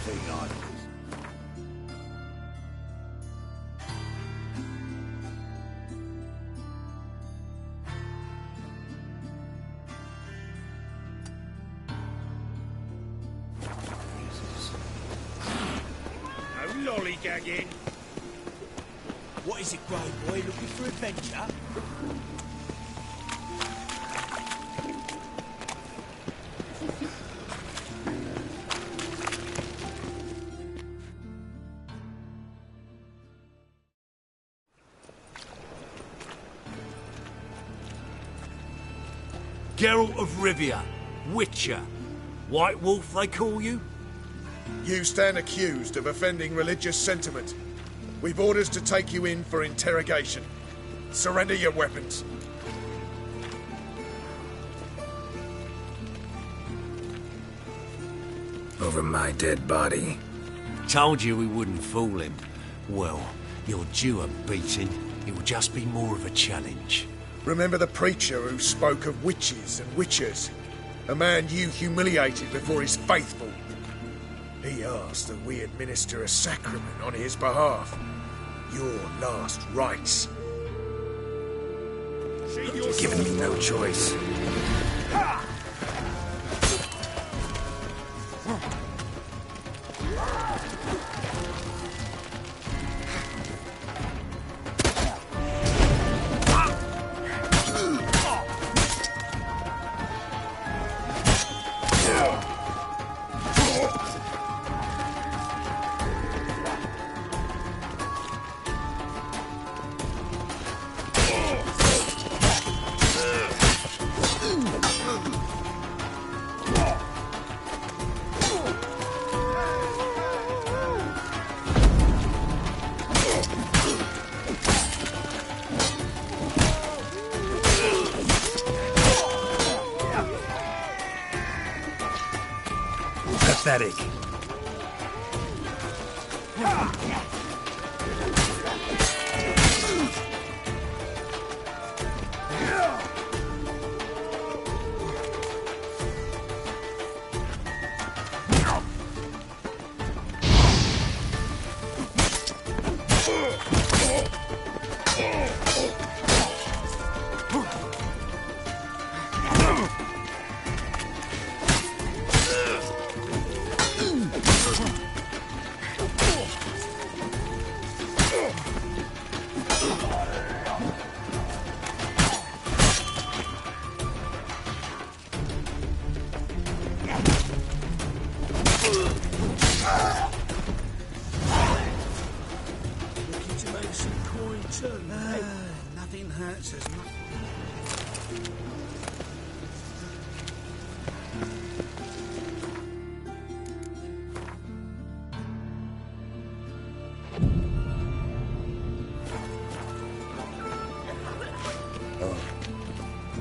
Think I No lollygagging. What is it, Grey Boy? Looking for adventure? Geralt of Rivia, Witcher. White Wolf, they call you? You stand accused of offending religious sentiment. We've orders to take you in for interrogation. Surrender your weapons. Over my dead body. Told you we wouldn't fool him. Well, you're due a beating. It will just be more of a challenge. Remember the preacher who spoke of witches and witchers? A man you humiliated before his faithful. He asked that we administer a sacrament on his behalf. Your last rites. You've given me no choice. Pathetic. Nothing hurts as much.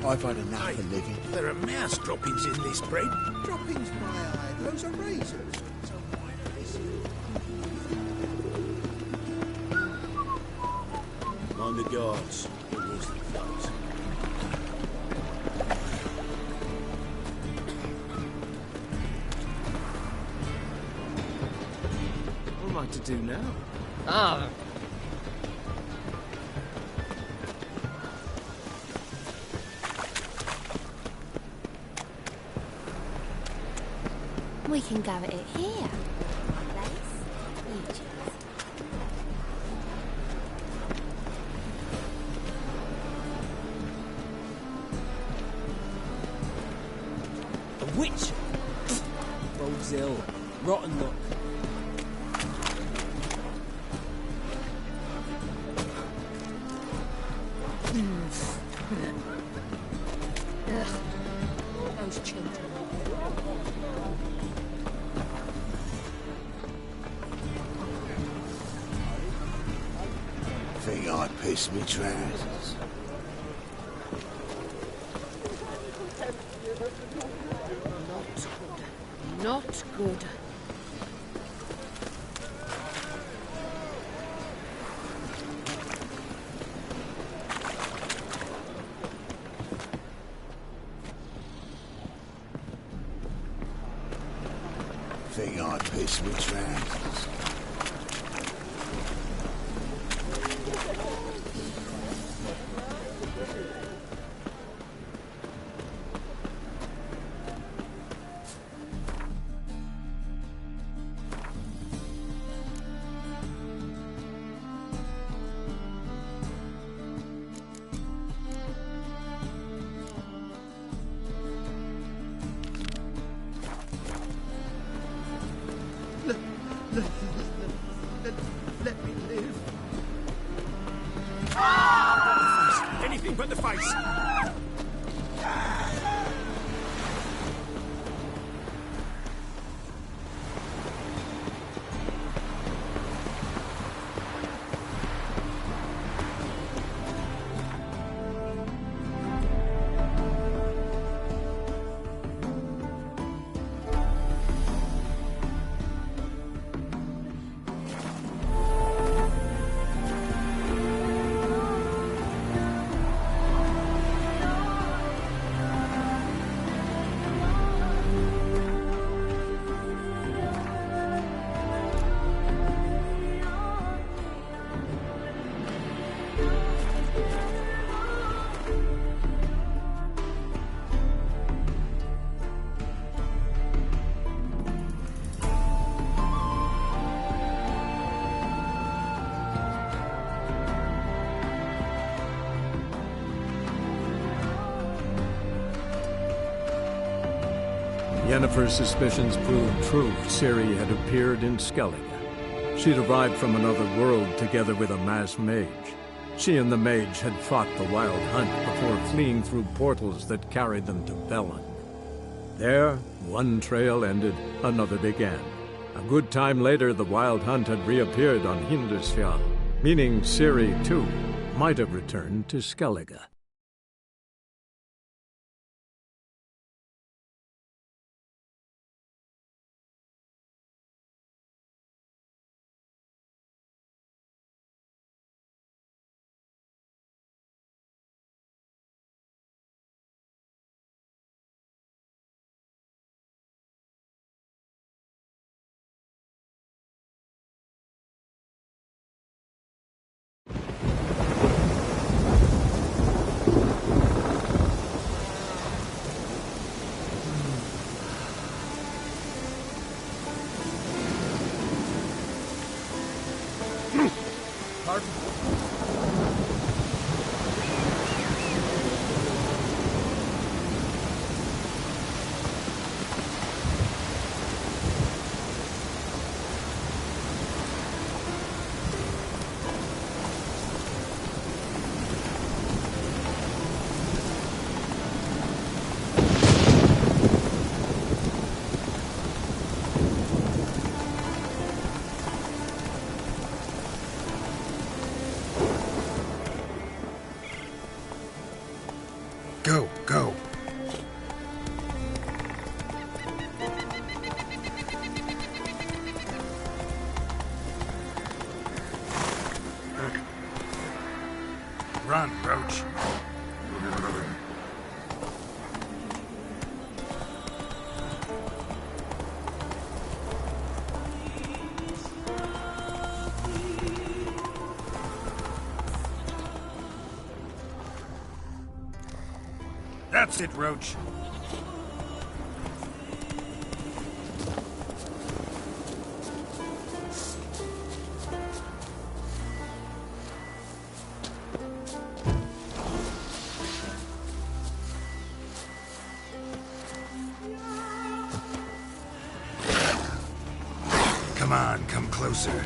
I've had enough of living. There are mouse droppings in this bread. Droppings, my eye. Those are razors. Mind the guards. The Wolseley fellas. What am I to do now? Ah, we can go at it here. My place, you choose. A witch! Rogue's Hill. Rotten Look. Those children. Think I pissed me trousers. not good. Think I pissed me me trousers. Let me live. Anything but the face. Yennefer's suspicions proved true. Ciri had appeared in Skellige. She'd arrived from another world together with a masked mage. She and the mage had fought the Wild Hunt before fleeing through portals that carried them to Velen. There, one trail ended, another began. A good time later, the Wild Hunt had reappeared on Hindusfjall, meaning Ciri, too, might have returned to Skellige. Go, go. Run, Roach. That's it, Roach. Come on, come closer.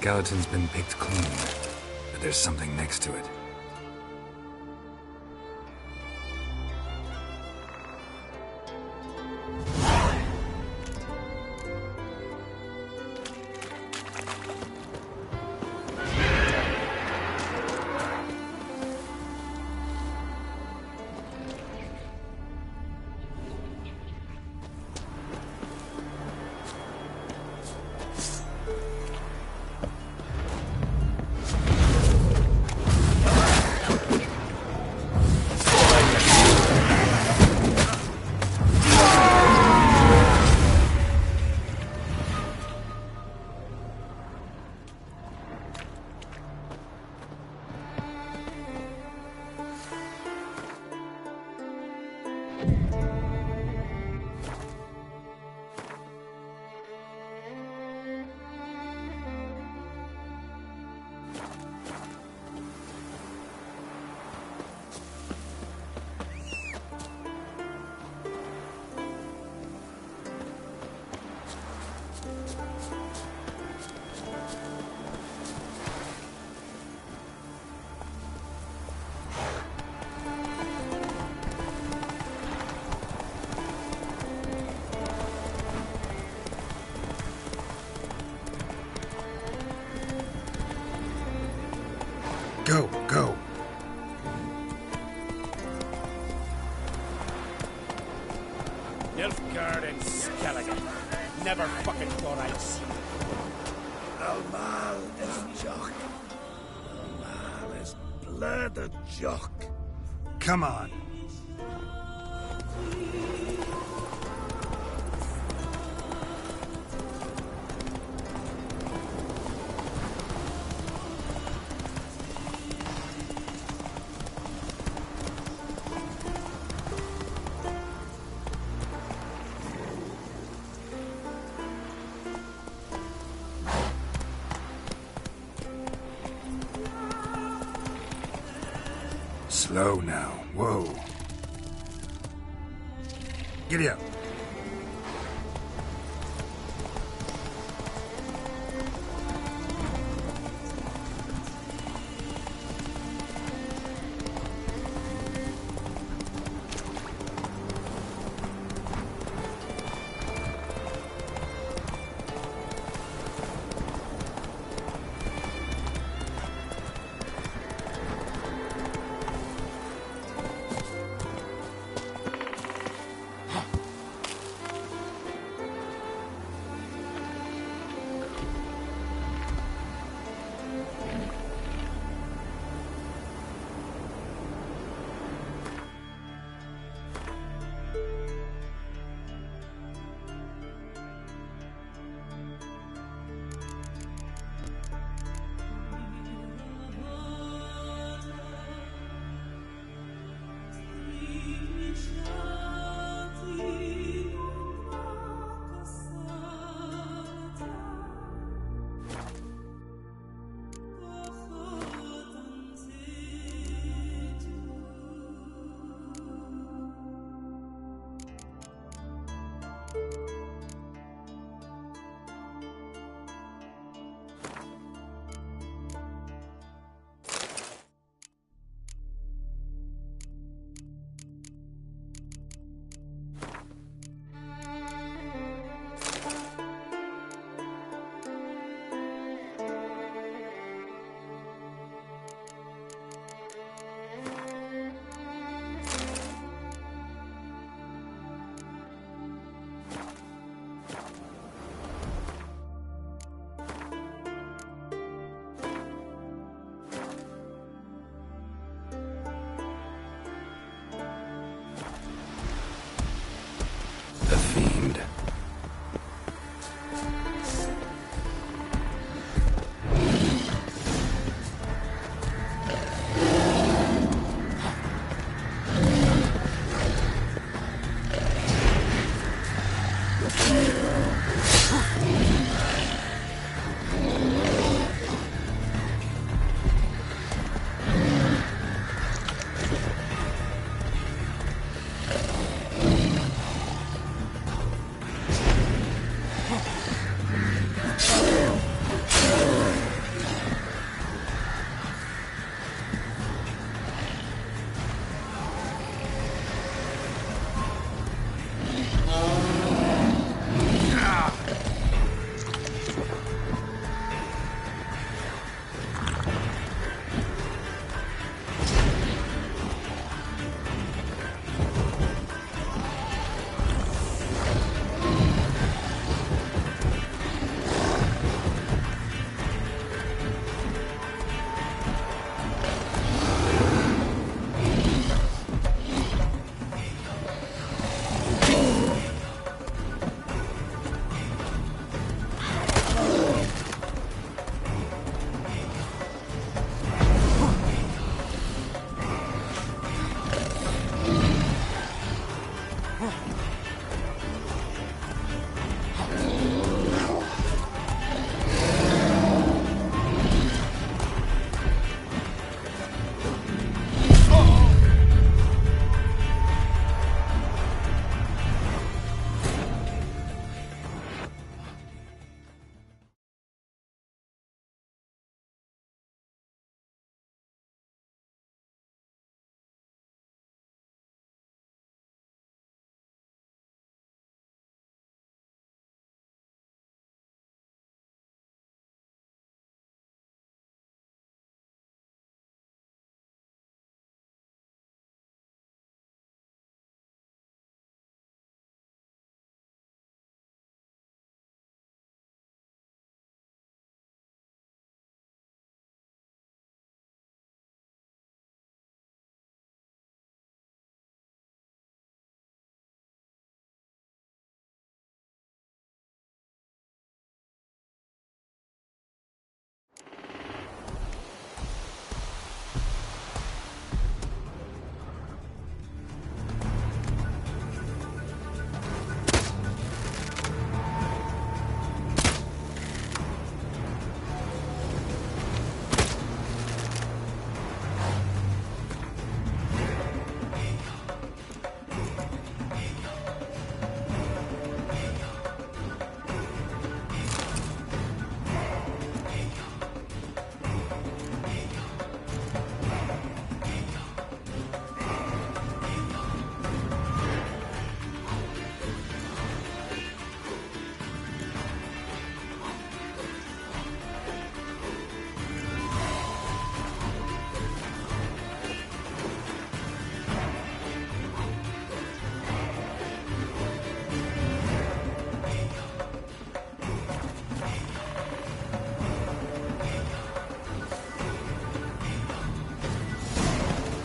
skeleton's been picked clean, but there's something next to it. Go, go. Nilfgaard and Skellige. Never fucking thought I'd see you. Almal is jock. Almal is blood jock. Come on. Slow now. Whoa. Giddy up.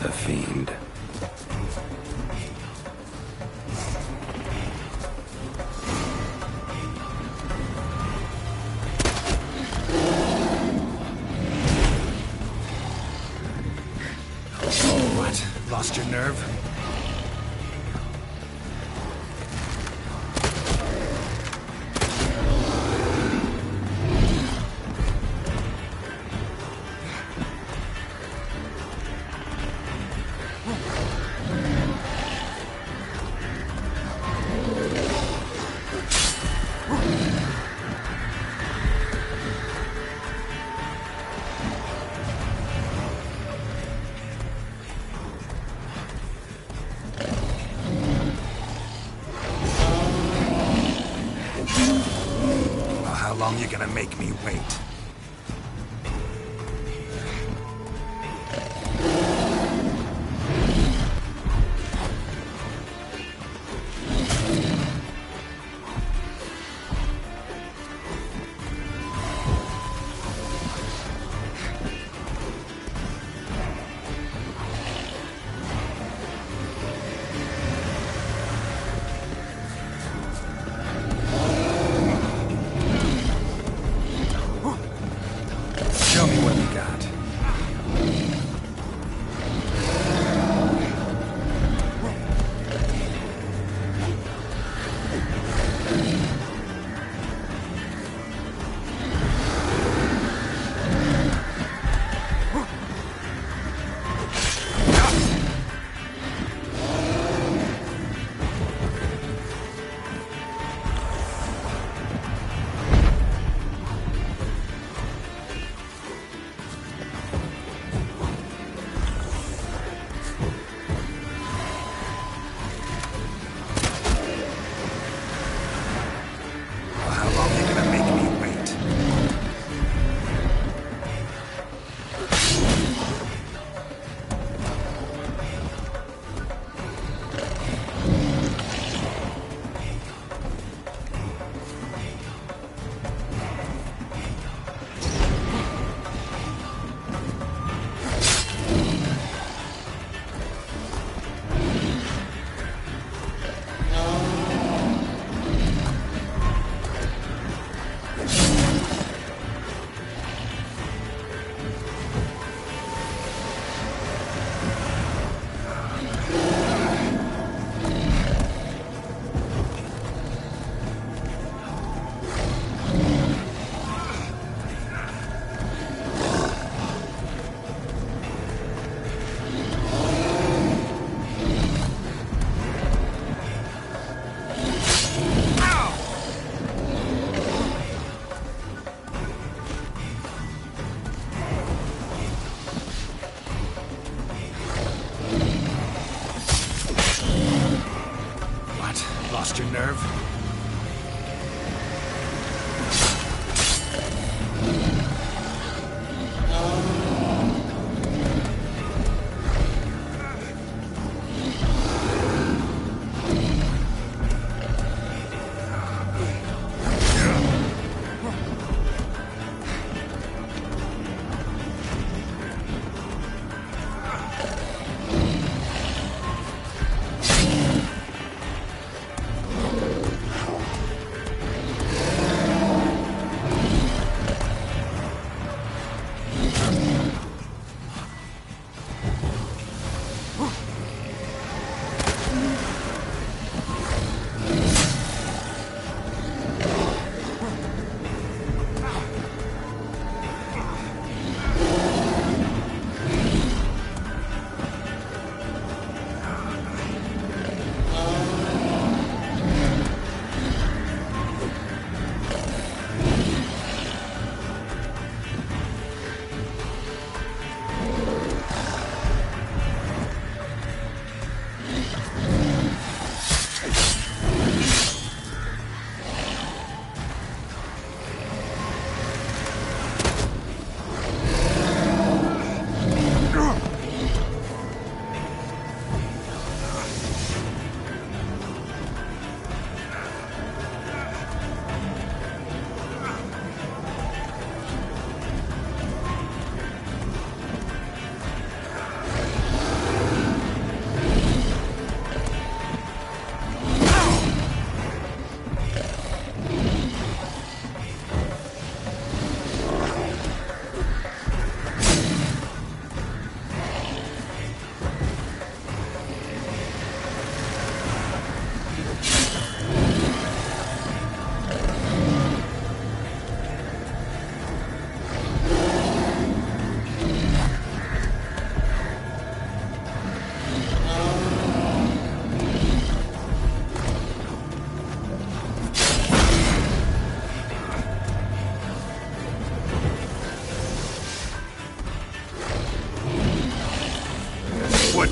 The Fiend. What? Lost your nerve? Well, how long you gonna make me wait?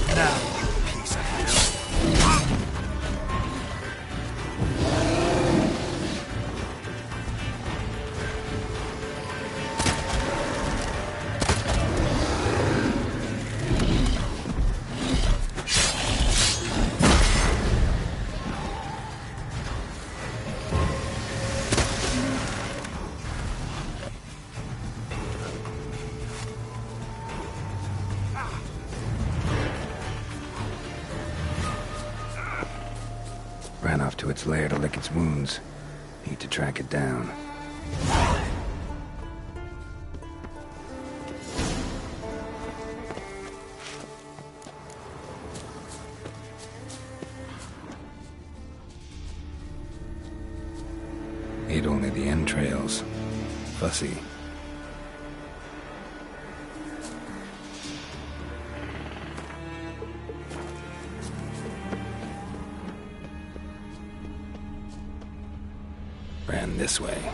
Now, you piece of hell. Ran off to its lair to lick its wounds. Need to track it down. Ate only the entrails. Fussy. Ran this way.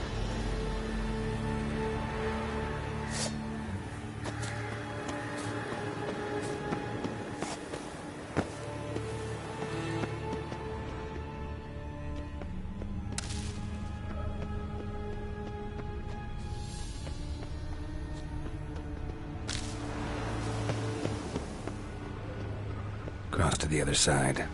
Cross to the other side.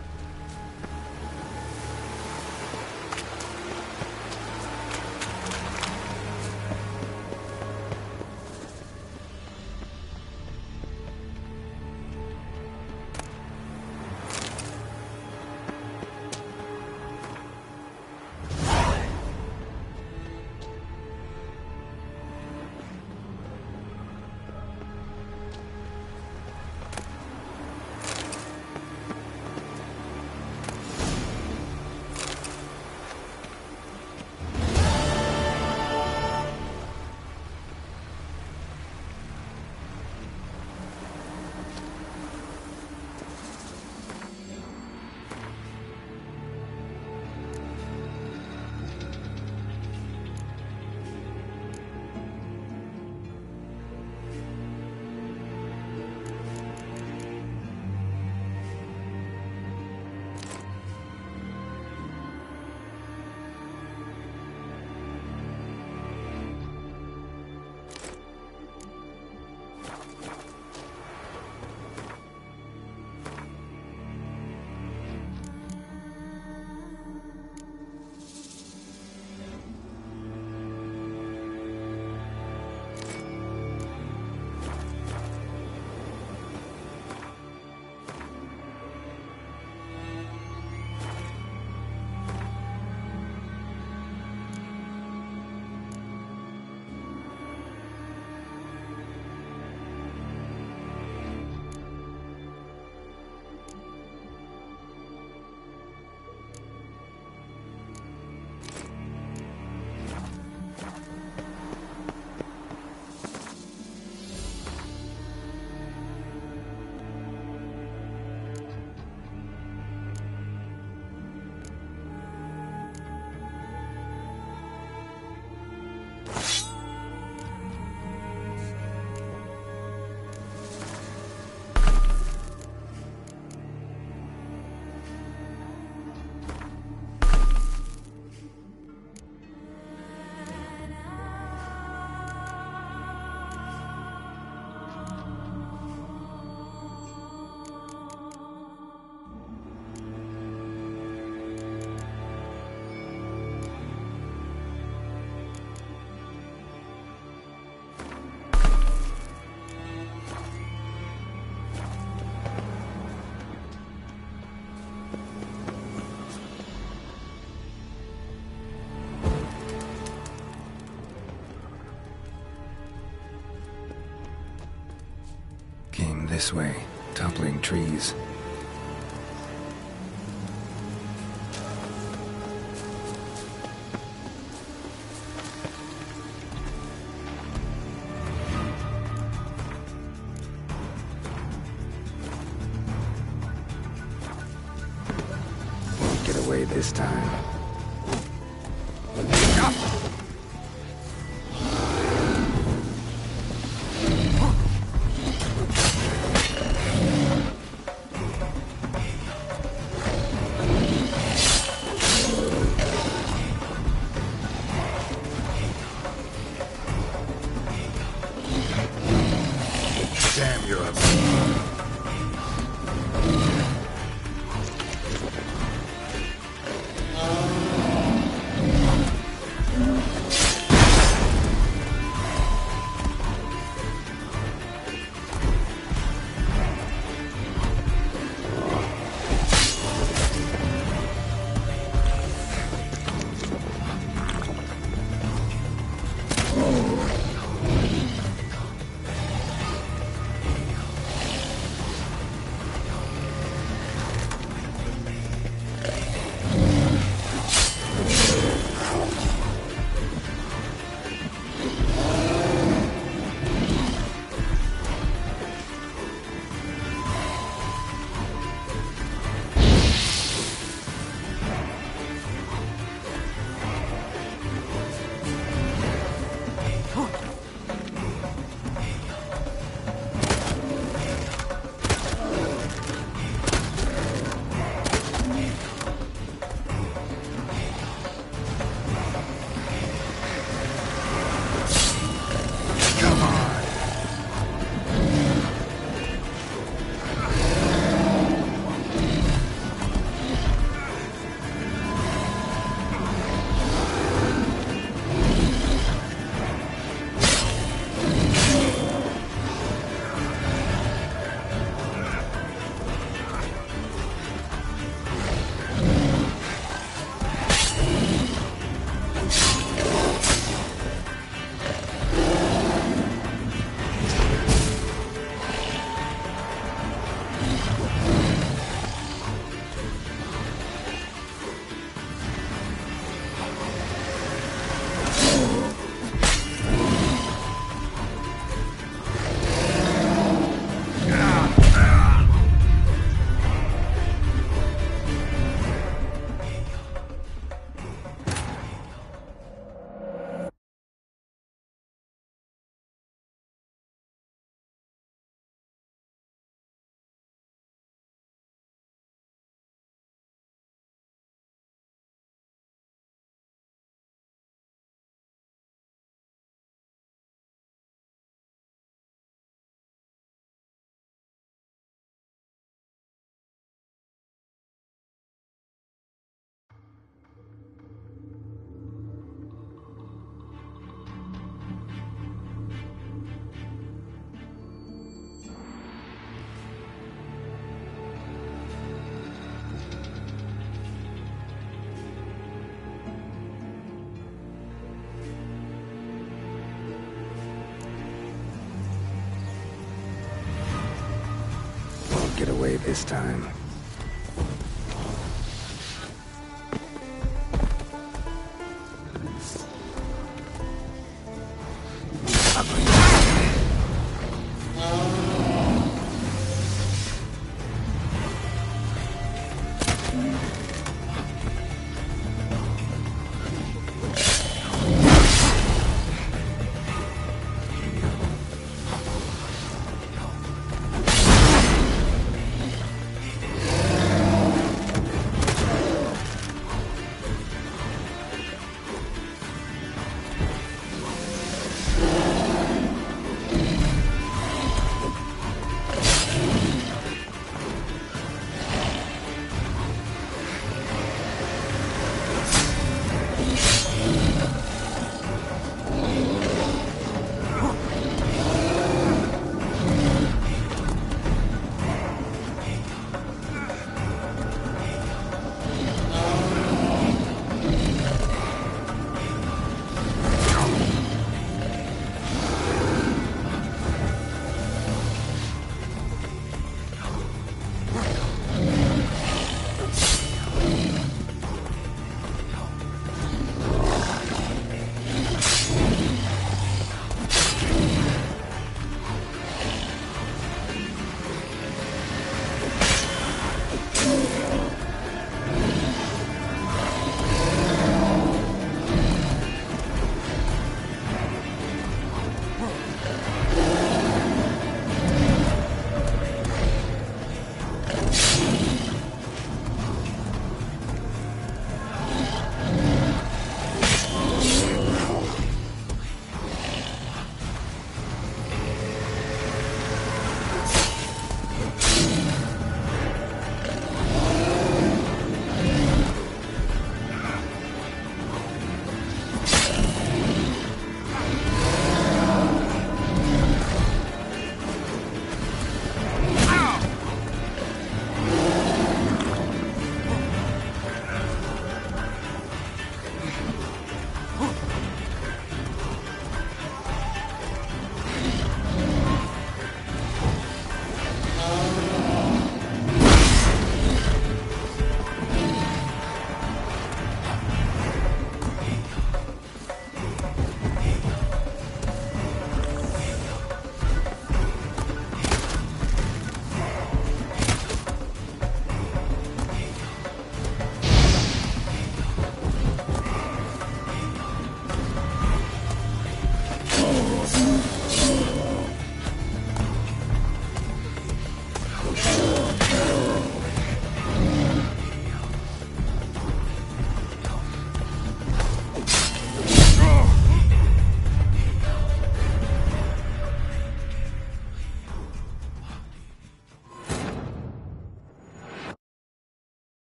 This way, toppling trees. Won't get away this time. Damn, you're a... Get away this time.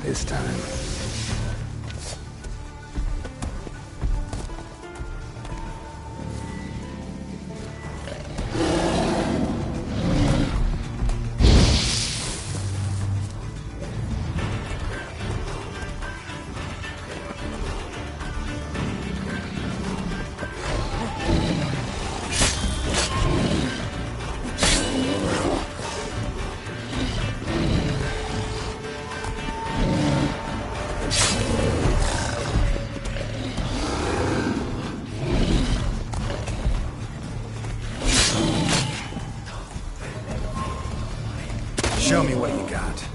this time. Show me what you got.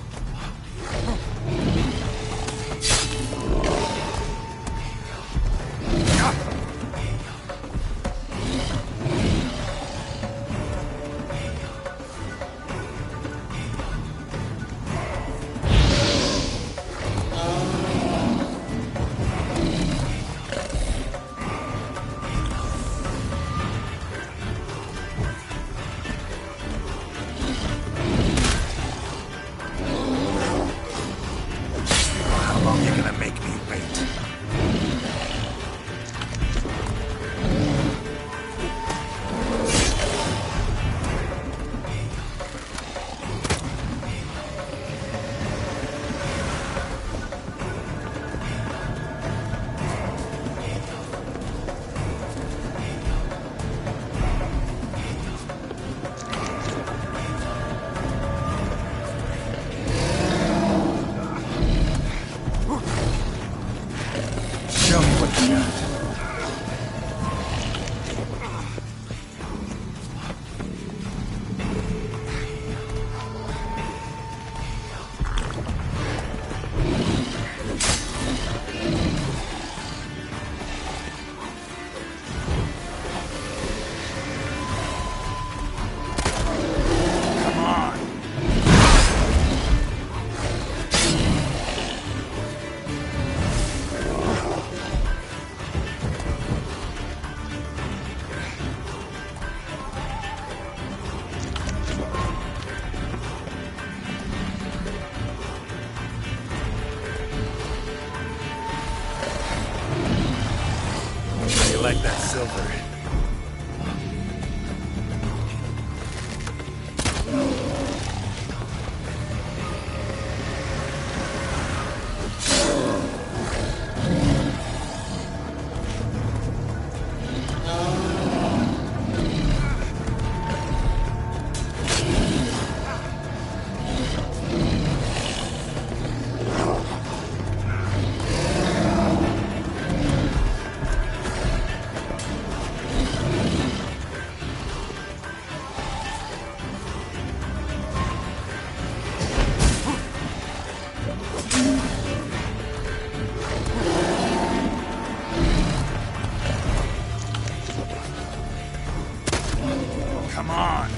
Show me what you got. Like that silver. Come on.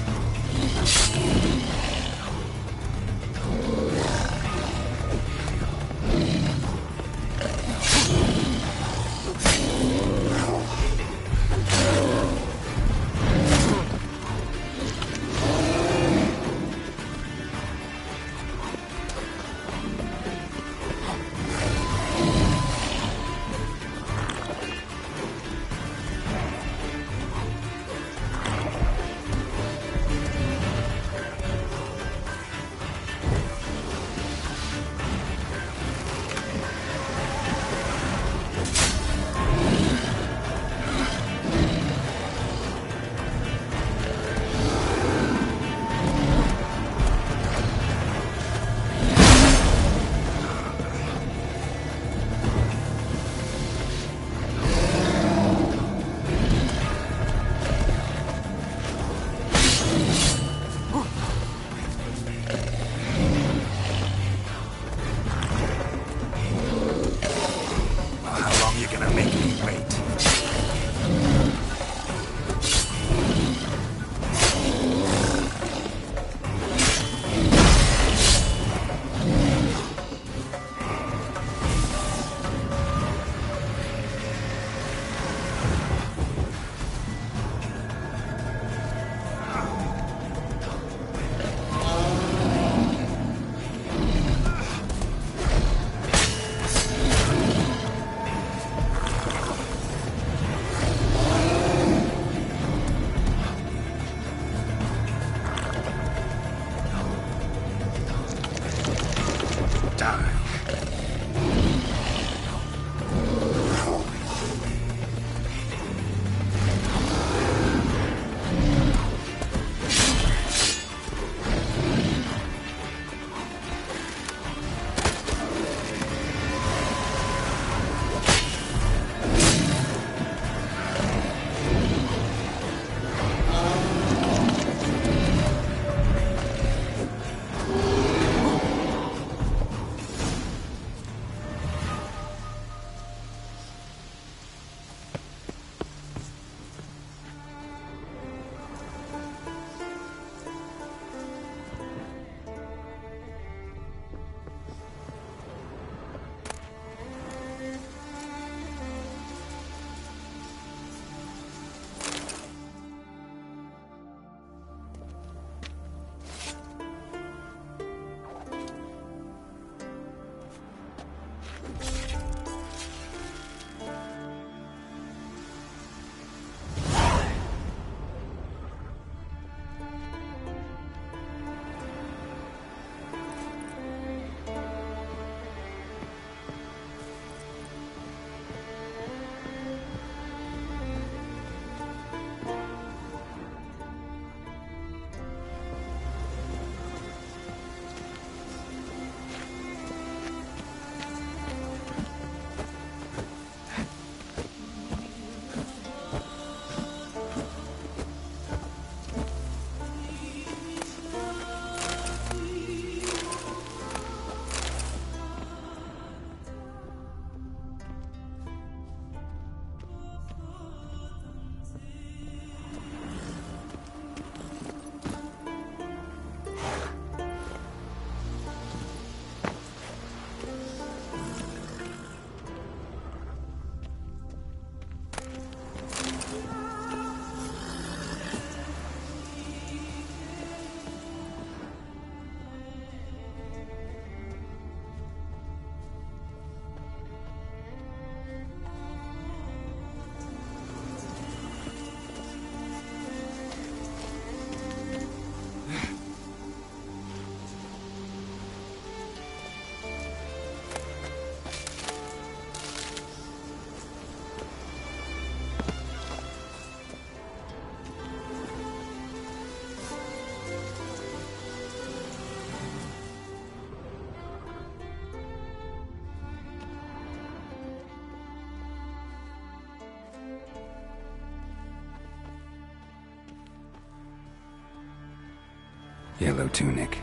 Yellow tunic.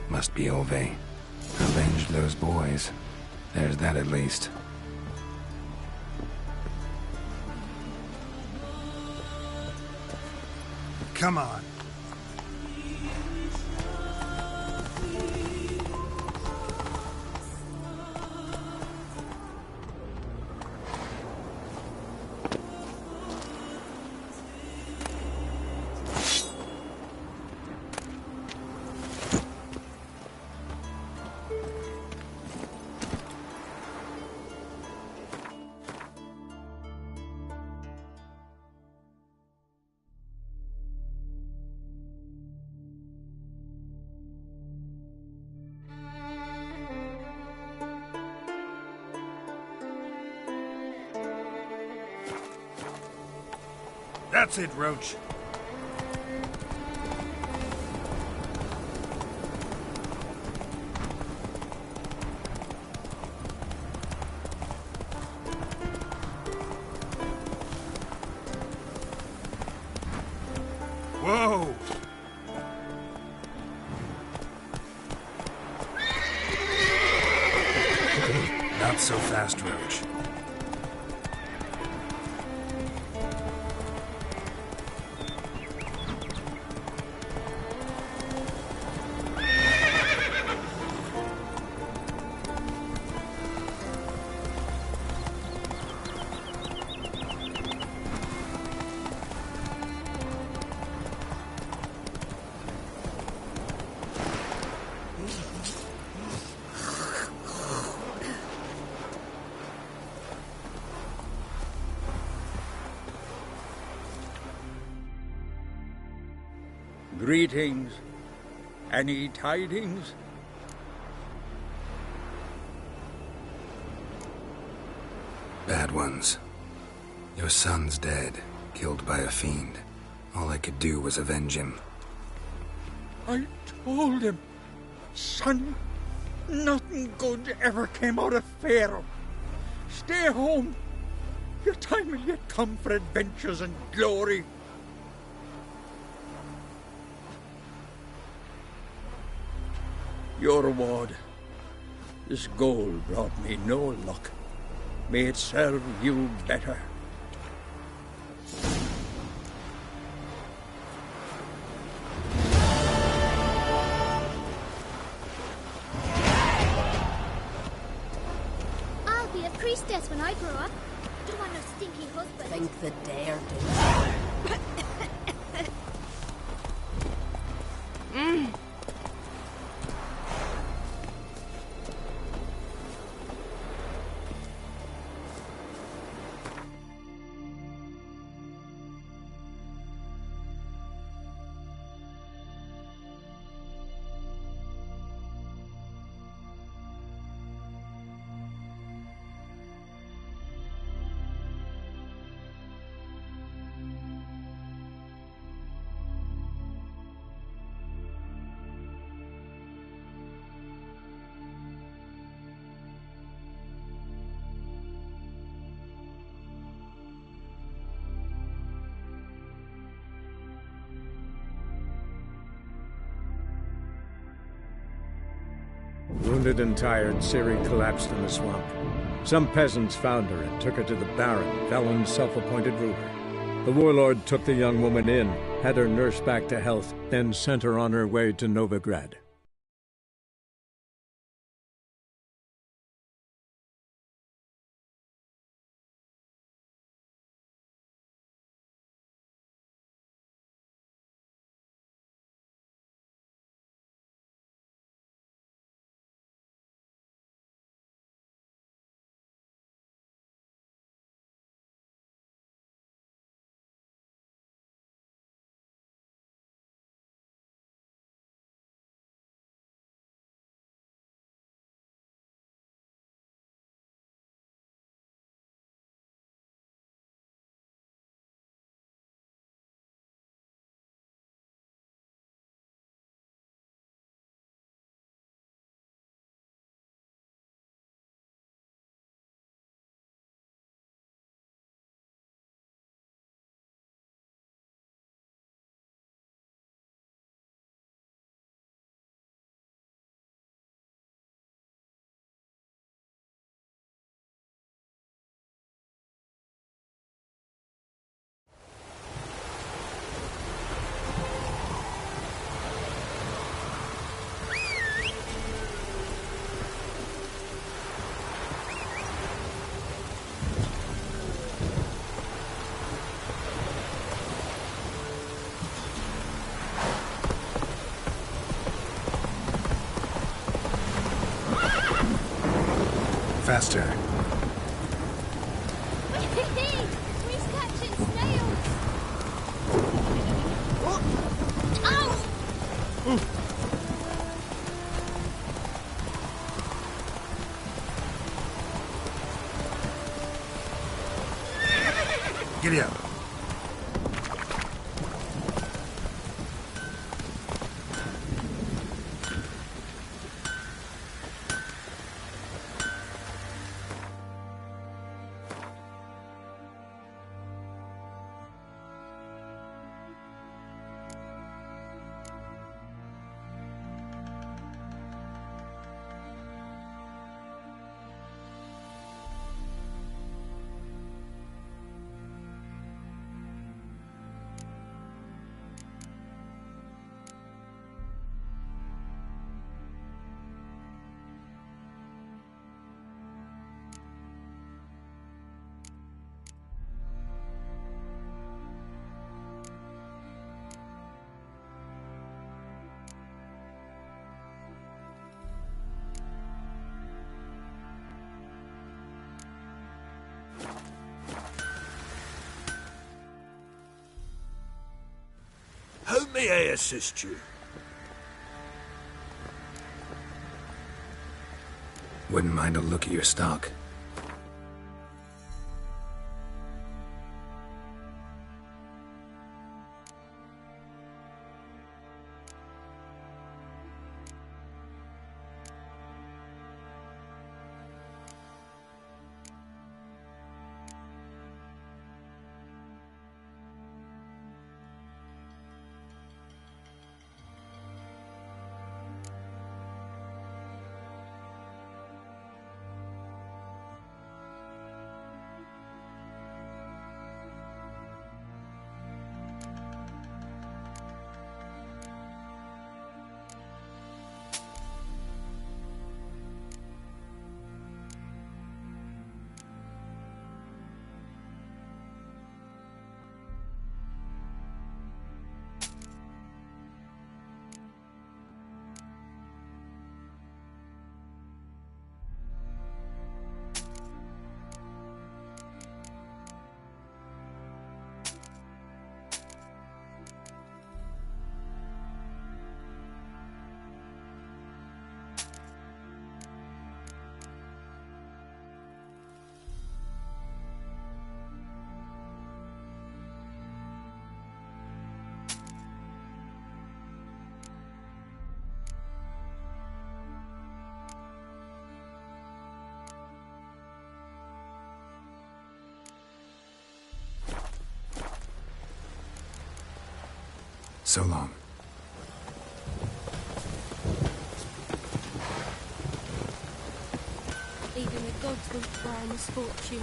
Must be Ove. Avenged those boys. There's that at least. Come on. That's it, Roach. Whoa! Not so fast, Roach. Greetings. Any tidings? Bad ones. Your son's dead, killed by a fiend. All I could do was avenge him. I told him, son, nothing good ever came out of Pharaoh. Stay home. Your time will yet come for adventures and glory. Your reward. This gold brought me no luck. May it serve you better. I'll be a priestess when I grow up. Don't want no stinky husband. Think the dare do. Wounded and tired, Ciri collapsed in the swamp. Some peasants found her and took her to the Baron, Velen's self-appointed ruler. The warlord took the young woman in, had her nursed back to health, then sent her on her way to Novigrad. faster. Who's catching snails? Ow! Giddy up. How may I assist you? Wouldn't mind a look at your stock. So long. Even the gods won't fly misfortune.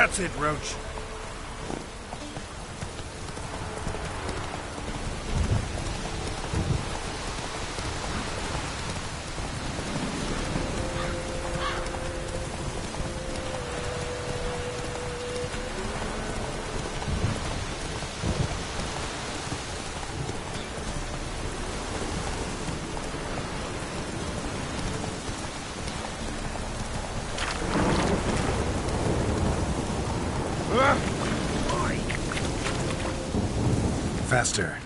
That's it, Roach. Faster.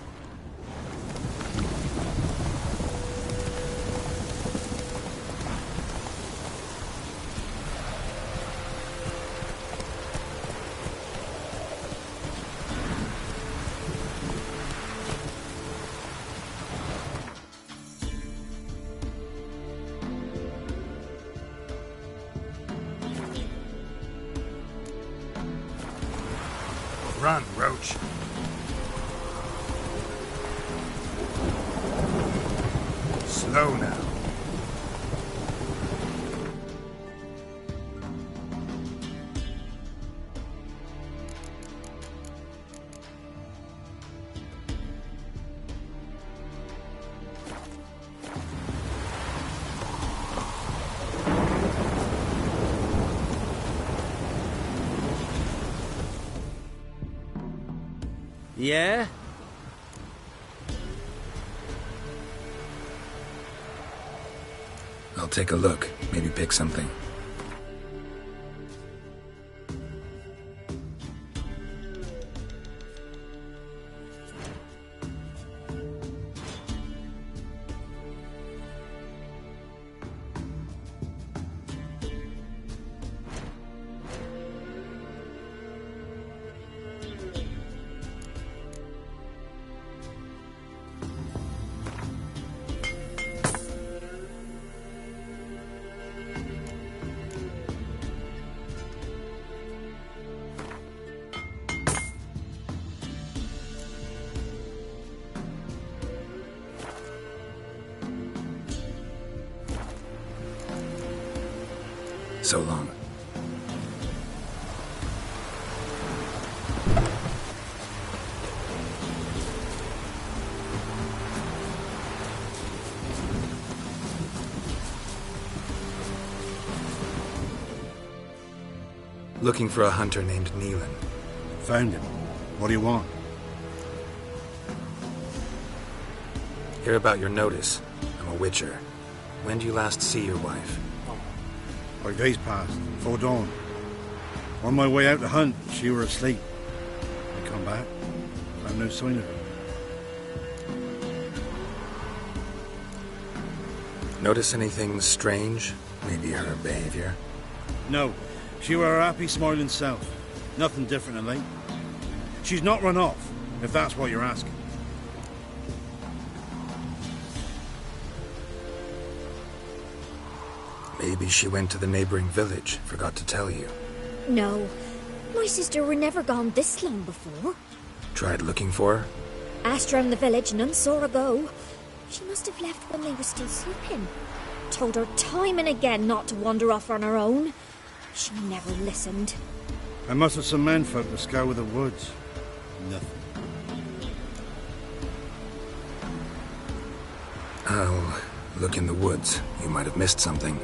Run, Roach. Slow now. Yeah? I'll take a look. Maybe pick something. So long. Looking for a hunter named Neelan. Found him. What do you want? Hear about your notice. I'm a witcher. When do you last see your wife? 5 days passed, before dawn. On my way out to hunt, she were asleep. I come back, found no sign of her. Notice anything strange? Maybe her behavior? No, she were her happy, smiling self. Nothing different than late. She's not run off, if that's what you're asking. Maybe she went to the neighboring village, forgot to tell you. No. My sister were never gone this long before. Tried looking for her? Asked round the village, none saw her go. She must have left when they were still sleeping. Told her time and again not to wander off on her own. She never listened. I mustered some menfolk to scour the woods. Nothing. I'll look in the woods. You might have missed something.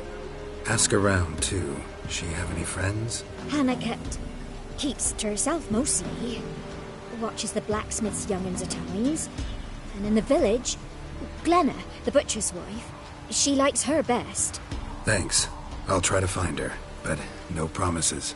Ask around, too. She have any friends? Hannah keeps to herself mostly. Watches the blacksmith's young'uns at times. And in the village, Glenna, the butcher's wife, she likes her best. Thanks. I'll try to find her, but no promises.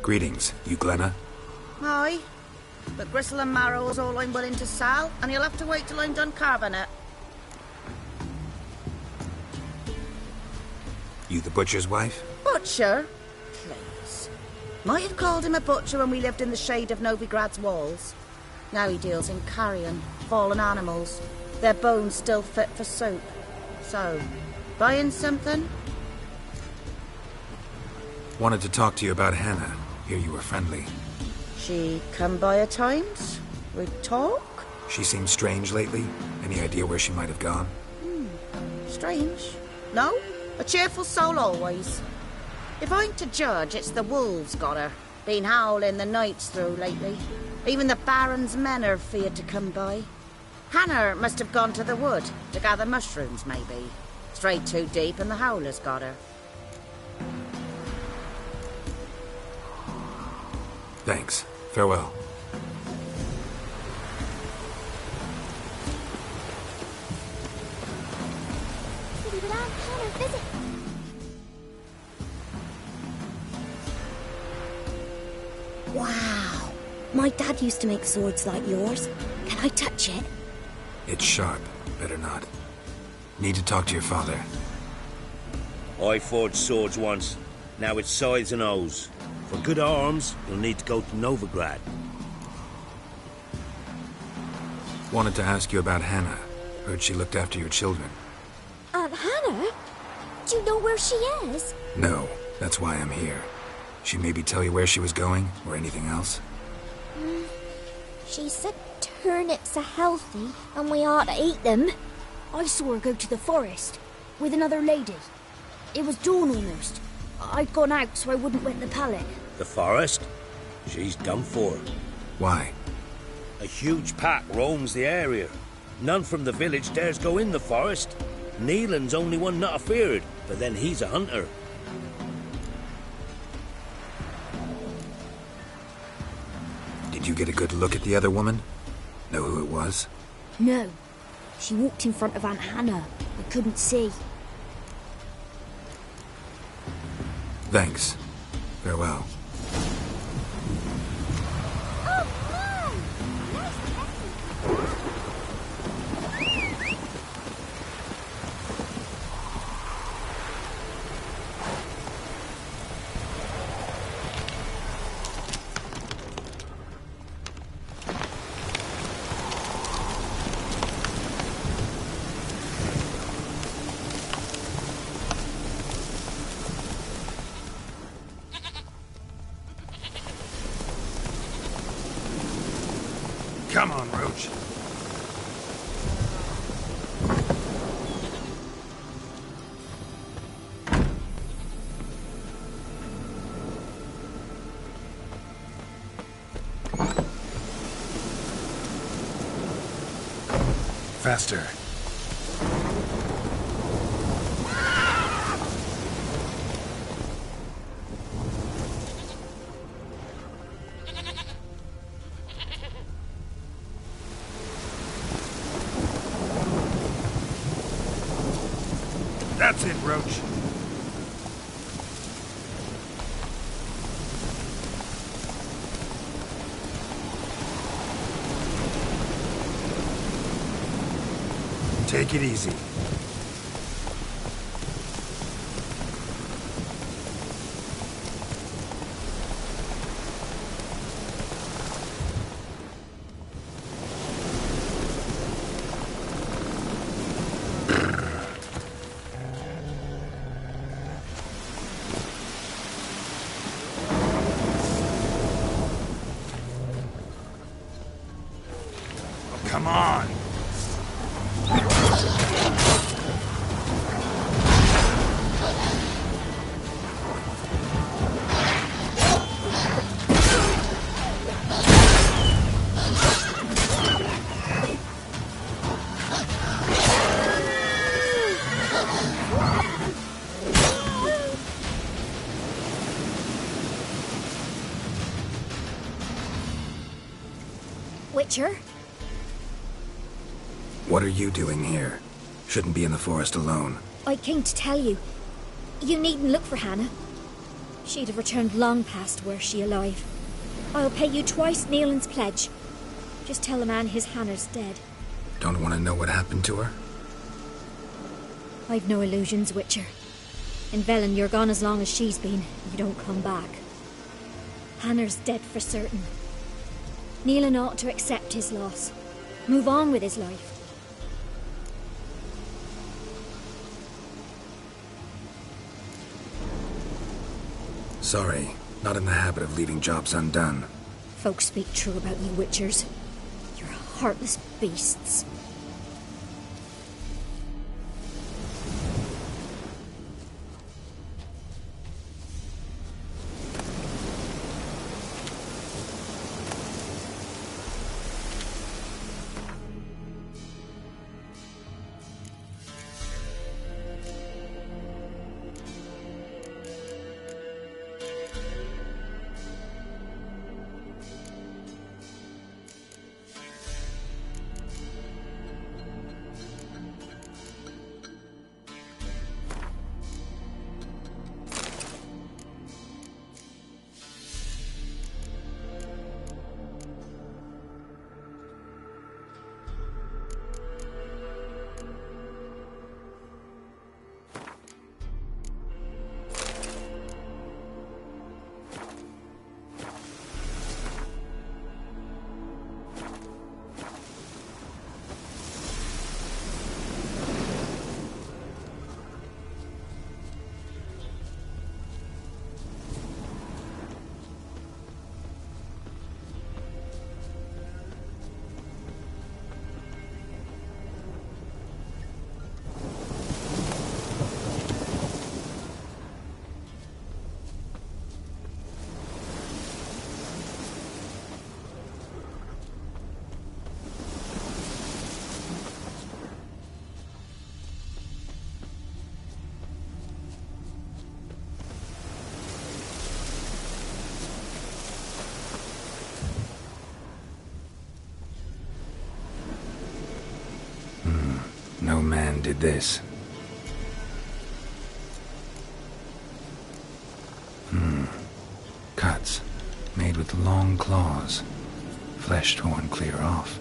Greetings, you Glenna? Aye. But gristle and marrow is all I'm willing to sell, and you'll have to wait till I'm done carving it. You the butcher's wife? Butcher? Please. Might have called him a butcher when we lived in the shade of Novigrad's walls. Now he deals in carrion, fallen animals. Their bones still fit for soup. So, buying something? Wanted to talk to you about Hannah. Hear you were friendly. She come by at times? We talk? She seemed strange lately. Any idea where she might have gone? Strange. No? A cheerful soul always. If I'm to judge, it's the wolves got her. Been howling the nights through lately. Even the Baron's men are feared to come by. Hannah must have gone to the wood to gather mushrooms, maybe. Strayed too deep and the howlers got her. Thanks. Farewell. Wow. My dad used to make swords like yours. Can I touch it? It's sharp. Better not. Need to talk to your father. I forged swords once. Now it's scythes and hoes. For good arms, you'll need to go to Novigrad. Wanted to ask you about Hannah. Heard she looked after your children. Aunt Hannah? Do you know where she is? No, that's why I'm here. She maybe tell you where she was going, or anything else? She said turnips are healthy and we ought to eat them. I saw her go to the forest with another lady. It was dawn almost. I'd gone out so I wouldn't wet the pallet. The forest? She's done for. Why? A huge pack roams the area. None from the village dares go in the forest. Neelan's only one not afeared, but then he's a hunter. Did you get a good look at the other woman? Know who it was? No. She walked in front of Aunt Hannah. I couldn't see. Thanks. Farewell. Come on, Roach. Faster. That's it, Roach. Take it easy. Come on! Witcher? What are you doing here? Shouldn't be in the forest alone. I came to tell you. You needn't look for Hannah. She'd have returned long past were she alive. I'll pay you twice Neelan's pledge. Just tell the man his Hannah's dead. Don't want to know what happened to her? I've no illusions, Witcher. In Velen, you're gone as long as she's been. You don't come back. Hannah's dead for certain. Neelan ought to accept his loss. Move on with his life. Sorry, not in the habit of leaving jobs undone. Folks speak true about you Witchers. You're heartless beasts. No man did this. Cuts, made with long claws. Flesh torn clear off.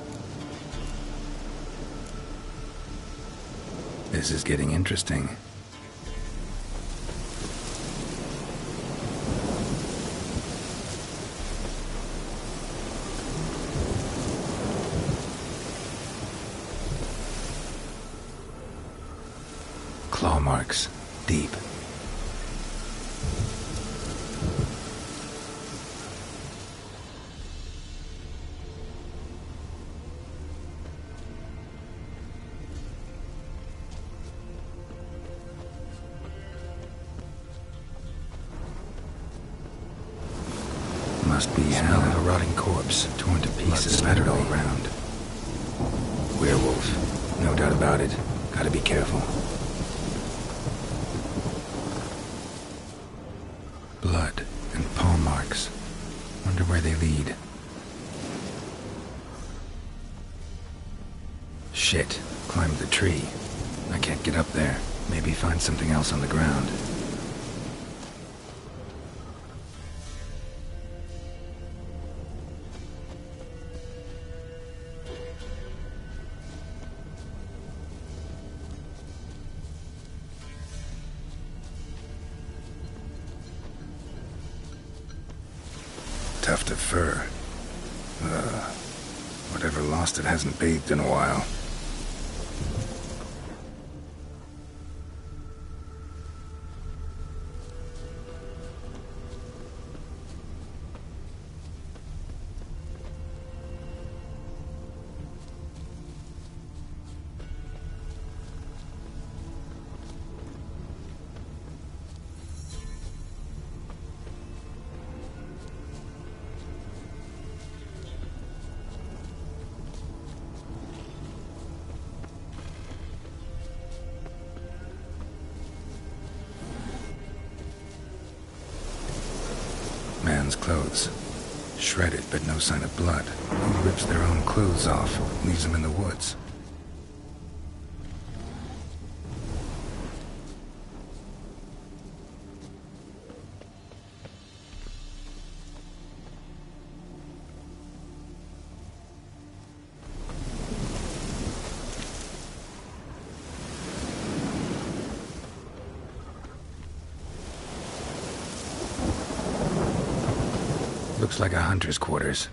This is getting interesting. Claw marks, deep. Must be hell. A rotting corpse, torn to pieces, spattered all around. Werewolf, no doubt about it. Gotta be careful. Blood and paw marks. Wonder where they lead. Shit, climbed the tree. I can't get up there. Maybe find something else on the ground. Tuft of fur. Whatever lost it hasn't bathed in a while. Man's clothes. Shredded, but no sign of blood. Who rips their own clothes off, leaves them in the woods? Looks like a hunter's quarters.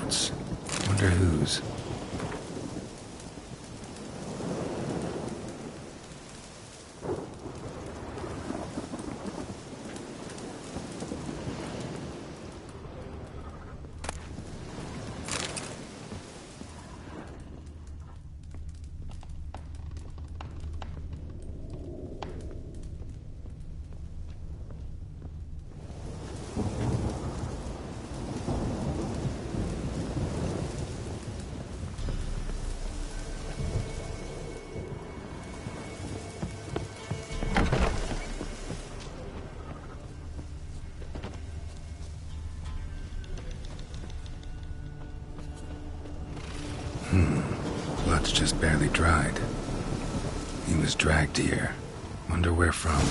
whereabouts. Wonder whose. Blood's just barely dried. He was dragged here. Wonder where from.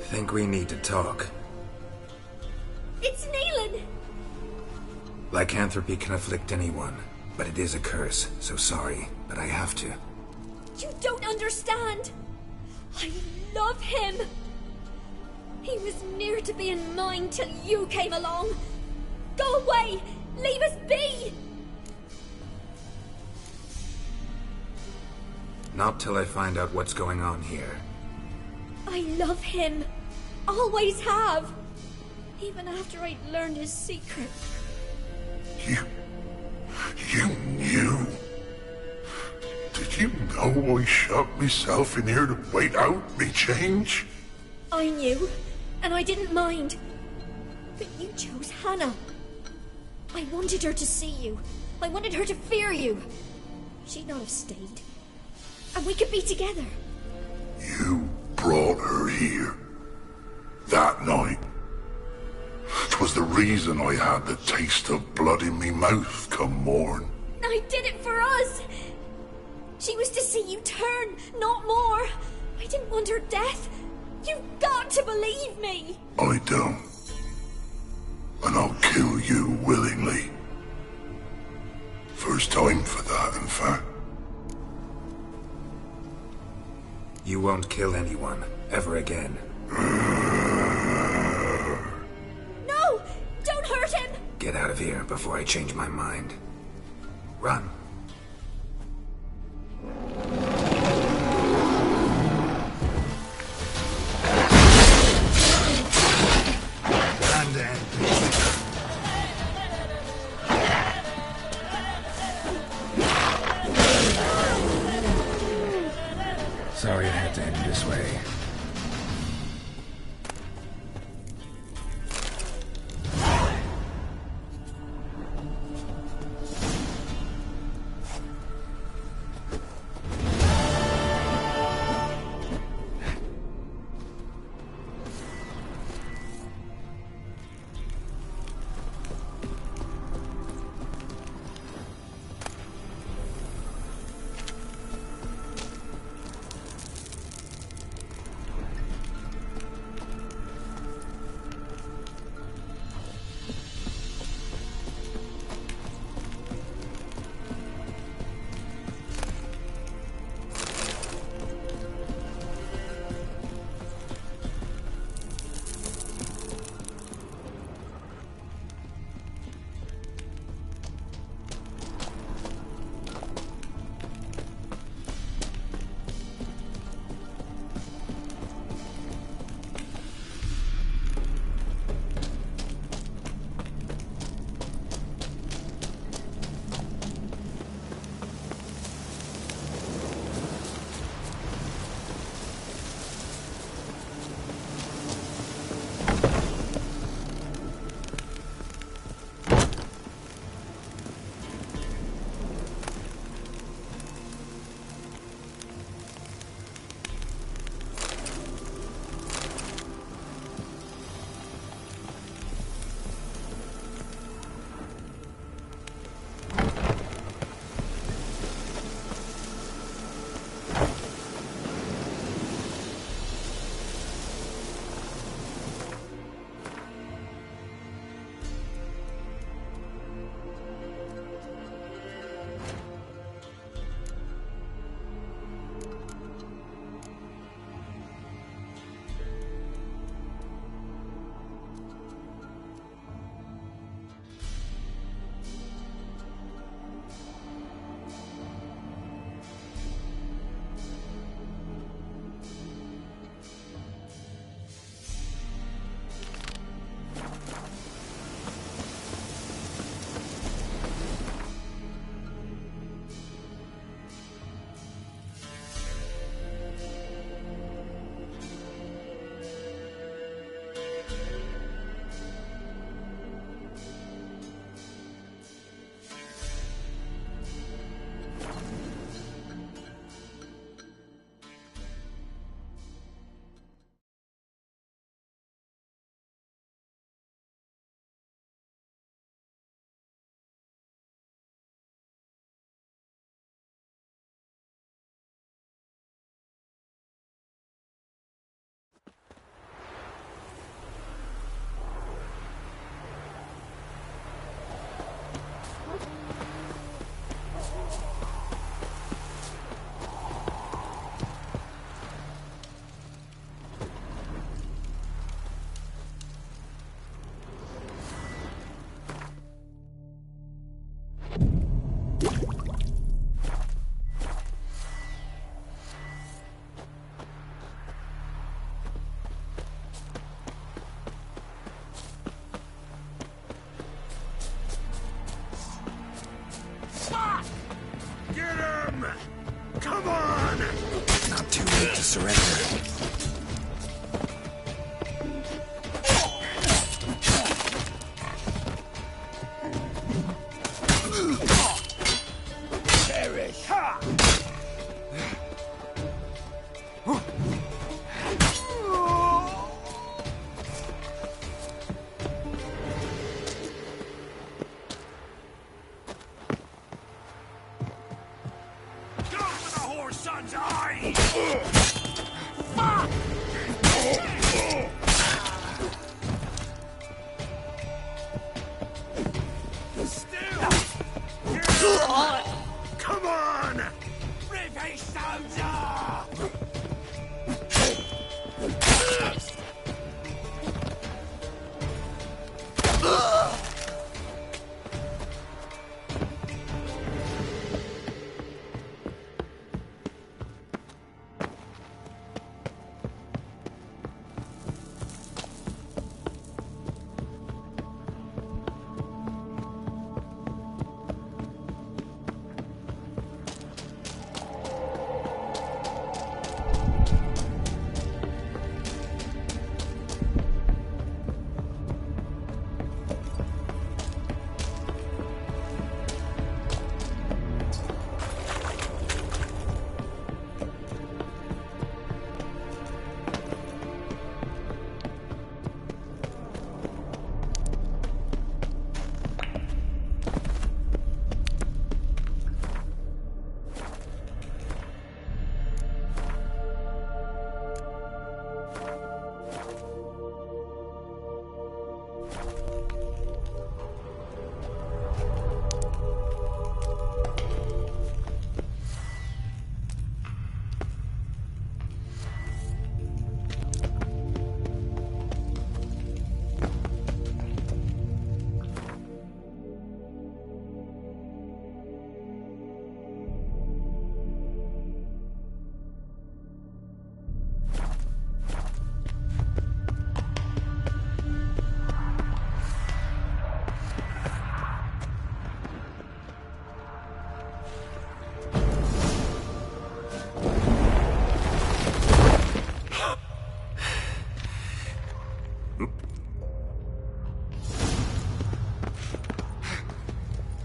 Think we need to talk. It's Neelan! Lycanthropy can afflict anyone, but it is a curse, so sorry, but I have to. You don't understand! I love him! He was near to being mine till you came along! Go away! Leave us be! Not till I find out what's going on here. I love him. Always have. Even after I'd learned his secret. You knew? Did you know I shut myself in here to wait out me change? I knew, and I didn't mind. But you chose Hannah. I wanted her to see you. I wanted her to fear you. She'd not have stayed. And we could be together. You brought her here. That night. 'Twas the reason I had the taste of blood in me mouth come morn. I did it for us. She was to see you turn, not more. I didn't want her death. You've got to believe me. I don't. And I'll kill you willingly. First time for that, in fact. You won't kill anyone, ever again. No! Don't hurt him! Get out of here before I change my mind. Run. Brandon. Sorry it had to end this way. surrender. Come on!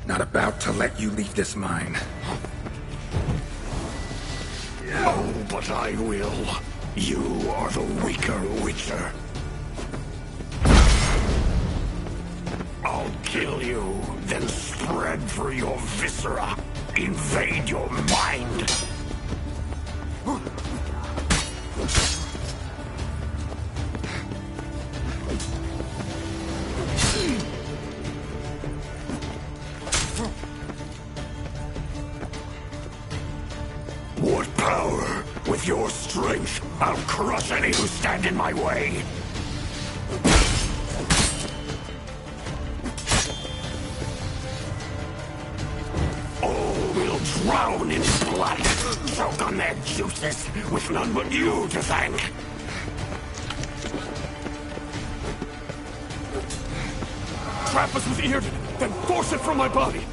Not about to let you leave this mine. No, but I will. You are the weaker Witcher. I'll kill you, then spread through your viscera. Invade your mind. What power? With your strength, I'll crush any who stand in my way. All will drown in blood, choke on their juices, with none but you to thank. Trap us with Earded, then force it from my body.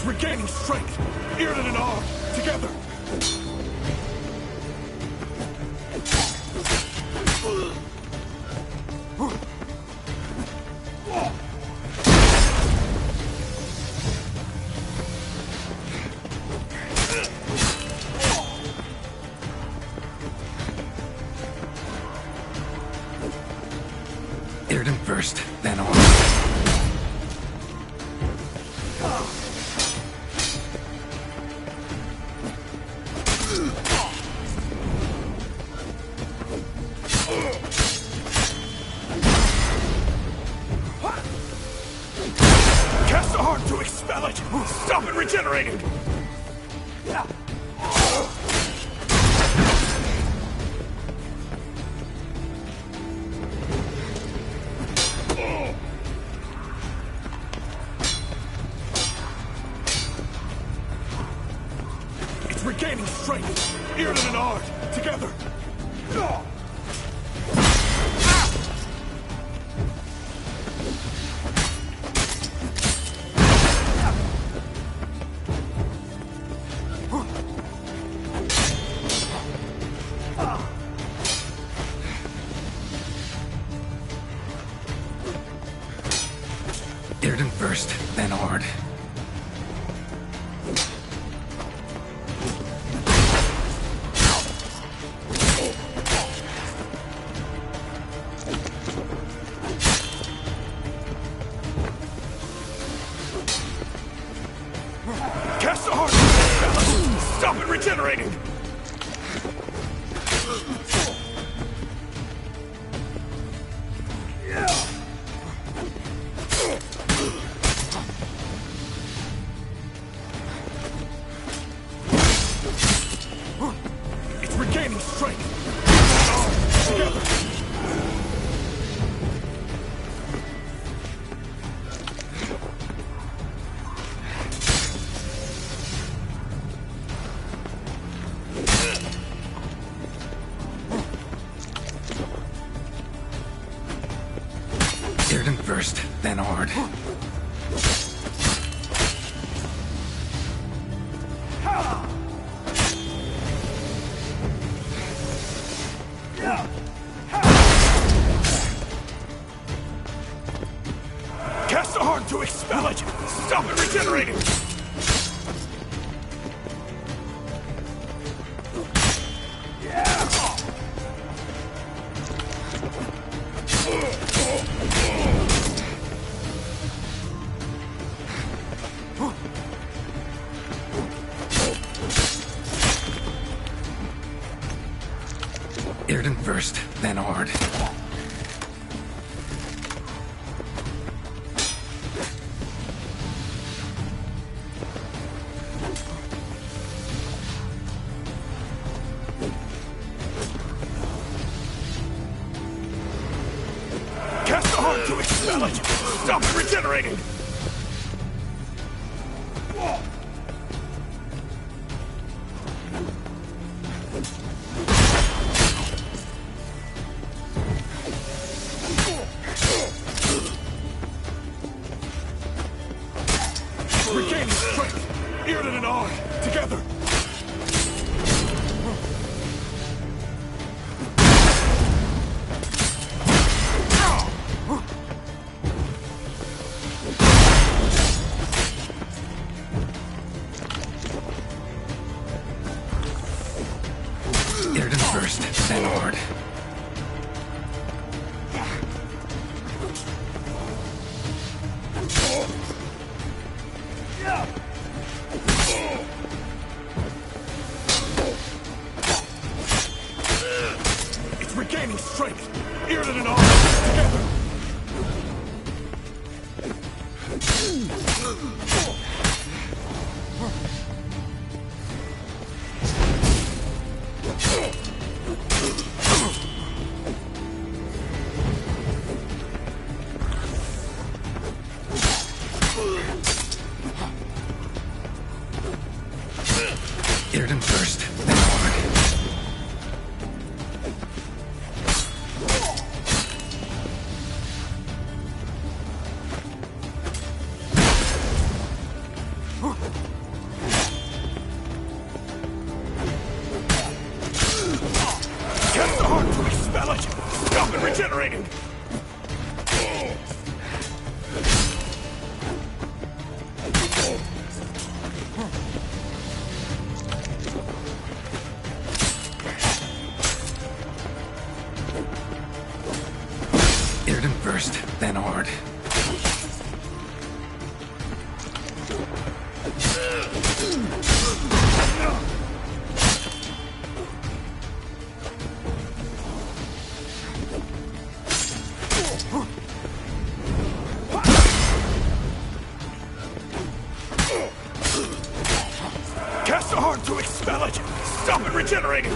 regaining strength. Irden and Ard, together. Irden first, then Ard. Cast the heart to expel it! Stop it regenerating! It's regaining strength! Irden and Ard, together! Irden first, then Ard. Cast the heart to expel it! Stop it regenerating! It's regaining strength! Together! Irden first, then Ard. Cast the heart to expel it! Stop it regenerating! Irden first, then Ard. Cast the heart to expel it! Stop it regenerating! Regaining strength! Irden and Ard, together! Irden first, then Ard. It's regaining strength! Irden and Ard, together! Irden first, then Ard. regenerating. Irden first, then Ord. Cast a heart to expel it. Stop it regenerating.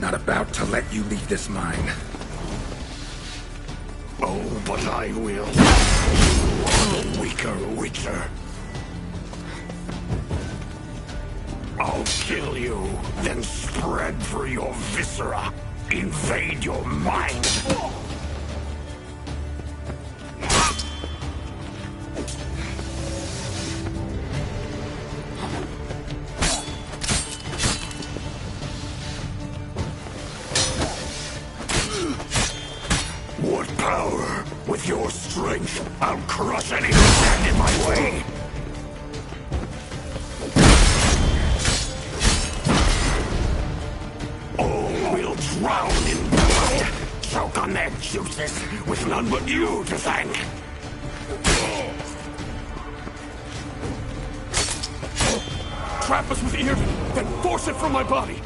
Not about to let you leave this mine. Oh, but I will. You are the weaker Witcher. I'll kill you, then spread through your viscera. Invade your mind. What power? With your strength, I'll crush anything stand in my way. All will drown in blood. Choke on their juices, with none but you to thank. Trap us with Irden, then force it from my body.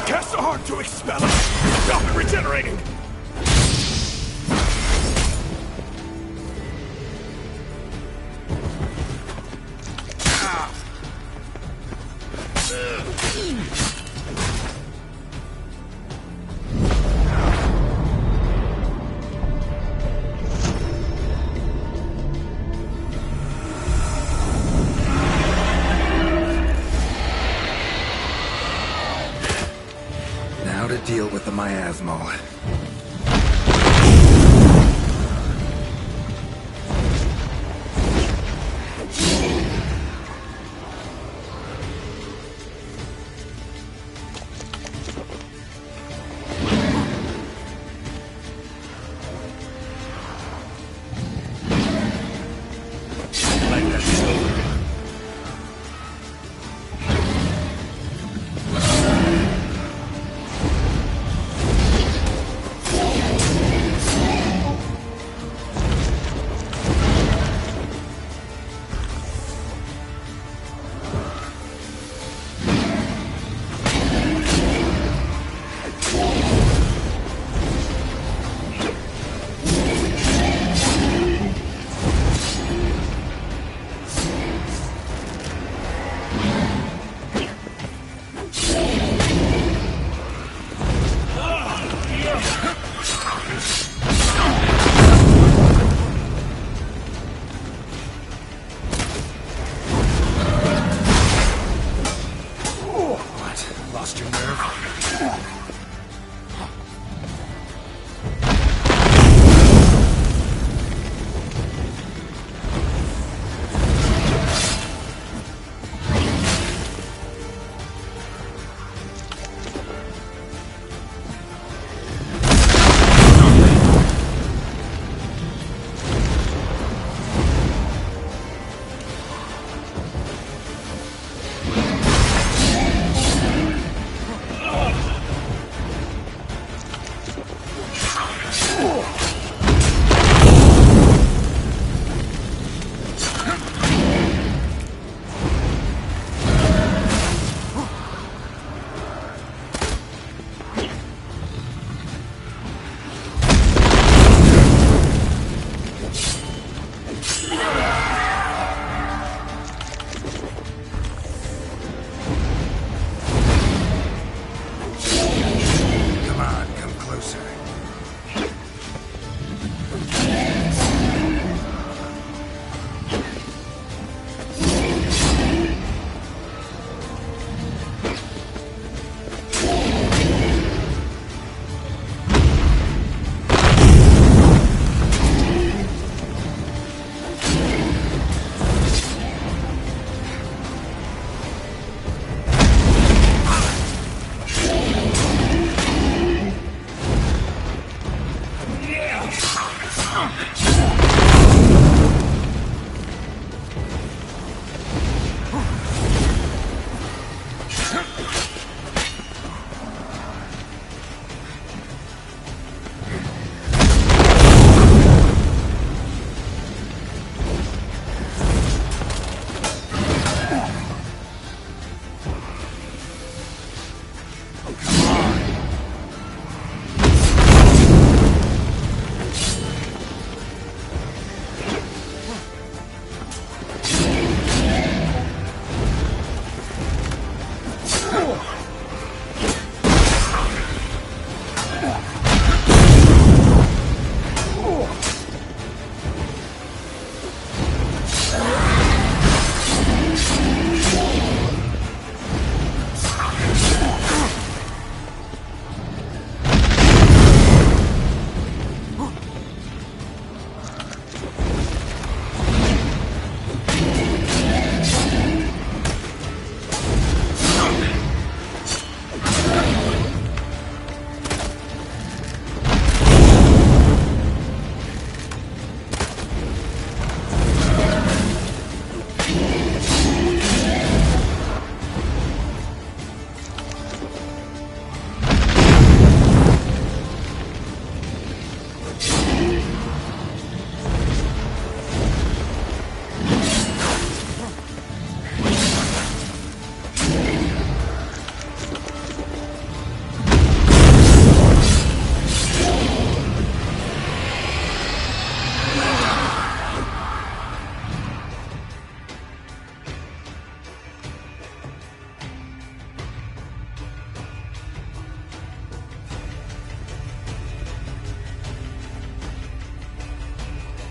Cast a heart to expel it. Stop it regenerating. to deal with the miasmal.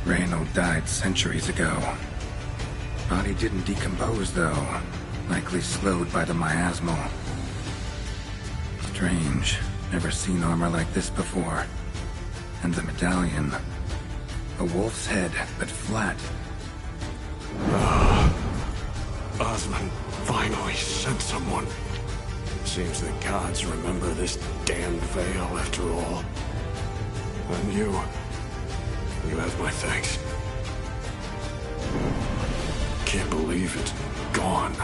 Reynold died centuries ago. Body didn't decompose, though. Likely slowed by the miasmal. Strange. Never seen armor like this before. And the medallion. A wolf's head, but flat. Osmond finally sent someone. Seems the gods remember this damned veil after all. And you have my thanks. Can't believe it's gone.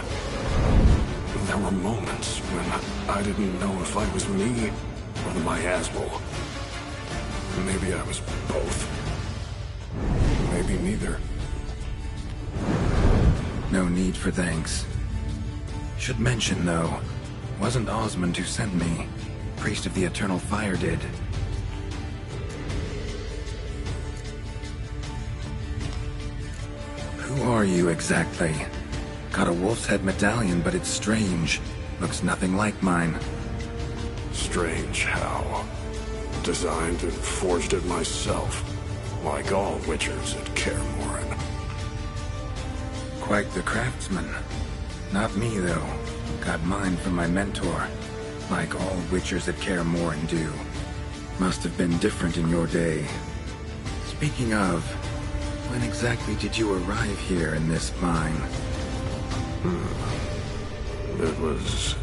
There were moments when I didn't know if I was me or the miasmal. Maybe I was both. Maybe neither. No need for thanks. Should mention, though, wasn't Osmond who sent me. Priest of the Eternal Fire did. Who are you exactly? Got a wolf's head medallion, but it's strange. Looks nothing like mine. Strange how? Designed and forged it myself, like all witchers at Kaer Morhen. Quite the craftsman. Not me, though. Got mine from my mentor, like all witchers at Kaer Morhen do. Must have been different in your day. Speaking of, when exactly did you arrive here in this mine? It was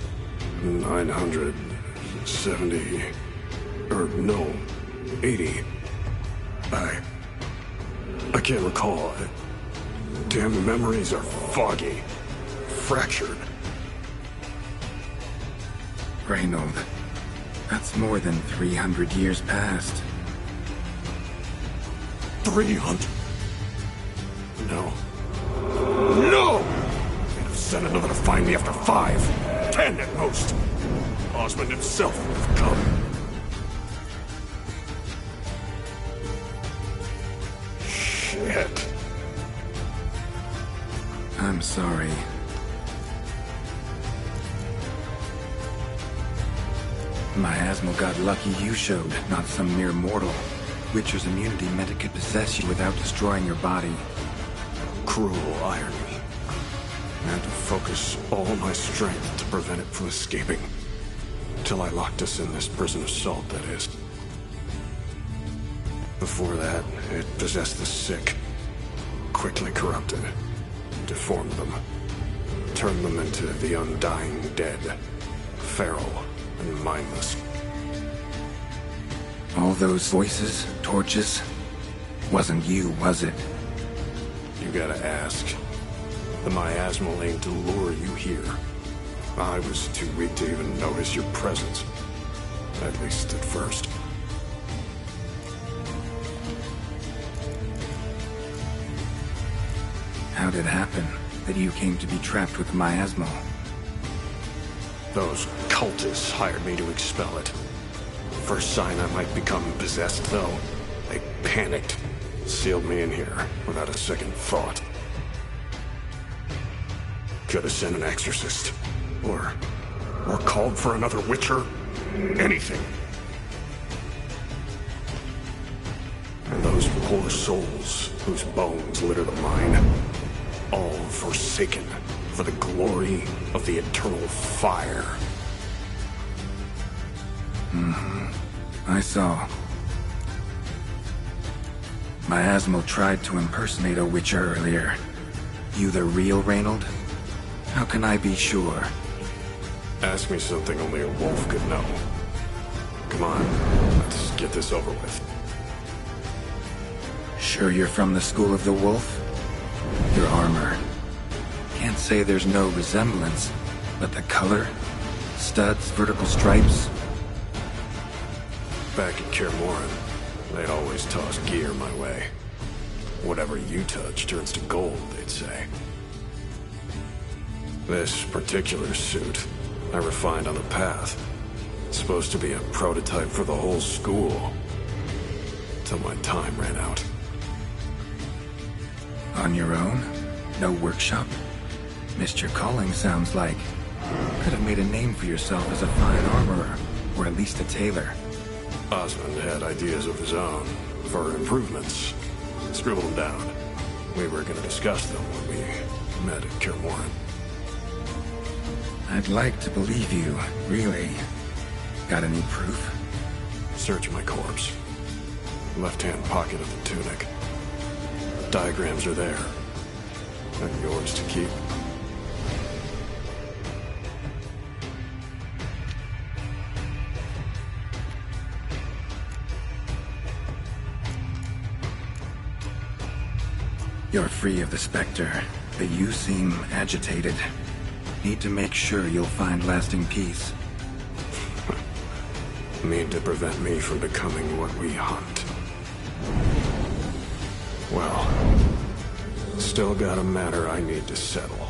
970... or no, 80. I can't recall. Damn memories are foggy. Fractured. Reynold, that's more than 300 years past. 300? No. No! They'd have sent another to find me after 5, 10 at most. Osmond himself would have come. Shit. I'm sorry. Miasmal got lucky you showed, not some mere mortal. Witcher's immunity meant it could possess you without destroying your body. Cruel irony. I had to focus all my strength to prevent it from escaping. Till I locked us in this prison of salt, that is. Before that, it possessed the sick. Quickly corrupted. Deformed them. Turned them into the undying dead. Feral and mindless. All those voices, torches, wasn't you, was it? You gotta ask. The miasmal aimed to lure you here. I was too weak to even notice your presence. At least at first. How did it happen that you came to be trapped with the miasmal? Those cultists hired me to expel it. First sign I might become possessed, though, they panicked. Sealed me in here without a second thought. Could have sent an exorcist. Or called for another witcher. Anything. And those poor souls whose bones litter the mine. All forsaken for the glory of the eternal fire. I saw. Miasmal tried to impersonate a witcher earlier. You the real Reynold? How can I be sure? Ask me something only a wolf could know. Come on, let's get this over with. Sure you're from the School of the Wolf? Your armor. Can't say there's no resemblance, but the color? Studs, vertical stripes? Back at Kaer Morhen, they'd always toss gear my way. Whatever you touch turns to gold, they'd say. This particular suit, I refined on the path. It's supposed to be a prototype for the whole school. Till my time ran out. On your own? No workshop? Missed your calling, sounds like. Could have made a name for yourself as a fine armorer, or at least a tailor. Osmond had ideas of his own, for improvements. Scribbled them down. We were gonna discuss them when we met at Kaer Morhen. I'd like to believe you, really. Got any proof? Search my corpse. Left-hand pocket of the tunic. Diagrams are there. And yours to keep. You're free of the Spectre, but you seem agitated. Need to make sure you'll find lasting peace. Mean to prevent me from becoming what we hunt. Well, still got a matter I need to settle.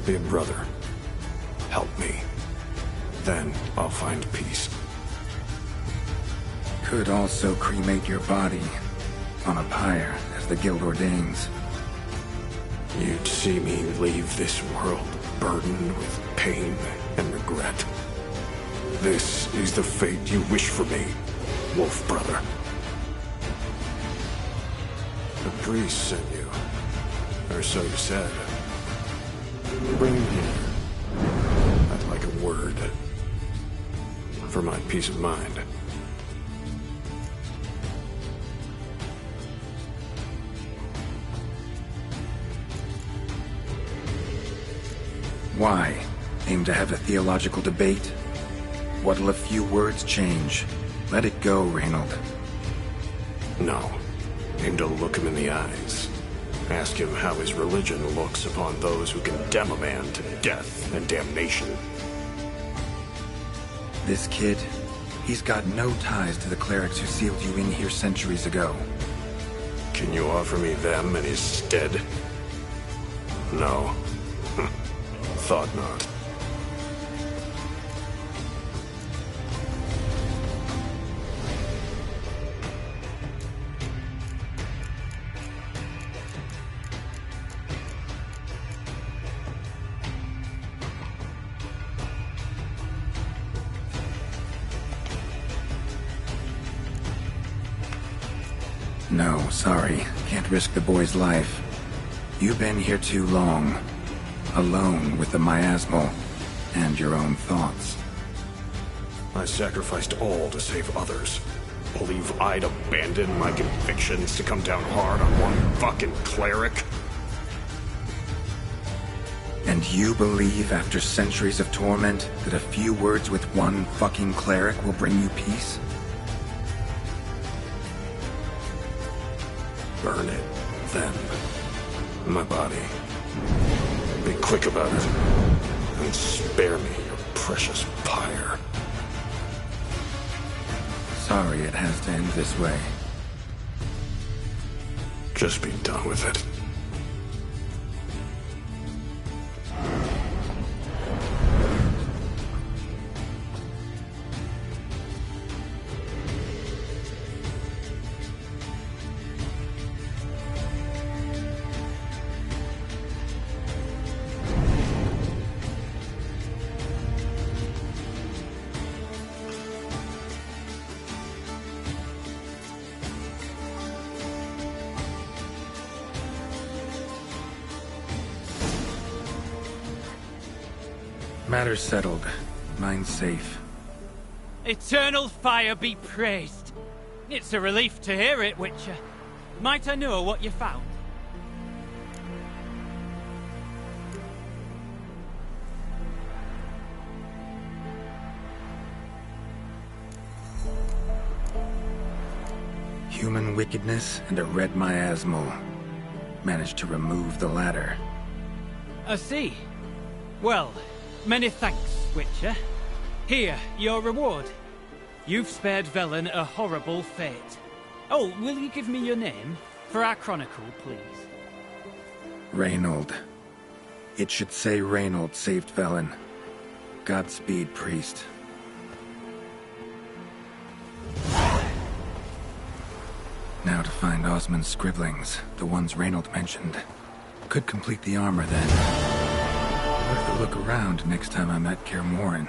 Be a brother. Help me. Then I'll find peace. Could also cremate your body on a pyre, as the Guild ordains. You'd see me leave this world burdened with pain and regret. This is the fate you wish for me, Wolf Brother. The priest sent you. Or so you said. Bring him here. I'd like a word. For my peace of mind. Why? Aim to have a theological debate? What'll a few words change? Let it go, Reynold. No. Aim to look him in the eyes. Ask him how his religion looks upon those who condemn a man to death and damnation. This kid, he's got no ties to the clerics who sealed you in here centuries ago. Can you offer me them in his stead? No. Thought not. No, sorry. Can't risk the boy's life. You've been here too long. Alone with the miasmal and your own thoughts. I sacrificed all to save others. Believe I'd abandon my convictions to come down hard on one fucking cleric? And you believe after centuries of torment that a few words with one fucking cleric will bring you peace? Burn it, then. My body. Be quick about it. And spare me your precious pyre. Sorry it has to end this way. Just be done with it. Matters settled. Mine's safe. Eternal fire be praised. It's a relief to hear it, Witcher. Might I know what you found? Human wickedness and a red miasmal. Managed to remove the latter. I see. Well, many thanks, Witcher. Here, your reward. You've spared Velen a horrible fate. Oh, will you give me your name? For our chronicle, please. Reynold. It should say Reynold saved Velen. Godspeed, priest. Now to find Osmond's scribblings, the ones Reynold mentioned. Could complete the armor then. Worth a look around next time I'm at Kaer Morhen.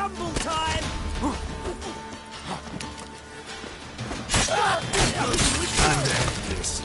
rumble time! Time to end this.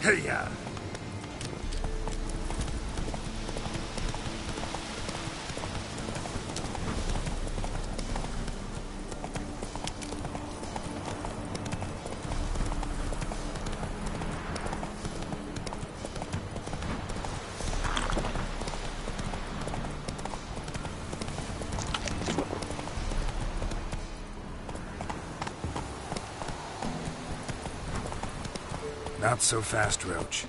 Hey-ya! Not so fast, Roach.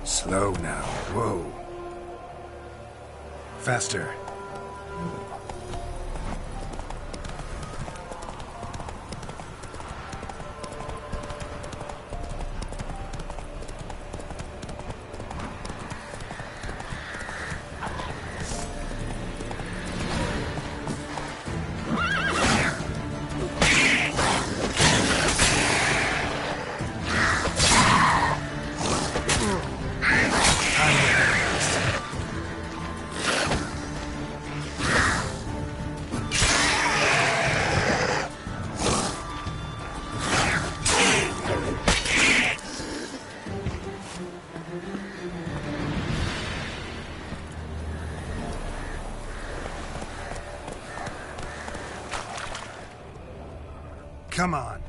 Slow now. Whoa. Faster. Come on.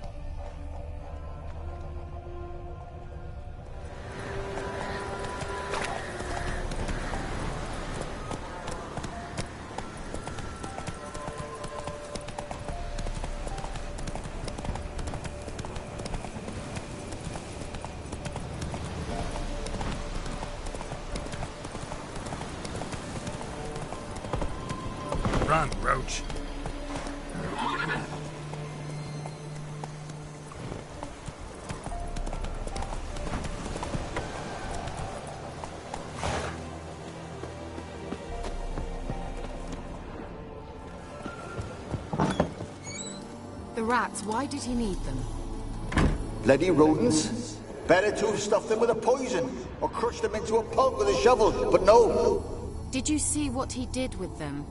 Run, Roach. The rats, why did he need them? Bloody rodents. Better to have stuffed them with a poison, or crushed them into a pulp with a shovel, but no. Did you see what he did with them?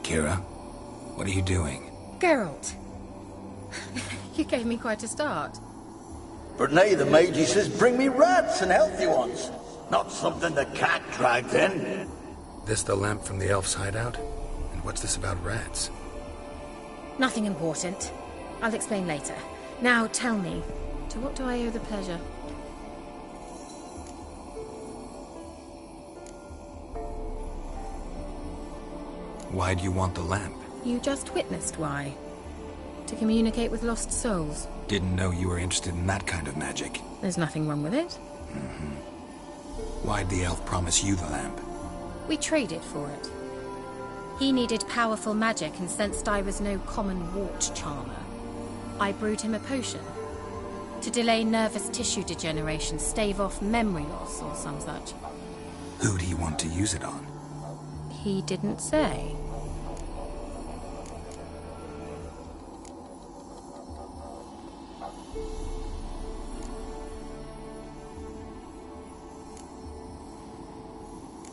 Kira, what are you doing? Geralt. You gave me quite a start. But nay, the mage, he says, bring me rats and healthy ones. Not something the cat dragged in. This the lamp from the elf's hideout? And what's this about rats? Nothing important. I'll explain later. Now tell me, to what do I owe the pleasure? Why do you want the lamp? You just witnessed why. To communicate with lost souls. Didn't know you were interested in that kind of magic. There's nothing wrong with it. Why'd the elf promise you the lamp? We traded for it. He needed powerful magic and sensed I was no common wart charmer. I brewed him a potion To delay nervous tissue degeneration, stave off memory loss, or some such. Who'd he want to use it on? He didn't say.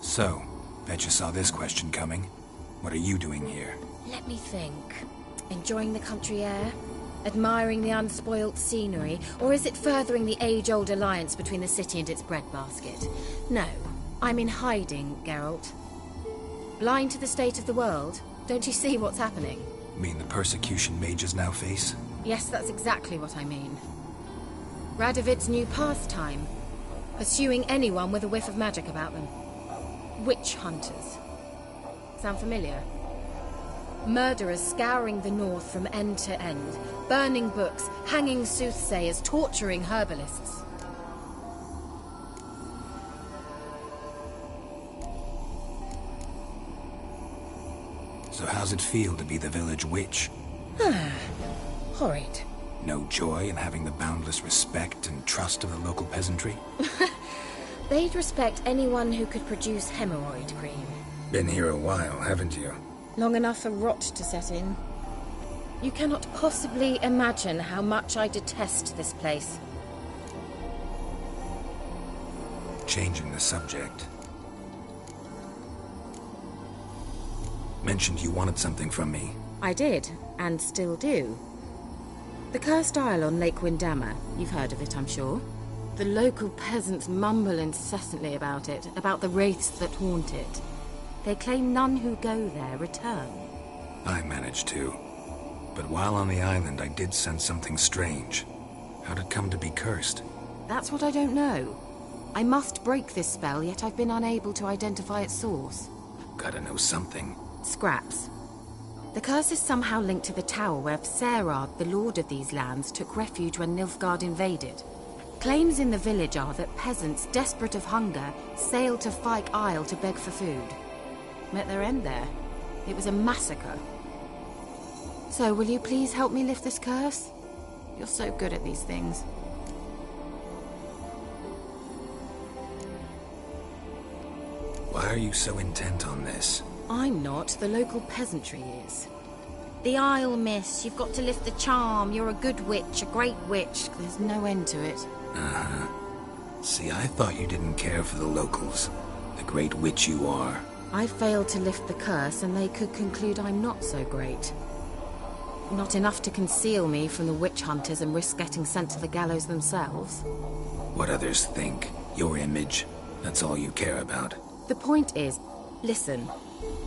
So, bet you saw this question coming. What are you doing here? Let me think. Enjoying the country air? Admiring the unspoilt scenery? Or is it furthering the age-old alliance between the city and its breadbasket? No, I'm in hiding, Geralt. Blind to the state of the world? Don't you see what's happening? Mean the persecution mages now face? Yes, that's exactly what I mean. Radovid's new pastime. Pursuing anyone with a whiff of magic about them. Witch hunters. Sound familiar? Murderers scouring the north from end to end, burning books, hanging soothsayers, torturing herbalists. So how's it feel to be the village witch? Horrid. No joy in having the boundless respect and trust of the local peasantry? They'd respect anyone who could produce hemorrhoid cream. Been here a while, haven't you? Long enough for rot to set in. You cannot possibly imagine how much I detest this place. Changing the subject. Mentioned you wanted something from me. I did, and still do. The Cursed Isle on Lake Windammer. You've heard of it, I'm sure. The local peasants mumble incessantly about it, about the wraiths that haunt it. They claim none who go there return. I managed to. But while on the island, I did sense something strange. How'd it come to be cursed? That's what I don't know. I must break this spell, yet I've been unable to identify its source. Gotta know something. Scraps. The curse is somehow linked to the tower where Serad, the lord of these lands, took refuge when Nilfgaard invaded. Claims in the village are that peasants, desperate of hunger, sailed to Fyke Isle to beg for food. Met their end there. It was a massacre. So, will you please help me lift this curse? You're so good at these things. Why are you so intent on this? I'm not. The local peasantry is. The Isle, miss. You've got to lift the charm. You're a good witch, a great witch. There's no end to it. Uh-huh. See, I thought you didn't care for the locals. The great witch you are. I failed to lift the curse, and they could conclude I'm not so great. Not enough to conceal me from the witch hunters and risk getting sent to the gallows themselves. What others think, your image, that's all you care about. The point is, listen,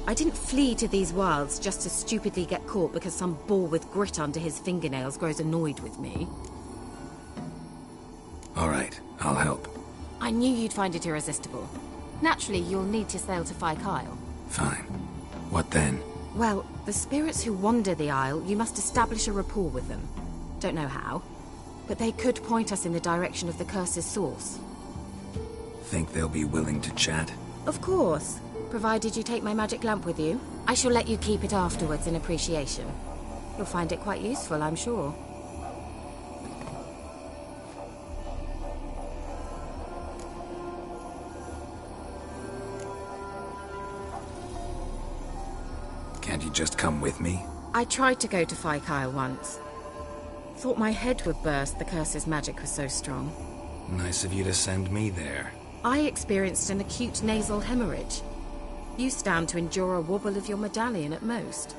I didn't flee to these wilds just to stupidly get caught because some boar with grit under his fingernails grows annoyed with me. All right, I'll help. I knew you'd find it irresistible. Naturally, you'll need to sail to Fyke Isle. Fine. What then? Well, the spirits who wander the Isle, you must establish a rapport with them. Don't know how, but they could point us in the direction of the curse's source. Think they'll be willing to chat? Of course, provided you take my magic lamp with you. I shall let you keep it afterwards in appreciation. You'll find it quite useful, I'm sure. Can't you just come with me? I tried to go to Fyke Isle once. Thought my head would burst, the curse's magic was so strong. Nice of you to send me there. I experienced an acute nasal hemorrhage. You stand to endure a wobble of your medallion at most.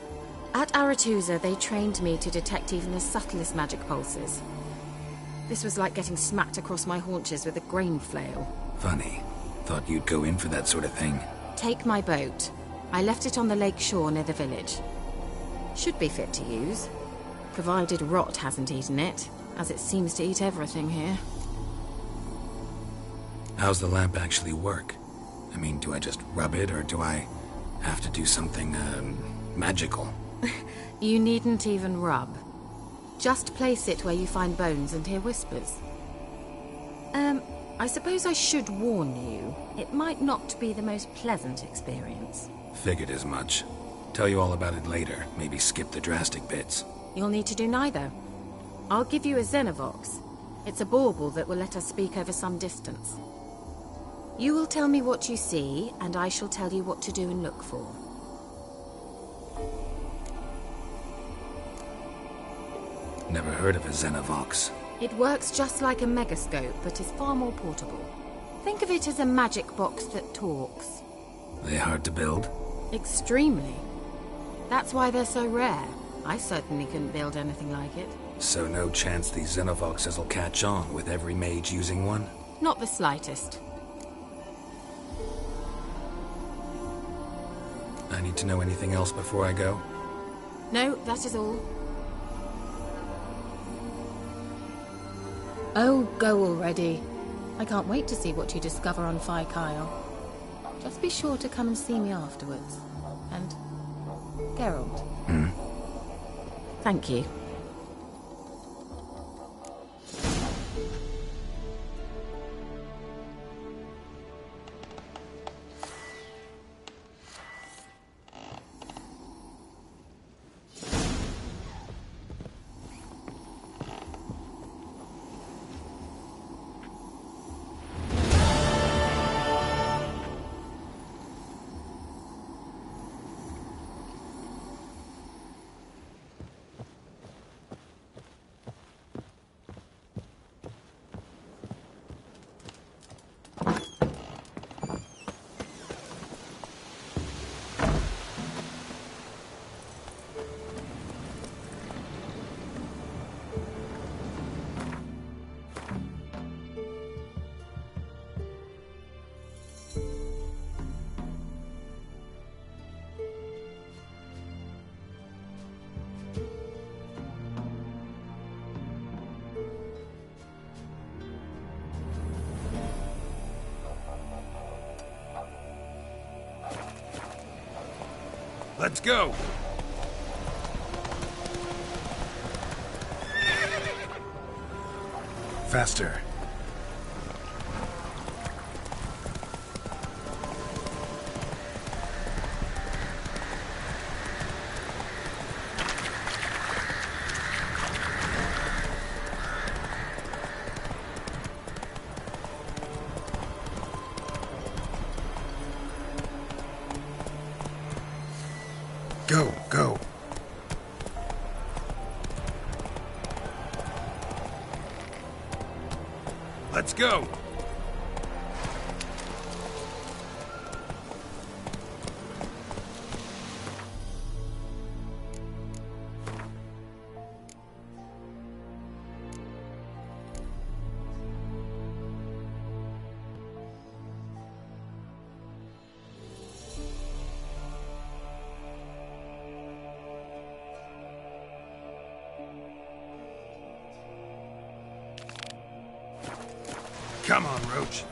At Aretusa, they trained me to detect even the subtlest magic pulses. This was like getting smacked across my haunches with a grain flail. Funny. Thought you'd go in for that sort of thing. Take my boat. I left it on the lake shore near the village. Should be fit to use, provided rot hasn't eaten it, as it seems to eat everything here. How's the lamp actually work? I mean, do I just rub it, or do I have to do something, magical? You needn't even rub. Just place it where you find bones and hear whispers. I suppose I should warn you, it might not be the most pleasant experience. Figured as much. Tell you all about it later, maybe skip the drastic bits. You'll need to do neither. I'll give you a Xenovox. It's a bauble that will let us speak over some distance. You will tell me what you see, and I shall tell you what to do and look for. Never heard of a Xenovox. It works just like a megascope, but is far more portable. Think of it as a magic box that talks. They hard to build? Extremely. That's why they're so rare. I certainly couldn't build anything like it. So no chance these Xenovoxes will catch on with every mage using one? Not the slightest. I need to know anything else before I go? No, that is all. Oh, go already. I can't wait to see what you discover on Phi Kyle. Just be sure to come and see me afterwards. And Geralt. Thank you. Let's go! Faster. Go, go. Let's go. Come on, Roach.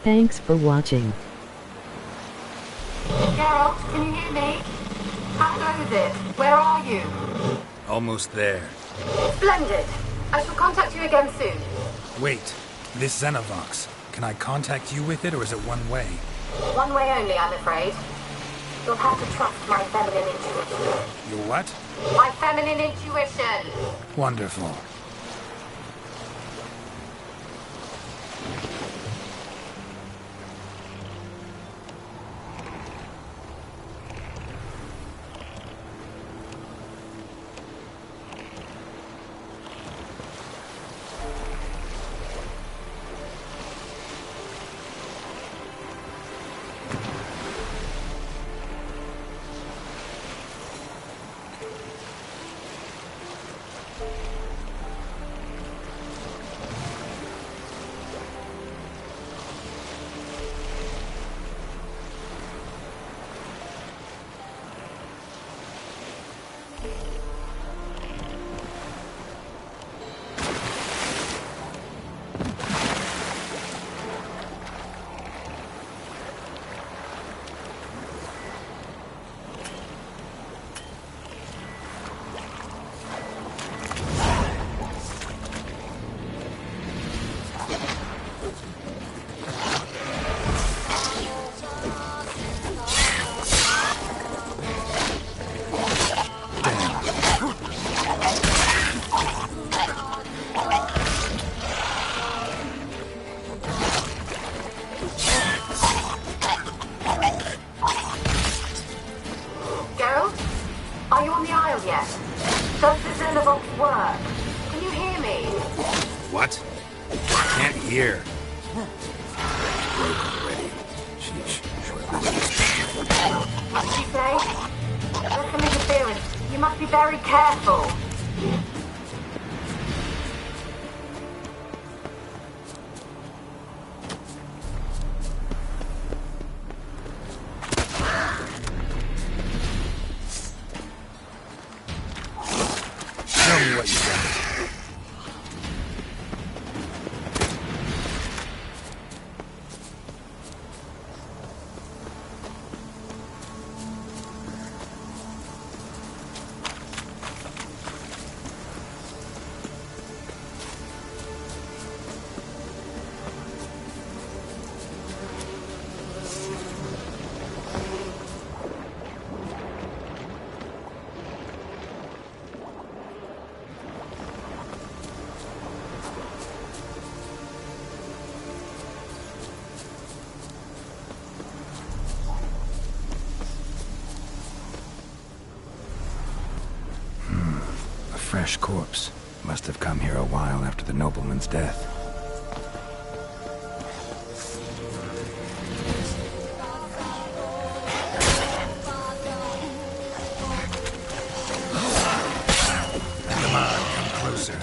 Thanks for watching. Geralt, can you hear me? How goes it? Where are you? Almost there. Splendid. I shall contact you again soon. Wait, this Xenovox. Can I contact you with it, or is it one way? One way only, I'm afraid. You'll have to trust my feminine intuition. Your what? My feminine intuition! Wonderful. Fresh corpse. Must have come here a while after the nobleman's death. Come on, come closer.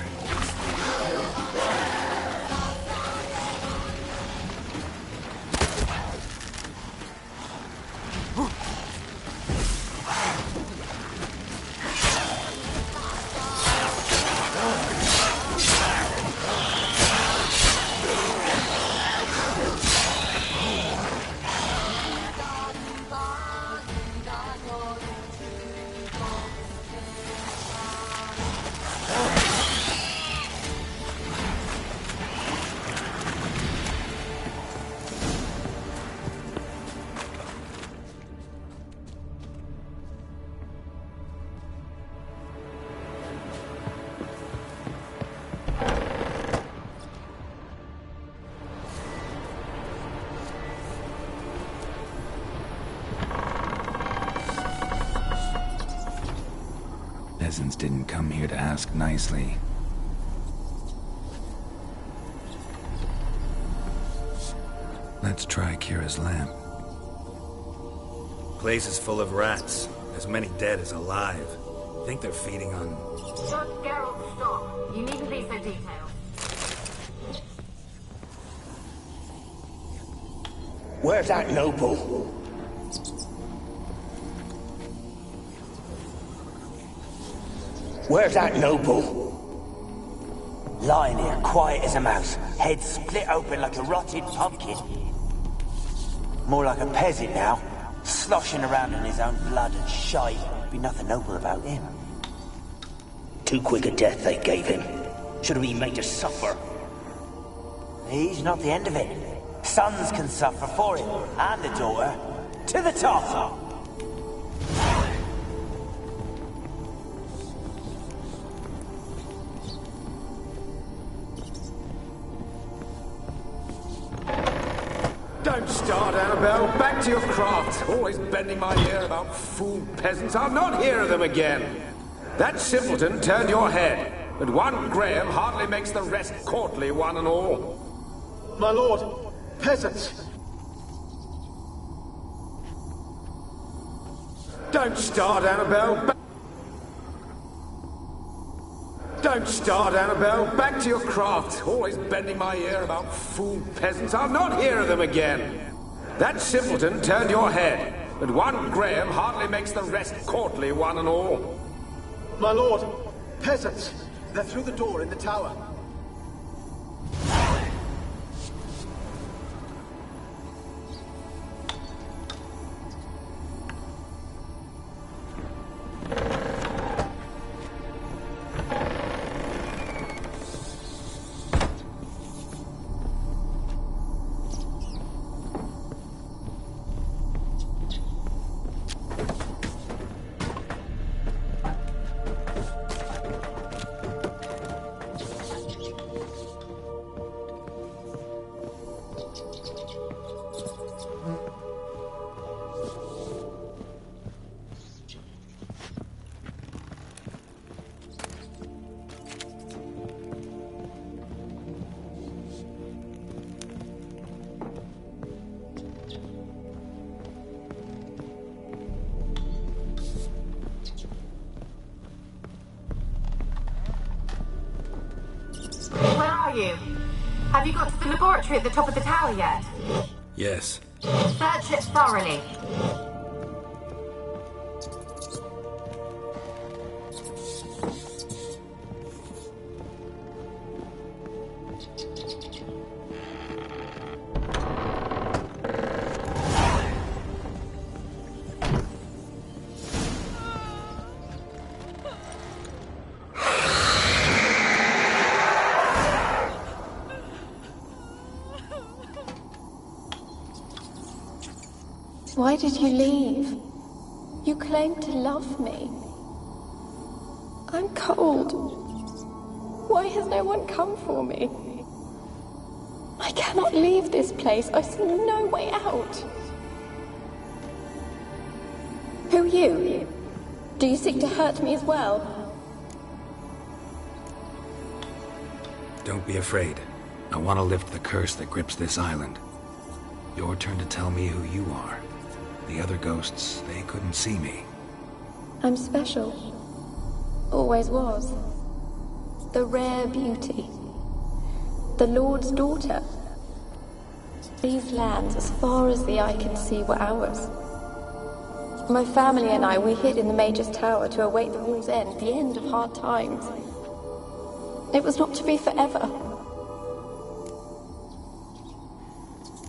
Peasants didn't come here to ask nicely. Let's try Kira's lamp. Place is full of rats. As many dead as alive. Think they're feeding on... Judge Geralt, stop. You needn't be so detailed. Where's that noble? Where's that noble? Lying here, quiet as a mouse, head split open like a rotted pumpkin. More like a peasant now, sloshing around in his own blood and shite. Be nothing noble about him. Too quick a death they gave him. Should have been made to suffer. He's not the end of it. Sons can suffer for it, and the daughter. To the top! Don't start, Annabelle. Back to your craft. Always bending my ear about fool peasants. I'll not hear of them again. That simpleton turned your head, but one Graham hardly makes the rest courtly, one and all. My lord, peasants. Don't start, Annabelle. Don't start, Annabelle. Back to your craft. Always bending my ear about fool peasants. I'll not hear of them again. That simpleton turned your head, but one Graham hardly makes the rest courtly, one and all. My lord, peasants. They're through the door in the tower. Have you got to the laboratory at the top of the tower yet? Yes. Search it thoroughly. Why did you leave? You claimed to love me. I'm cold. Why has no one come for me? I cannot leave this place. I see no way out. Who are you? Do you seek to hurt me as well? Don't be afraid. I want to lift the curse that grips this island. Your turn to tell me who you are. The other ghosts, they couldn't see me. I'm special. Always was. The rare beauty. The Lord's daughter. These lands, as far as the eye can see, were ours. My family and I, we hid in the Major's Tower to await the war's end, the end of hard times. It was not to be forever.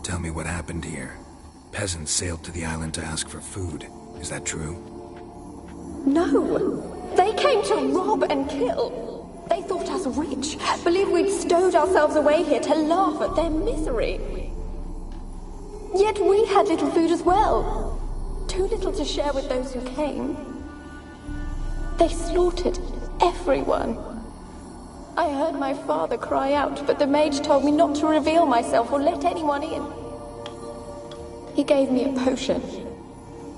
Tell me what happened here. Peasants sailed to the island to ask for food. Is that true? No! They came to rob and kill. They thought us rich, believed we'd stowed ourselves away here to laugh at their misery. Yet we had little food as well. Too little to share with those who came. They slaughtered everyone. I heard my father cry out, but the mage told me not to reveal myself or let anyone in. He gave me a potion.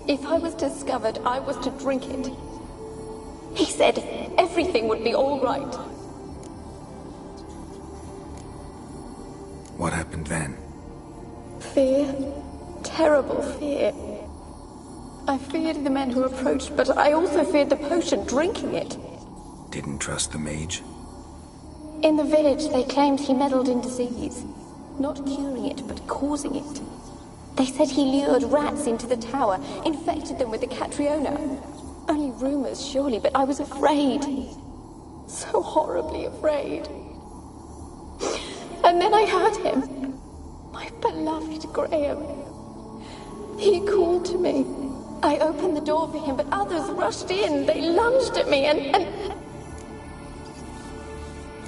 If I was discovered, I was to drink it. He said everything would be all right. What happened then? Fear. Terrible fear. I feared the men who approached, but I also feared the potion, drinking it. Didn't trust the mage? In the village, they claimed he meddled in disease. Not curing it, but causing it. They said he lured rats into the tower, infected them with the Catriona. Only rumors, surely, but I was afraid. So horribly afraid. And then I heard him. My beloved Graham. He called to me. I opened the door for him, but others rushed in. They lunged at me and...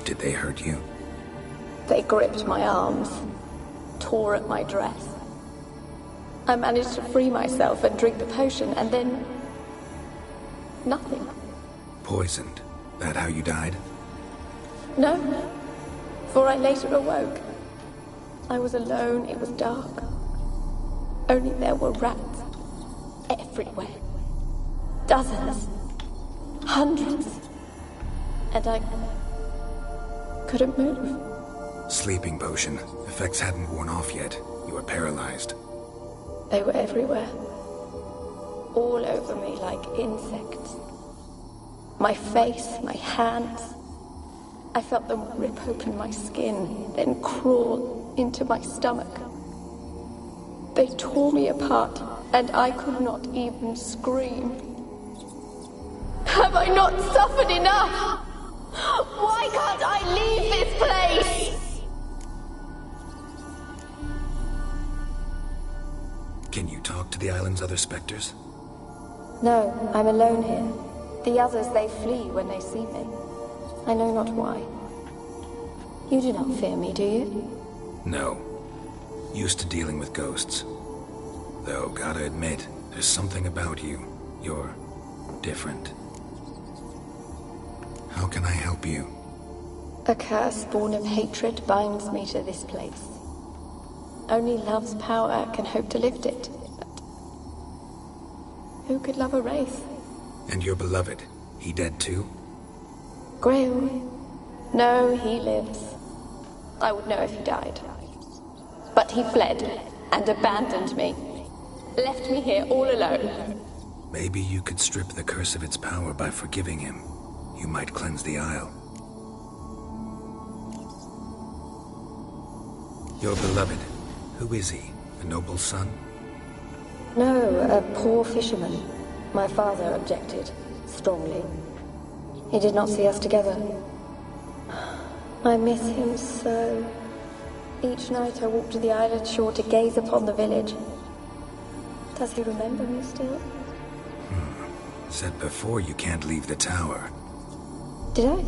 Did they hurt you? They gripped my arms, tore at my dress. I managed to free myself and drink the potion, and then... nothing. Poisoned. That how you died? No, for I later awoke. I was alone, it was dark. Only there were rats everywhere. Dozens. Hundreds. And I couldn't move. Sleeping potion. Effects hadn't worn off yet. You were paralyzed. They were everywhere. All over me like insects. My face, my hands. I felt them rip open my skin, then crawl into my stomach. They tore me apart, and I could not even scream. Have I not suffered enough? Why can't I leave this place? Can you talk to the island's other specters? No, I'm alone here. The others, they flee when they see me. I know not why. You do not fear me, do you? No. Used to dealing with ghosts. Though, gotta admit, there's something about you. You're different. How can I help you? A curse born of hatred binds me to this place. Only love's power can hope to lift it. But who could love a wraith? And your beloved, he dead too? Grail? No, he lives. I would know if he died. But he fled and abandoned me. Left me here all alone. Maybe you could strip the curse of its power by forgiving him. You might cleanse the Isle. Your beloved, who is he? A noble son? No, a poor fisherman. My father objected, strongly. He did not see us together. I miss him so. Each night I walk to the island shore to gaze upon the village. Does he remember me still? Said before you can't leave the tower. Did I?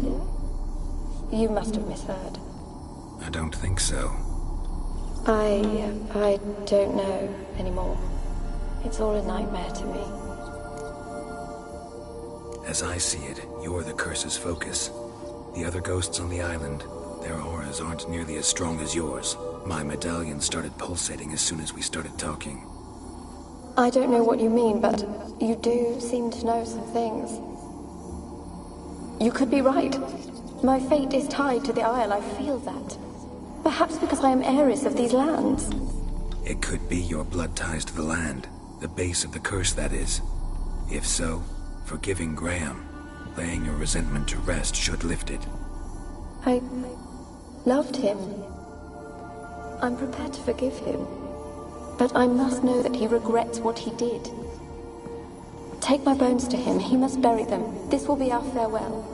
You must have misheard. I don't think so. I don't know anymore. It's all a nightmare to me. As I see it, you're the curse's focus. The other ghosts on the island, their auras aren't nearly as strong as yours. My medallion started pulsating as soon as we started talking. I don't know what you mean, but you do seem to know some things. You could be right. My fate is tied to the Isle, I feel that. Perhaps because I am heiress of these lands. It could be your blood ties to the land. The base of the curse, that is. If so, forgiving Graham, laying your resentment to rest should lift it. I loved him. I'm prepared to forgive him. But I must know that he regrets what he did. Take my bones to him. He must bury them. This will be our farewell.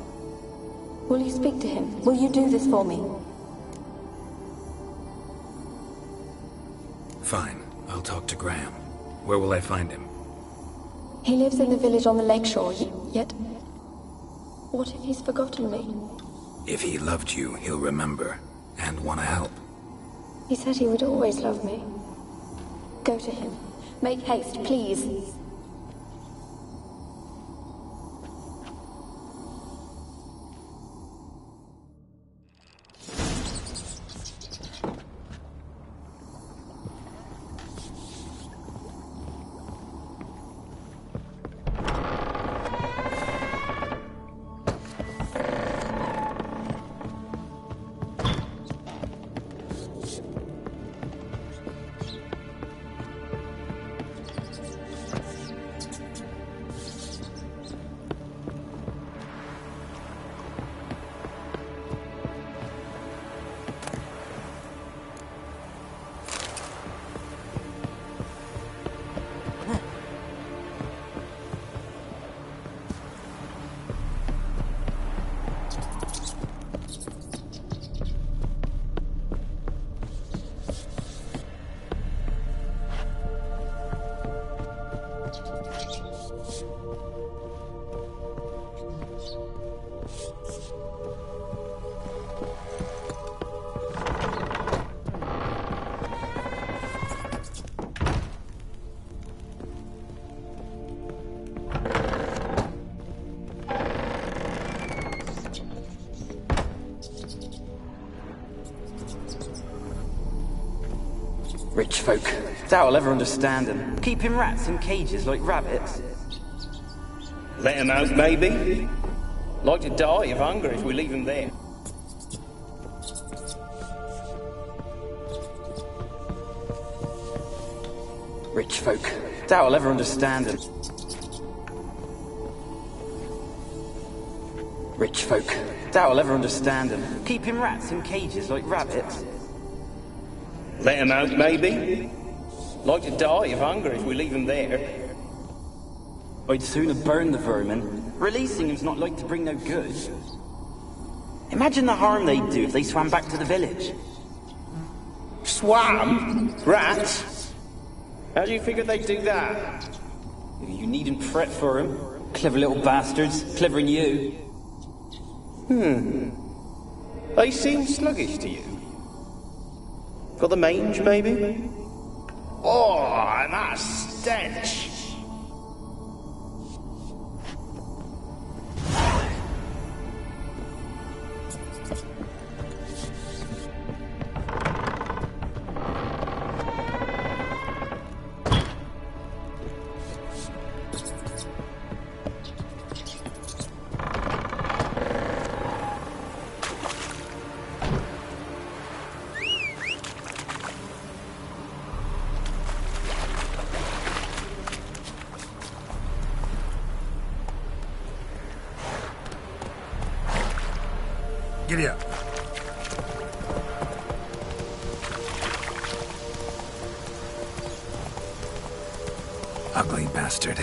Will you speak to him? Will you do this for me? Fine. I'll talk to Graham. Where will I find him? He lives in the village on the lakeshore, yet... What if he's forgotten me? If he loved you, he'll remember. And want to help. He said he would always love me. Go to him. Make haste, please. Rich folk. Doubt I'll ever understand them. Keeping rats in cages like rabbits. Let them out, maybe? Like to die of hunger if we leave them there. Rich folk. Doubt I'll ever understand them. Rich folk. Doubt I'll ever understand them. Keeping rats in cages like rabbits. Let them out, maybe? Like to die of hunger if we leave them there. I'd sooner burn the vermin. Releasing them's not like to bring no good. Imagine the harm they'd do if they swam back to the village. Swam? Rats? How do you figure they'd do that? You needn't fret for them. Clever little bastards. Clever than you. They seem sluggish to you. Got the mange, maybe? Oh, and that stench! Giddy up. Ugly bastard.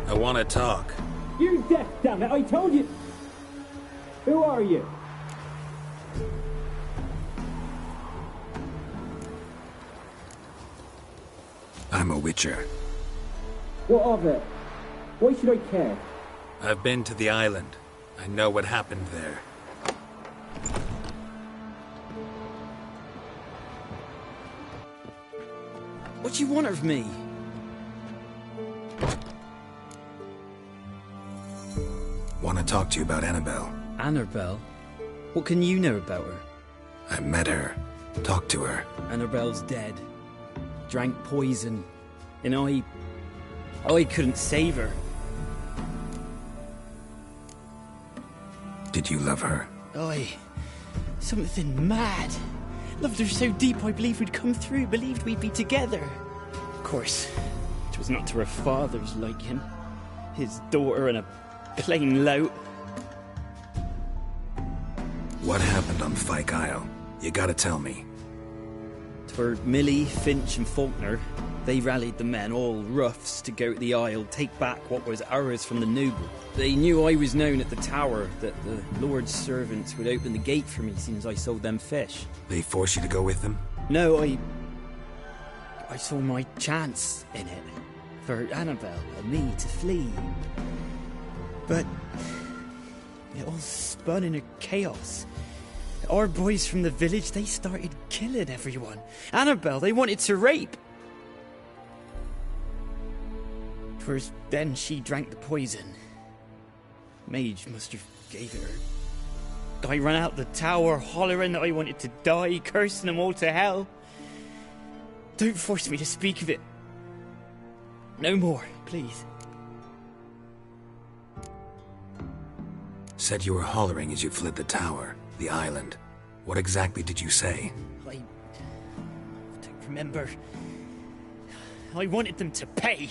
I want to talk. You're deaf, damn it! I told you! Who are you? I'm a witcher. What of it? Why should I care? I've been to the island. I know what happened there. What do you want of me? Want to talk to you about Annabelle. Annabelle? What can you know about her? I met her. Talked to her. Annabelle's dead. Drank poison. And I couldn't save her. Did you love her? Something mad. Loved her so deep I believed we'd come through, believed we'd be together. Of course, it was not to her father's liking. His daughter and a plain lout. What happened on Fyke Isle? You gotta tell me. For Millie, Finch and Faulkner, they rallied the men, all roughs, to go to the Isle, take back what was ours from the noble. They knew I was known at the tower, that the Lord's servants would open the gate for me since I sold them fish. They forced you to go with them? No, I saw my chance in it. For Annabelle and me to flee. But it all spun in a chaos. Our boys from the village, they started killing everyone. Annabelle, they wanted to rape. First, then she drank the poison. Mage must have gave it her. I ran out the tower hollering that I wanted to die, cursing them all to hell. Don't force me to speak of it. No more, please. Said you were hollering as you fled the tower, the island. What exactly did you say? I don't remember. I wanted them to pay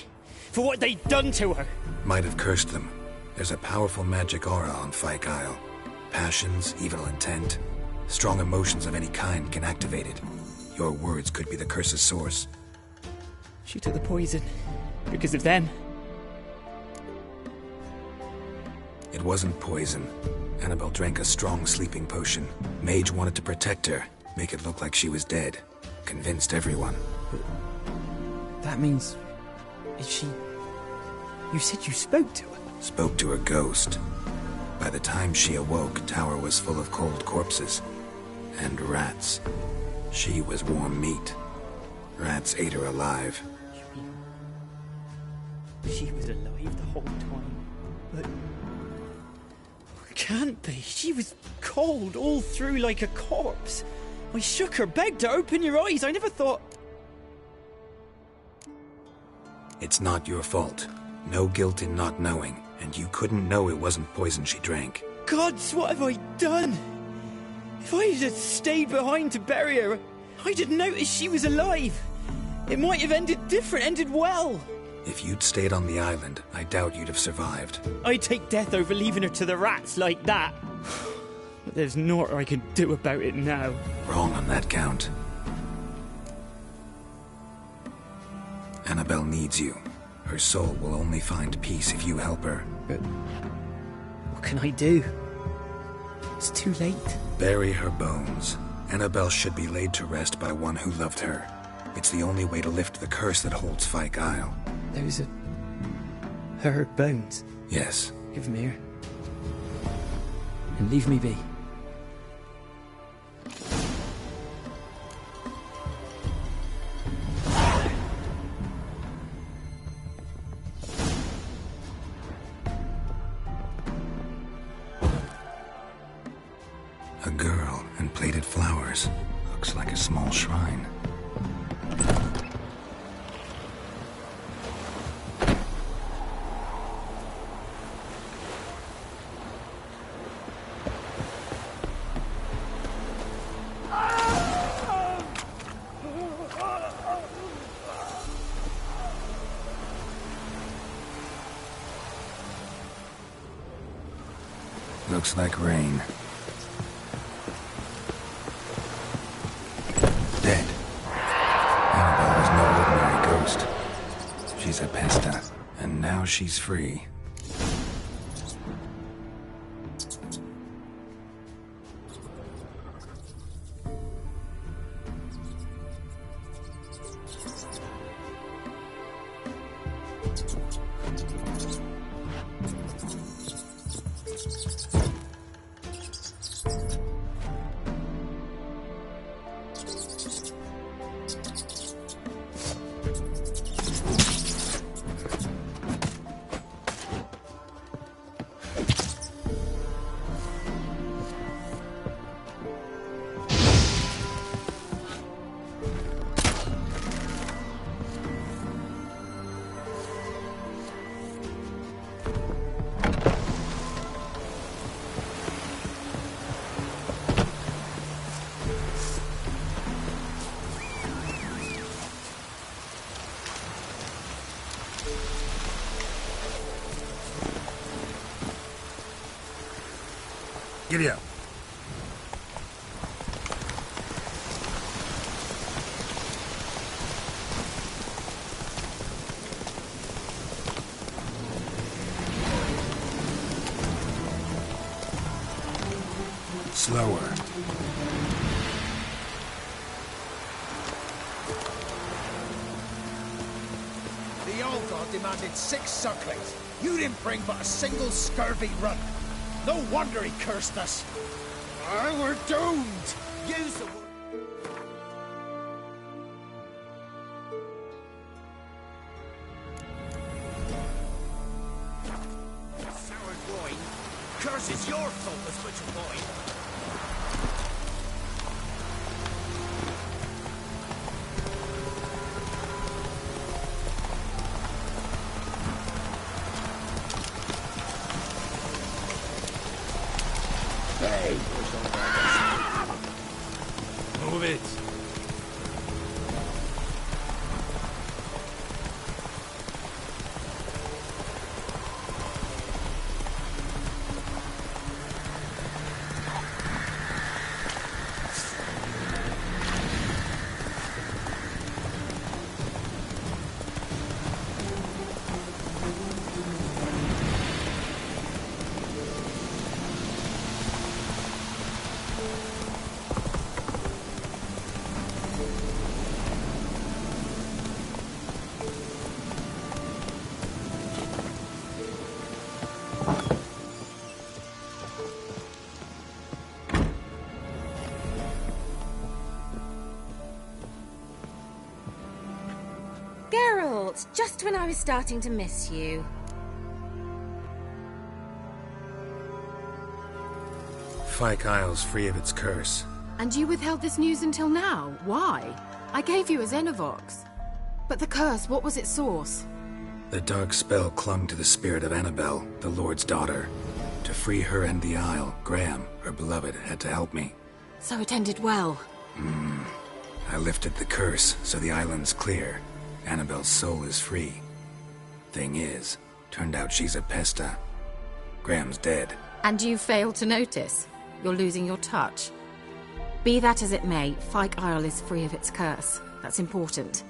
for what they'd done to her. Might have cursed them. There's a powerful magic aura on Fyke Isle. Passions, evil intent, strong emotions of any kind can activate it. Your words could be the curse's source. She took the poison because of them. It wasn't poison. Annabelle drank a strong sleeping potion. Mage wanted to protect her, make it look like she was dead. Convinced everyone. That means... is she... You said you spoke to her? Spoke to her ghost. By the time she awoke, Tower was full of cold corpses. And rats. She was warm meat. Rats ate her alive. She was alive the whole time. But... can't be. She was cold all through like a corpse. I shook her, begged her, open your eyes. I never thought... It's not your fault. No guilt in not knowing, and you couldn't know it wasn't poison she drank. Gods, what have I done? If I had stayed behind to bury her, I didn't notice she was alive. It might have ended different, ended well. If you'd stayed on the island, I doubt you'd have survived. I'd take death over leaving her to the rats like that. But there's naught I can do about it now. Wrong on that count. Annabelle needs you. Her soul will only find peace if you help her. But what can I do? It's too late. Bury her bones. Annabelle should be laid to rest by one who loved her. It's the only way to lift the curse that holds Fyke Isle. Those are... her bones? Yes. Give them here. And leave me be. A girl and plated flowers. Looks like a small shrine. Looks like rain. Dead. Annabelle was no ordinary ghost. She's a pesta, and now she's free. Giddy up. Slower. The old god demanded 6 sucklings. You didn't bring but a single scurvy run. No wonder he cursed us. We're doomed. Use the sour groin. Curse is your fault, this butcher boy. Move it. Geralt, just when I was starting to miss you. Fyke Isle's free of its curse. And you withheld this news until now? Why? I gave you a Xenovox. But the curse, what was its source? The dark spell clung to the spirit of Annabelle, the Lord's daughter. To free her and the Isle, Graham, her beloved, had to help me. So it ended well. I lifted the curse, so the island's clear. Annabelle's soul is free. Thing is, turned out she's a Pesta. Graham's dead. And you failed to notice. You're losing your touch. Be that as it may, Fyke Isle is free of its curse. That's important.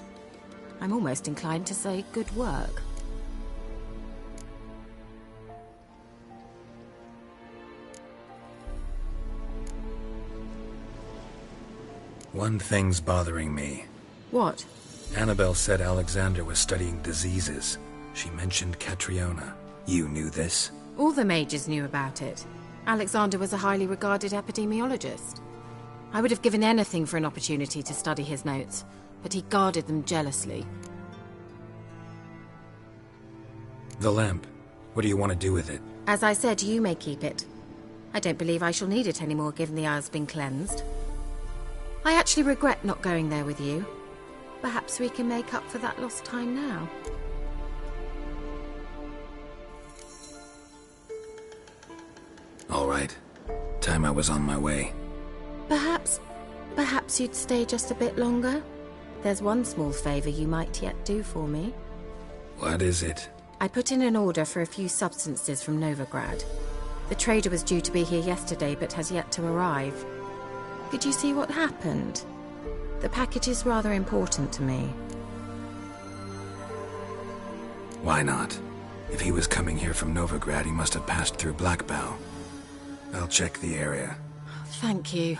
I'm almost inclined to say good work. One thing's bothering me. What? Annabelle said Alexander was studying diseases. She mentioned Catriona. You knew this? All the mages knew about it. Alexander was a highly regarded epidemiologist. I would have given anything for an opportunity to study his notes, but he guarded them jealously. The lamp. What do you want to do with it? As I said, you may keep it. I don't believe I shall need it anymore, given the Isle's been cleansed. I actually regret not going there with you. Perhaps we can make up for that lost time now. All right. Time I was on my way. Perhaps you'd stay just a bit longer? There's one small favor you might yet do for me. What is it? I put in an order for a few substances from Novigrad. The trader was due to be here yesterday, but has yet to arrive. Could you see what happened? The package is rather important to me. Why not? If he was coming here from Novigrad, he must have passed through Blackbough. I'll check the area. Thank you.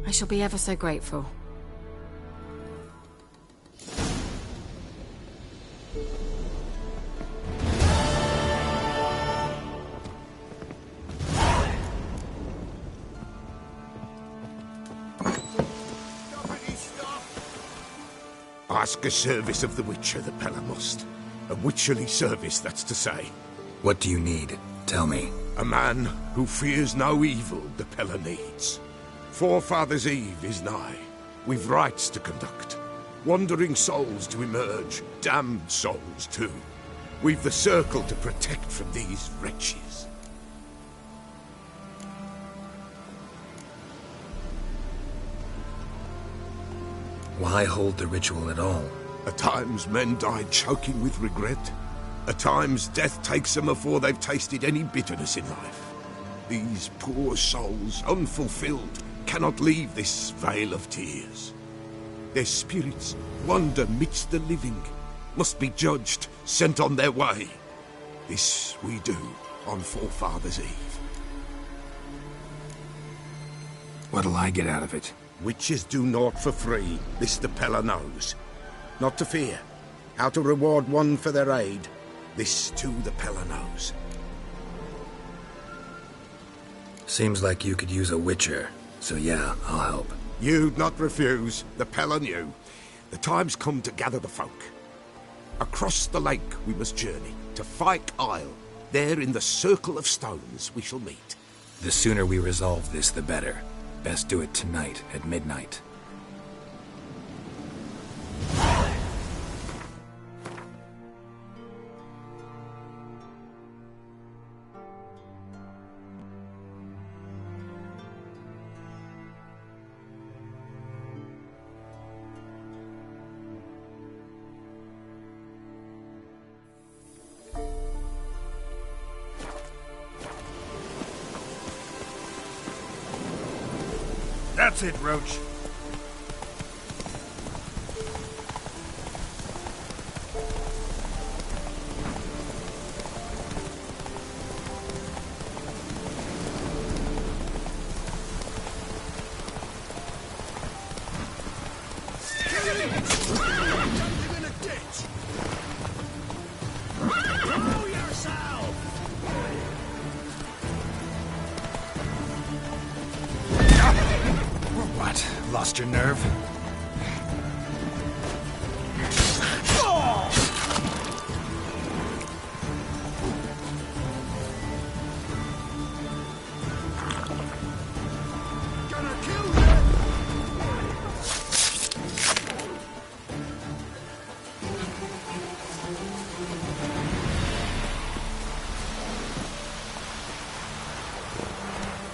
I shall be ever so grateful. Ask a service of the Witcher, the Pella must. A witcherly service, that's to say. What do you need? Tell me. A man who fears no evil the Pella needs. Forefathers' Eve is nigh. We've rites to conduct. Wandering souls to emerge, damned souls too. We've the circle to protect from these wretches. Why hold the ritual at all? At times men die choking with regret. At times death takes them before they've tasted any bitterness in life. These poor souls, unfulfilled, cannot leave this vale of tears. Their spirits wander midst the living, must be judged, sent on their way. This we do on Forefathers' Eve. What'll I get out of it? Witches do naught for free, this the Pella knows. Not to fear. How to reward one for their aid, This too the Pella knows. Seems like you could use a Witcher, so yeah, I'll help. You'd not refuse. The Pella knew. The time's come to gather the folk. Across the lake we must journey, to Fyke Isle. There in the Circle of Stones we shall meet. The sooner we resolve this, the better. Best do it tonight, at midnight. That's it, Roach. Lost your nerve?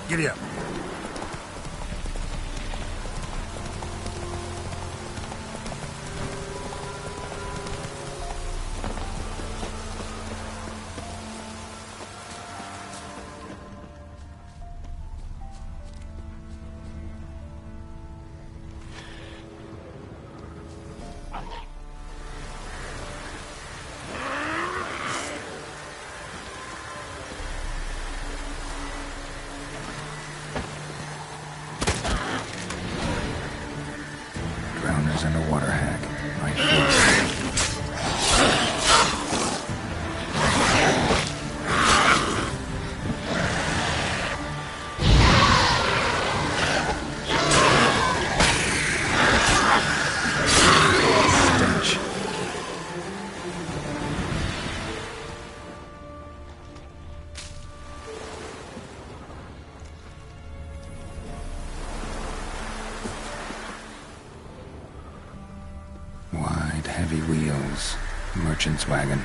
Giddy up. And a water hag. My face. Stench. Wide, heavy wheels. Merchant's wagon.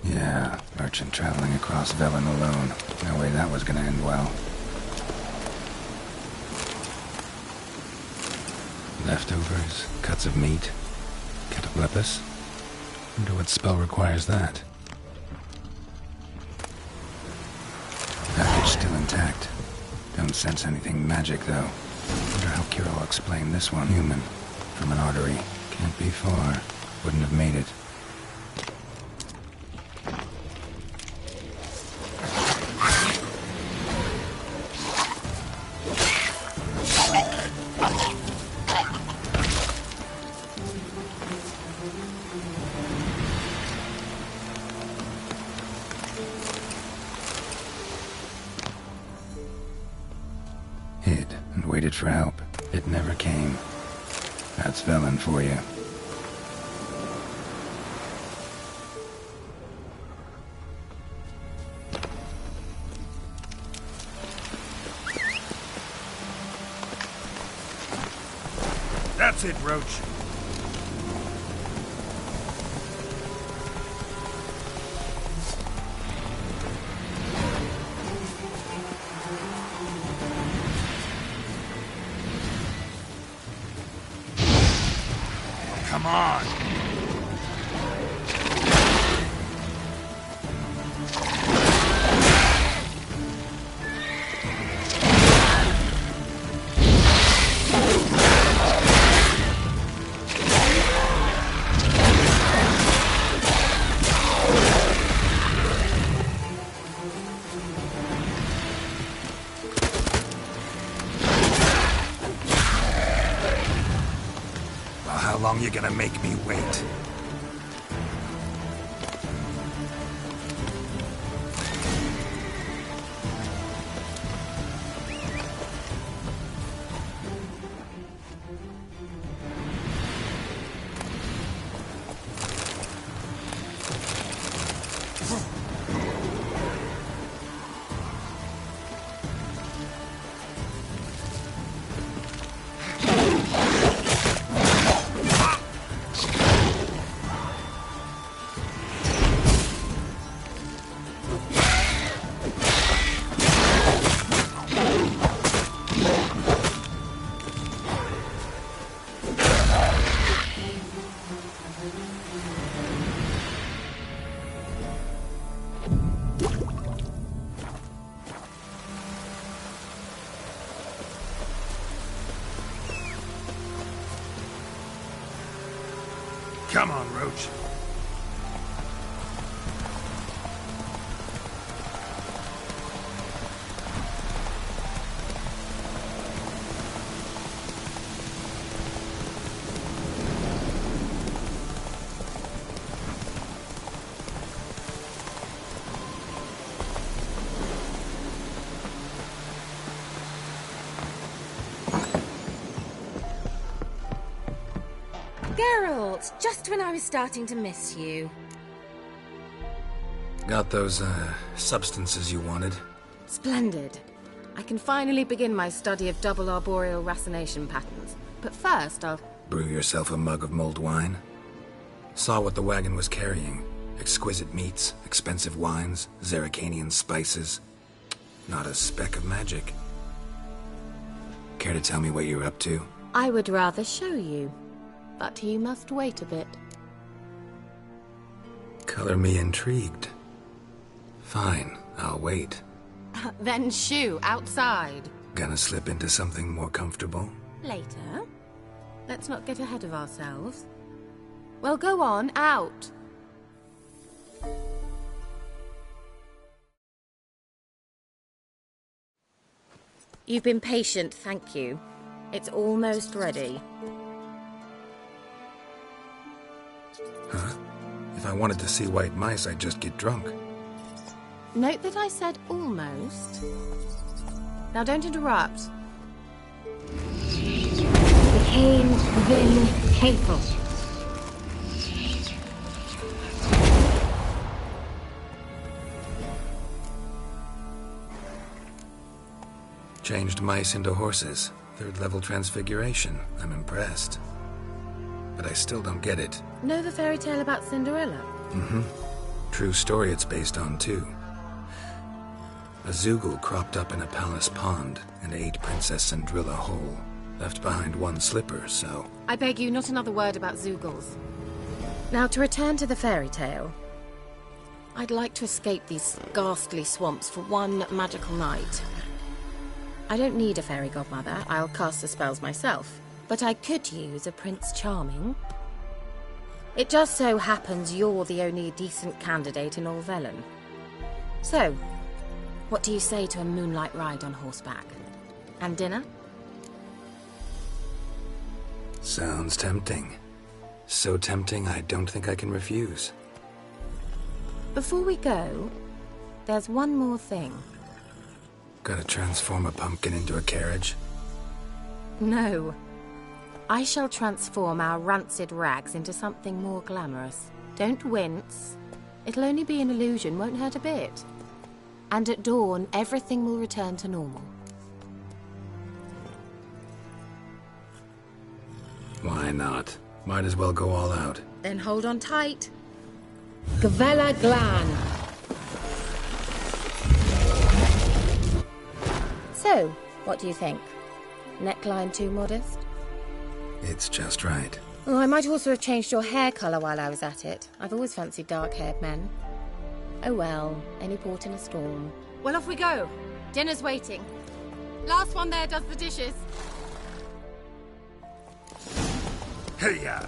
Yeah, merchant traveling across Velen alone. No way that was gonna end well. Leftovers, cuts of meat, cataplepis. Wonder what spell requires that. Package still intact. Don't sense anything magic though. Wonder how Kira will explain this one. Human, from an artery. Can't be far. Wouldn't have made it. Hid and waited for help. It never came. That's Velen for you. That's it, Roach. Come on! How long you gonna make me wait? Come on, Roach. Geralt, just when I was starting to miss you. Got those, substances you wanted? Splendid. I can finally begin my study of double arboreal racination patterns. But first, I'll... Brew yourself a mug of mulled wine? Saw what the wagon was carrying. Exquisite meats, expensive wines, Zerrikanian spices. Not a speck of magic. Care to tell me what you're up to? I would rather show you. But you must wait a bit. Color me intrigued. Fine, I'll wait. Then shoo, outside. Gonna slip into something more comfortable? Later. Let's not get ahead of ourselves. Well, go on, out. You've been patient, thank you. It's almost ready. Huh? If I wanted to see white mice, I'd just get drunk. Note that I said almost. Now don't interrupt. Became Vin Capel. Changed mice into horses. 3rd level transfiguration. I'm impressed. But I still don't get it. Know the fairy tale about Cinderella? Mm-hmm. True story it's based on, too. A Zoogle cropped up in a palace pond and ate Princess Cinderella whole. Left behind one slipper, so... I beg you, not another word about Zoogles. Now, to return to the fairy tale. I'd like to escape these ghastly swamps for one magical night. I don't need a fairy godmother. I'll cast the spells myself. But I could use a Prince Charming. It just so happens you're the only decent candidate in all Velen. So, what do you say to a moonlight ride on horseback? And dinner? Sounds tempting. So tempting, I don't think I can refuse. Before we go, there's one more thing. Gotta transform a pumpkin into a carriage? No. I shall transform our rancid rags into something more glamorous. Don't wince. It'll only be an illusion, won't hurt a bit. And at dawn, everything will return to normal. Why not? Might as well go all out. Then hold on tight. Gavella Glan. So, what do you think? Neckline too modest? It's just right. Oh, I might also have changed your hair colour while I was at it. I've always fancied dark-haired men. Oh well, any port in a storm. Well, off we go. Dinner's waiting. Last one there does the dishes. Hey-ya!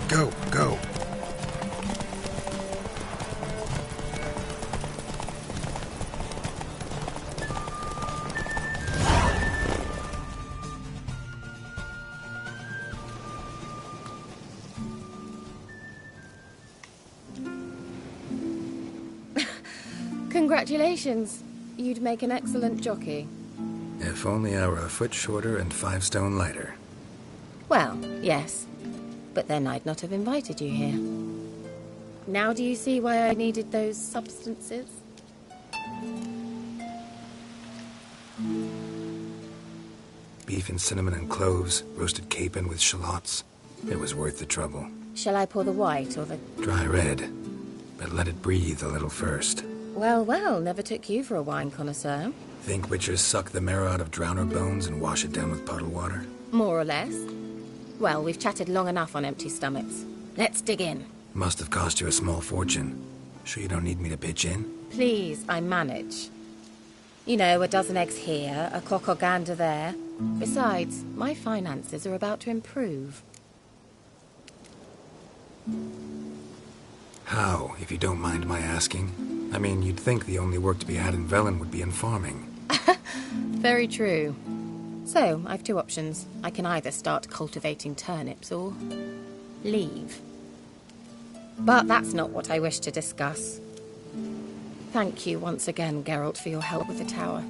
Go, go. Congratulations. You'd make an excellent jockey. If only I were a foot shorter and 5 stone lighter. Well, yes. But then I'd not have invited you here. Now do you see why I needed those substances? Beef and cinnamon and cloves, roasted capon with shallots. It was worth the trouble. Shall I pour the white or the... Dry red, but let it breathe a little first. Well, well, never took you for a wine connoisseur. Think witchers suck the marrow out of drowner bones and wash it down with puddle water? More or less. Well, we've chatted long enough on empty stomachs. Let's dig in. Must have cost you a small fortune. Sure you don't need me to pitch in? Please, I manage. You know, a dozen eggs here, a cock or gander there. Besides, my finances are about to improve. How, if you don't mind my asking? I mean, you'd think the only work to be had in Velen would be in farming. Very true. So, I've 2 options. I can either start cultivating turnips or leave. But that's not what I wish to discuss. Thank you once again, Geralt, for your help with the tower.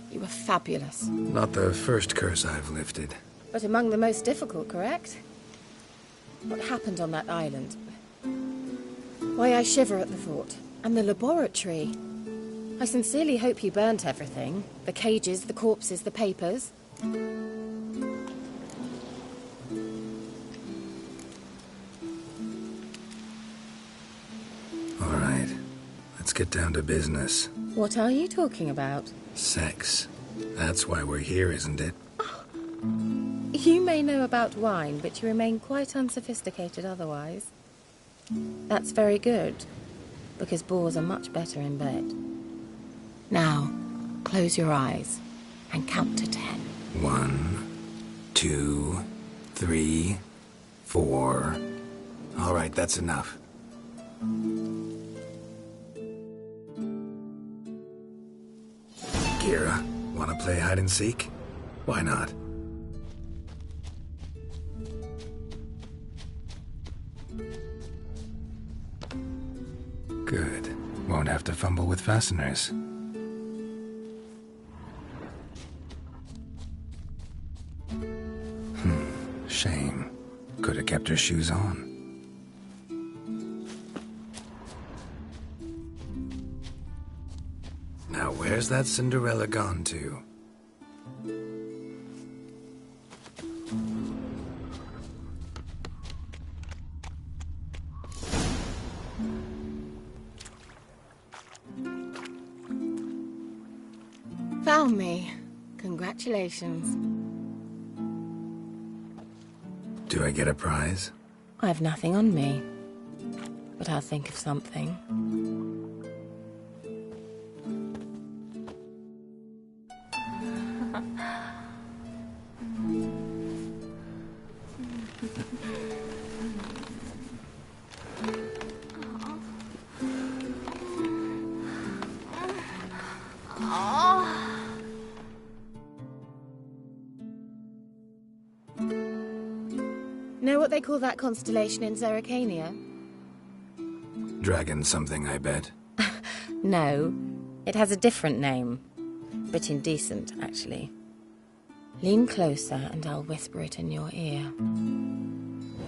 You were fabulous. Not the first curse I've lifted. But among the most difficult, correct? What happened on that island? Why, I shiver at the thought. And the laboratory. I sincerely hope you burnt everything. The cages, the corpses, the papers. All right. Let's get down to business. What are you talking about? Sex. That's why we're here, isn't it? You may know about wine, but you remain quite unsophisticated otherwise. That's very good, because boars are much better in bed. Now, close your eyes and count to 10. 1, 2, 3, 4. All right, that's enough. Kira, wanna play hide and seek? Why not? Good. Won't have to fumble with fasteners. Shame. Could have kept her shoes on. Now where's that Cinderella gone to? Found me. Congratulations. Do I get a prize? I have nothing on me, but I'll think of something. Know what they call that constellation in Zerrikania? Dragon something, I bet. No, it has a different name. Bit indecent, actually. Lean closer and I'll whisper it in your ear.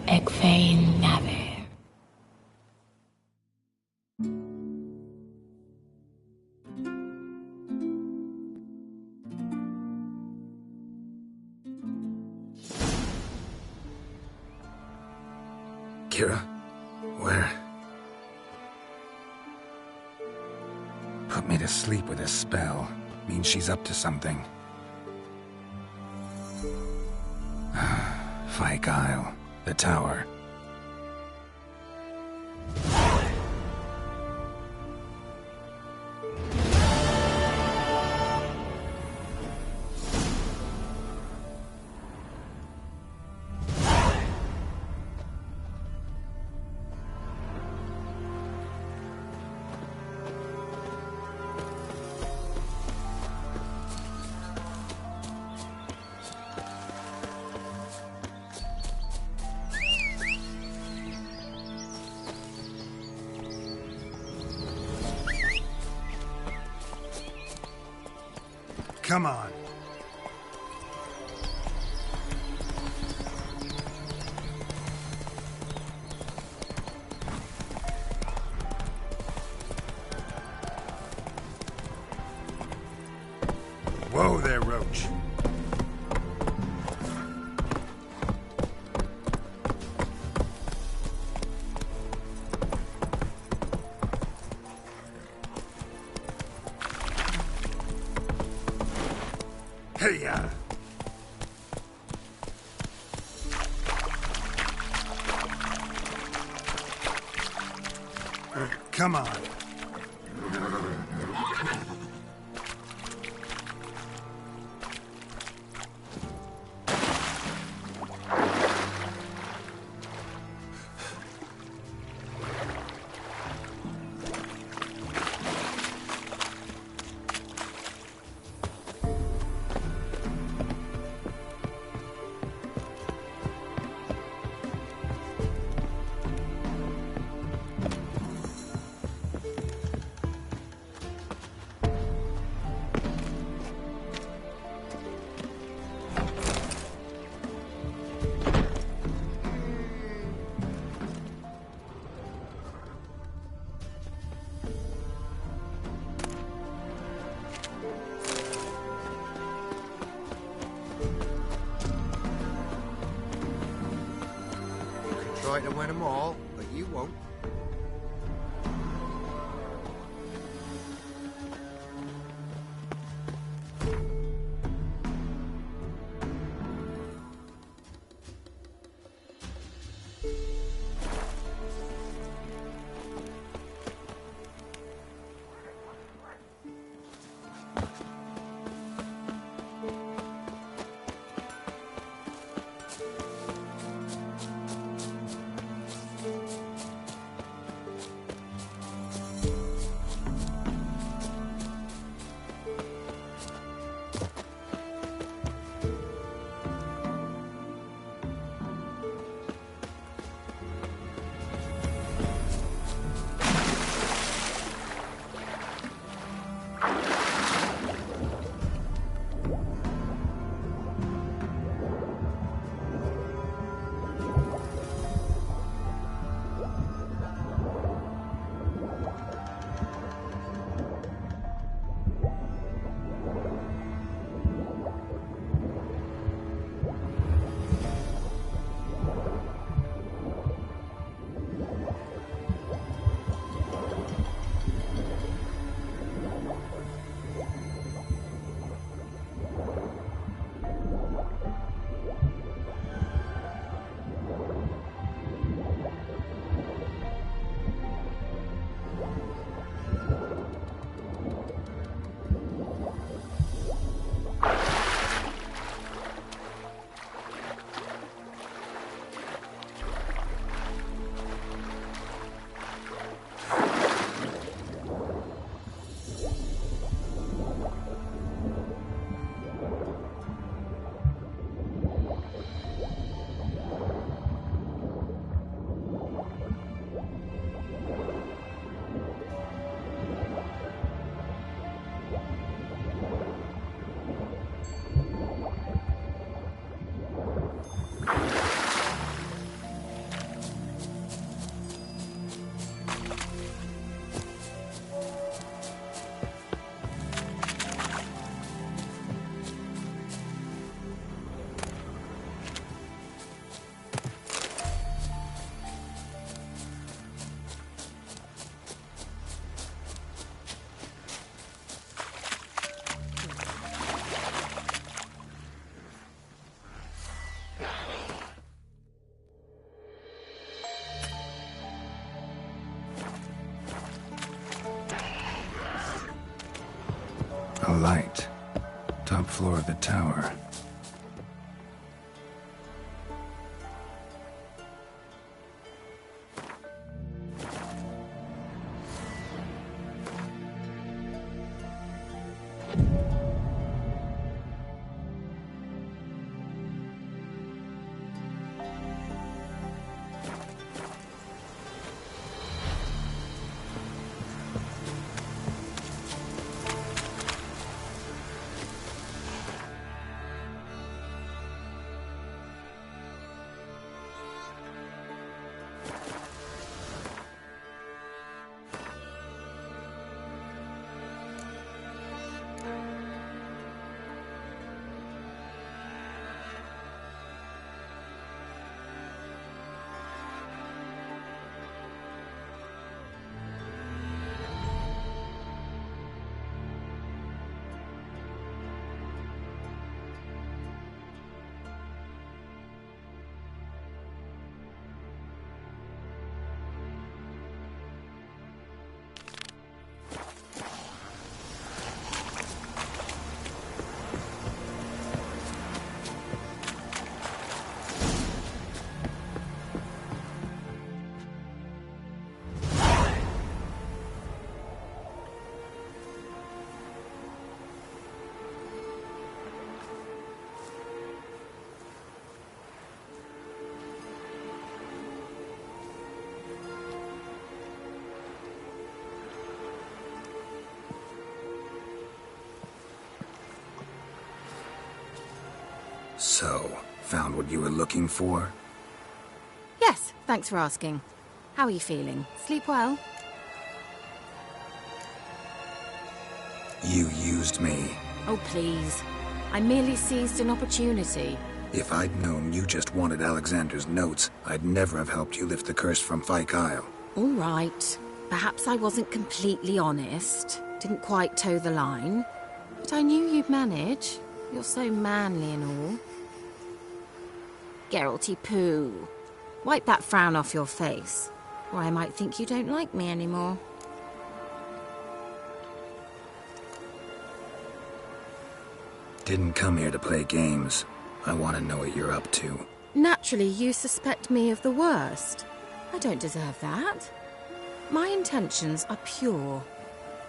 Egfain Navir. Kira? Where? Put me to sleep with a spell. Means she's up to something. Fyke Isle. The tower. Come on. Whoa there, Roach. Hey-ya! Come on. Try to win them all, but you won't. Right. Top floor of the tower. So, found what you were looking for? Yes, thanks for asking. How are you feeling? Sleep well? You used me. Oh, please. I merely seized an opportunity. If I'd known you just wanted Alexander's notes, I'd never have helped you lift the curse from Fyke Isle. All right. Perhaps I wasn't completely honest. Didn't quite toe the line. But I knew you'd manage. You're so manly and all. Geralty Pooh. Wipe that frown off your face, or I might think you don't like me anymore. Didn't come here to play games. I want to know what you're up to. Naturally, you suspect me of the worst. I don't deserve that. My intentions are pure,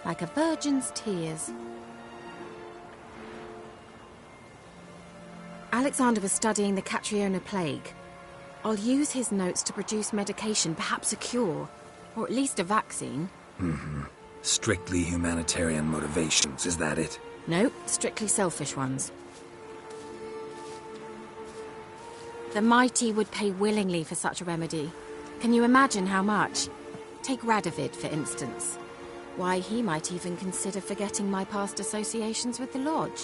like a virgin's tears. Alexander was studying the Catriona plague. I'll use his notes to produce medication, perhaps a cure, or at least a vaccine. Mm-hmm. Strictly humanitarian motivations, is that it? Nope, strictly selfish ones. The mighty would pay willingly for such a remedy. Can you imagine how much? Take Radovid, for instance. Why, he might even consider forgetting my past associations with the Lodge.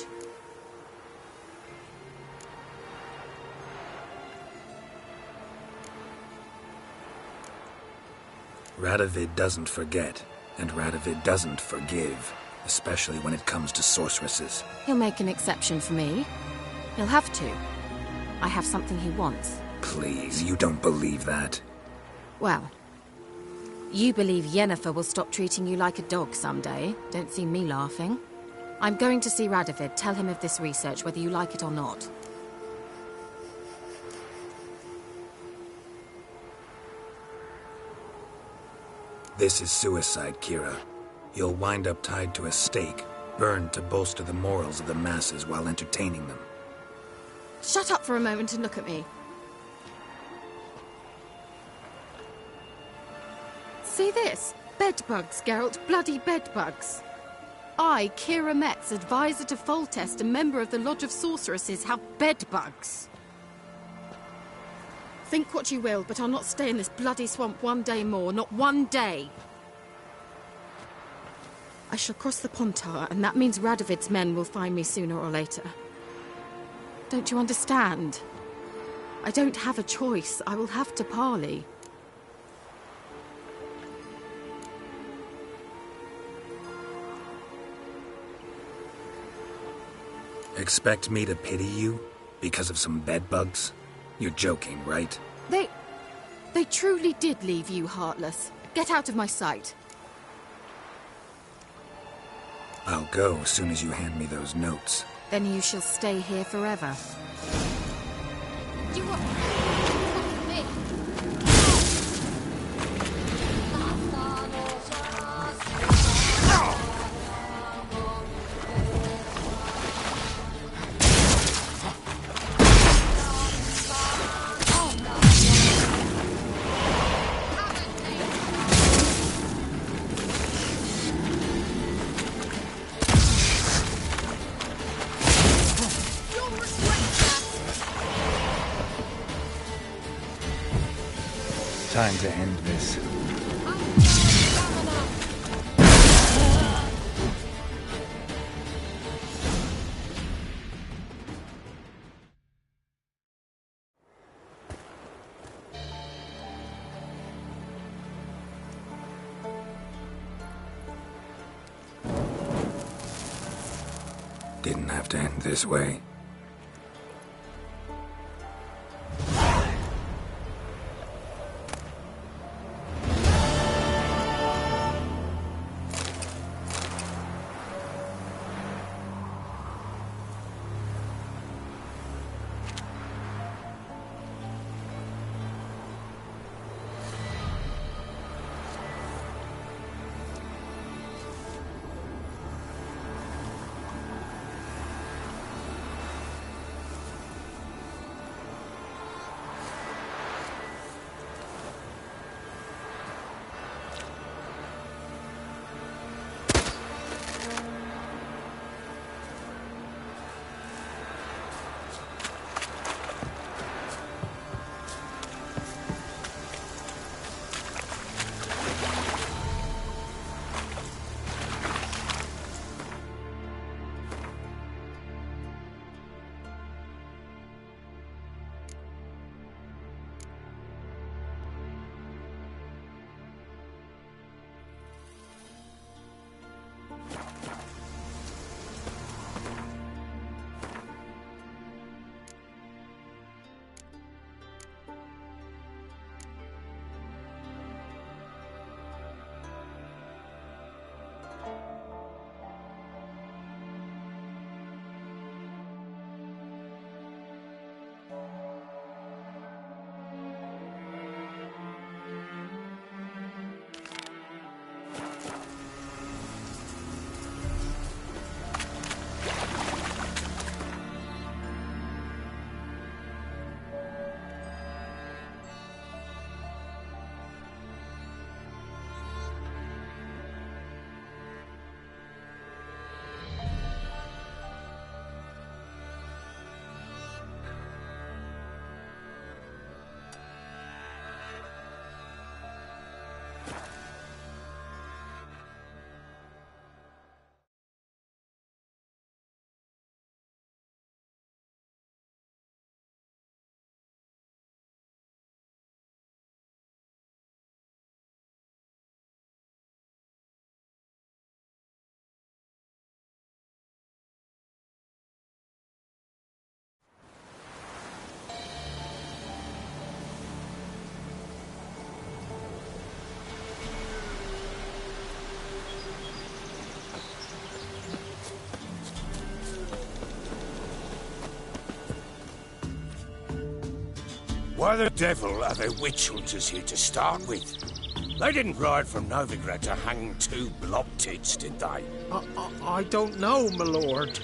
Radovid doesn't forget, and Radovid doesn't forgive, especially when it comes to sorceresses. He'll make an exception for me. He'll have to. I have something he wants. Please, you don't believe that. Well, you believe Yennefer will stop treating you like a dog someday. Don't see me laughing. I'm going to see Radovid, tell him of this research, whether you like it or not. This is suicide, Kira. You'll wind up tied to a stake, burned to bolster the morals of the masses while entertaining them. Shut up for a moment and look at me. See this? Bedbugs, Geralt. Bloody bedbugs. I, Kira Metz, advisor to Foltest, a member of the Lodge of Sorceresses, have bedbugs. Think what you will, but I'll not stay in this bloody swamp one day more. Not one day. I shall cross the Pontar, and that means Radovid's men will find me sooner or later. Don't you understand? I don't have a choice. I will have to parley. Expect me to pity you? Because of some bedbugs? You're joking, right? They truly did leave you heartless. Get out of my sight. I'll go as soon as you hand me those notes. Then you shall stay here forever. You want me? Time to end this. Didn't have to end this way. Why the devil are there witch hunters here to start with? They didn't ride from Novigrad to hang two blob tits, did they? I don't know, my lord.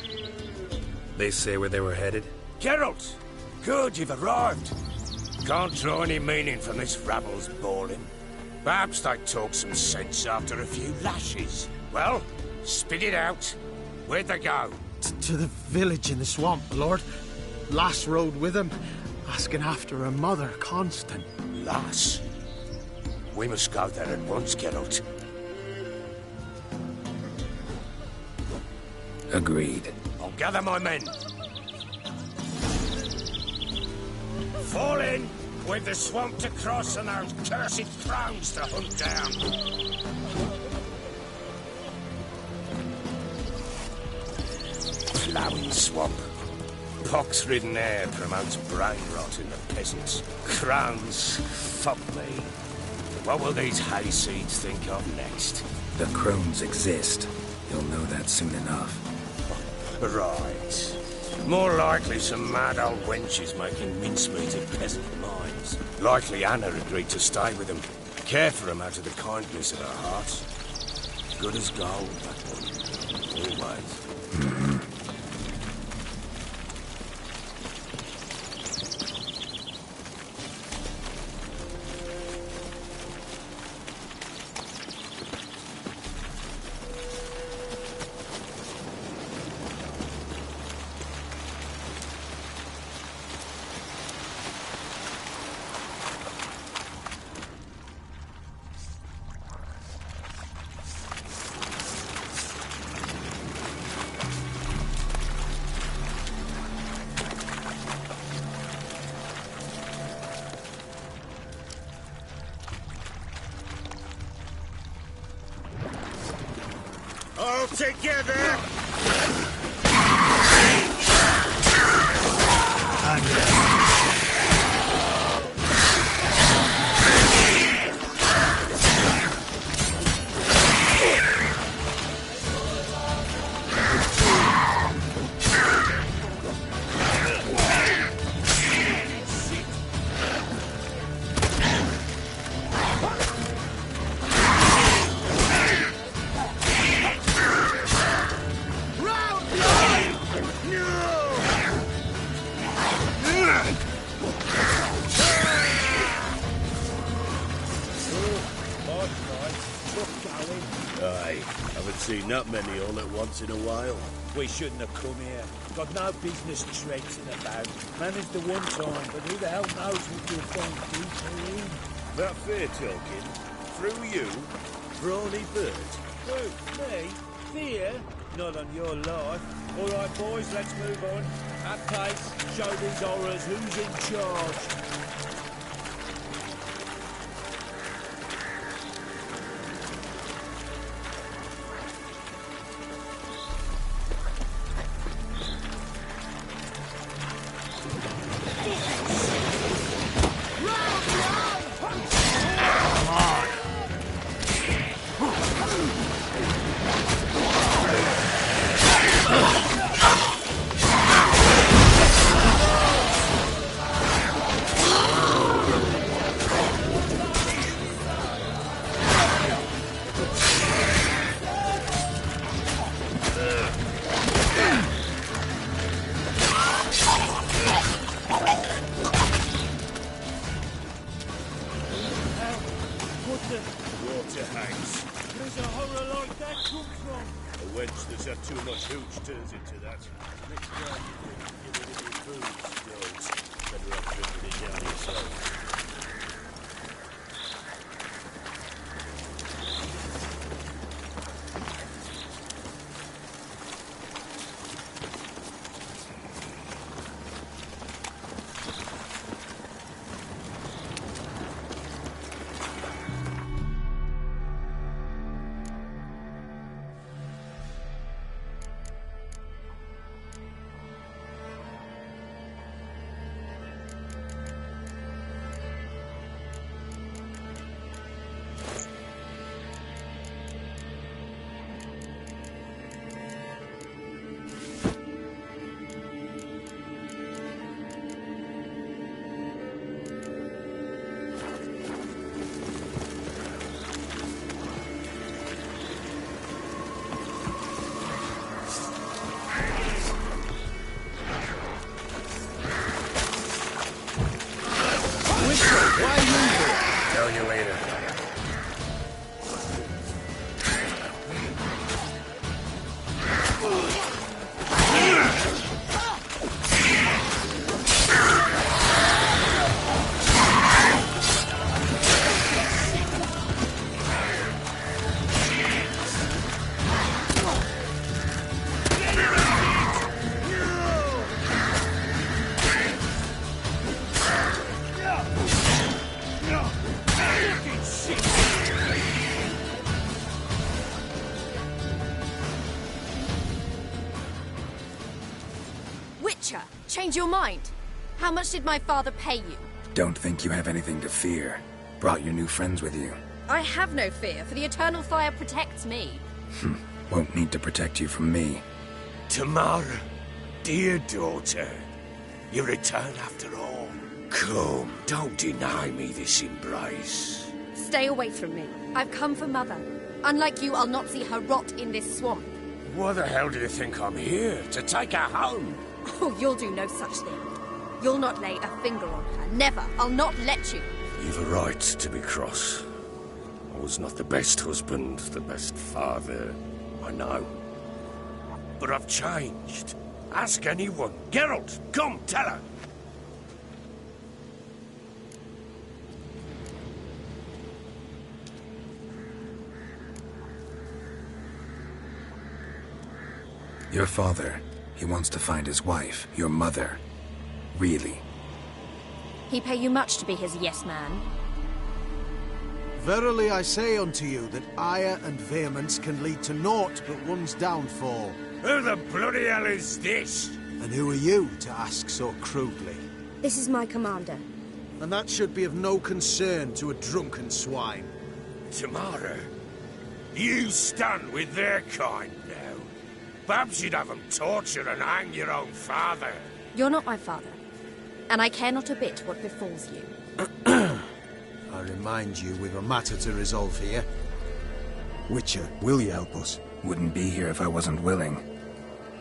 They say where they were headed? Geralt! Good, you've arrived. Can't draw any meaning from this rabble's bawling. Perhaps they talk some sense after a few lashes. Well, spit it out. Where'd they go? To the village in the swamp, my lord. Lass rode with him, asking after her mother, Constant. Lass? We must go there at once, Geralt. Agreed. I'll gather my men. Fall in! We've the swamp to cross and those cursed crows to hunt down. Ploughing swamp. Pox-ridden air promotes brain rot in the peasants. Crowns, fuck me. What will these hayseeds think of next? The crones exist. You'll know that soon enough. Right. More likely some mad old wenches making mincemeat of peasant minds. Likely Anna agreed to stay with them, care for them out of the kindness of her heart. Good as gold, that one. Always. All together! Aye, haven't seen that many all at once in a while. We shouldn't have come here. Got no business traipsing about. Managed the one time, but who the hell knows what you'll find deeper in. That fear talking? Through you? Brawny bird? Who? Me? Fear? Not on your life. All right, boys, let's move on. At pace, show these horrors who's in charge. Where's a horror like that come from? A wench that's had too much hooch turns into that. Next time you give it any food, don't. Better off drinking it down yourself. Tell you later. Change your mind. How much did my father pay you? Don't think you have anything to fear. Brought your new friends with you. I have no fear, for the eternal fire protects me. Won't need to protect you from me. Tamara, dear daughter, you return after all. Come, don't deny me this embrace. Stay away from me. I've come for Mother. Unlike you, I'll not see her rot in this swamp. Why the hell do you think I'm here? To take her home? Oh, you'll do no such thing. You'll not lay a finger on her. Never. I'll not let you. You've a right to be cross. I was not the best husband, the best father, I know. But I've changed. Ask anyone. Geralt, come, tell her. Your father, he wants to find his wife, your mother. Really? He pay you much to be his yes-man. Verily I say unto you that ire and vehemence can lead to naught but one's downfall. Who the bloody hell is this? And who are you to ask so crudely? This is my commander. And that should be of no concern to a drunken swine. Tamara, you stand with their kind now. Perhaps you'd have them torture and hang your own father. You're not my father. And I care not a bit what befalls you. I remind you, we've a matter to resolve here. Witcher, will you help us? Wouldn't be here if I wasn't willing.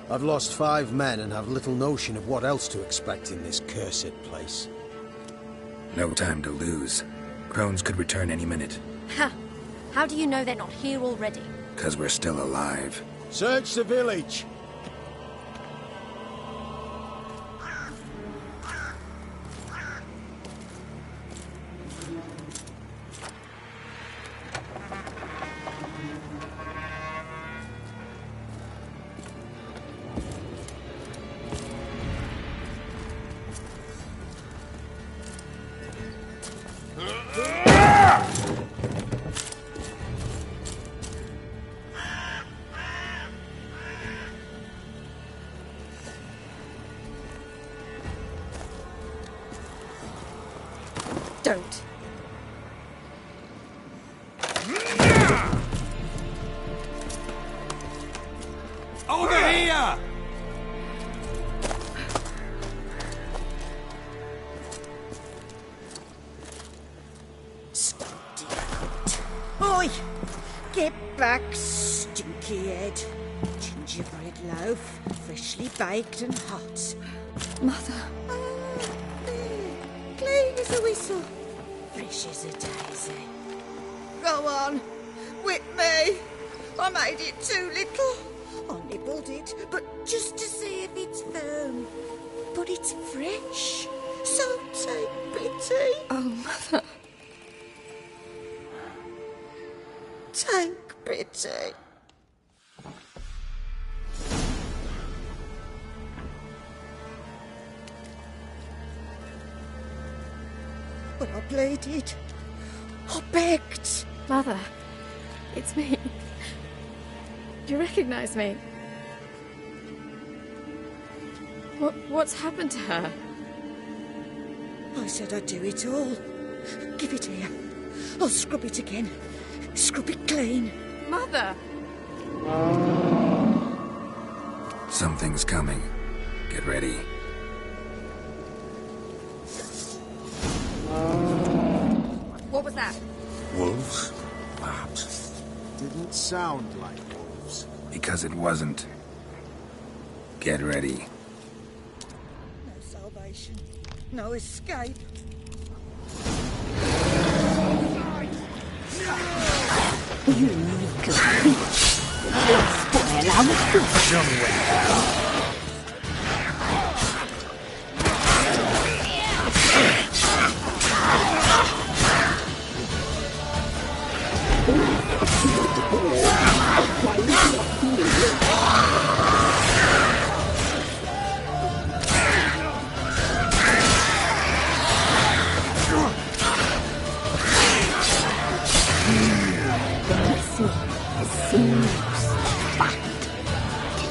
I've lost 5 men and have little notion of what else to expect in this cursed place. No time to lose. Crones could return any minute. Ha! How do you know they're not here already? 'Cause we're still alive. Search the village! Don't. Over here! Oi! Get back, stinky head. Gingerbread loaf, freshly baked and hot. Mother. Clean as a whistle. Fresh as a daisy. Go on. Whip me. I made it too little. I nibbled it, but just to see if it's firm. But it's fresh. So take pity. Oh, Mother. Take pity. But I pleaded. I begged. Mother, it's me. Do you recognize me? What's happened to her? I said I'd do it all. Give it here. I'll scrub it again. Scrub it clean. Mother! Something's coming. Get ready. What was that? Wolves? Perhaps. Didn't sound like wolves. Because it wasn't. Get ready. No salvation. No escape. You weak bitch! You'll spoil our food somewhere.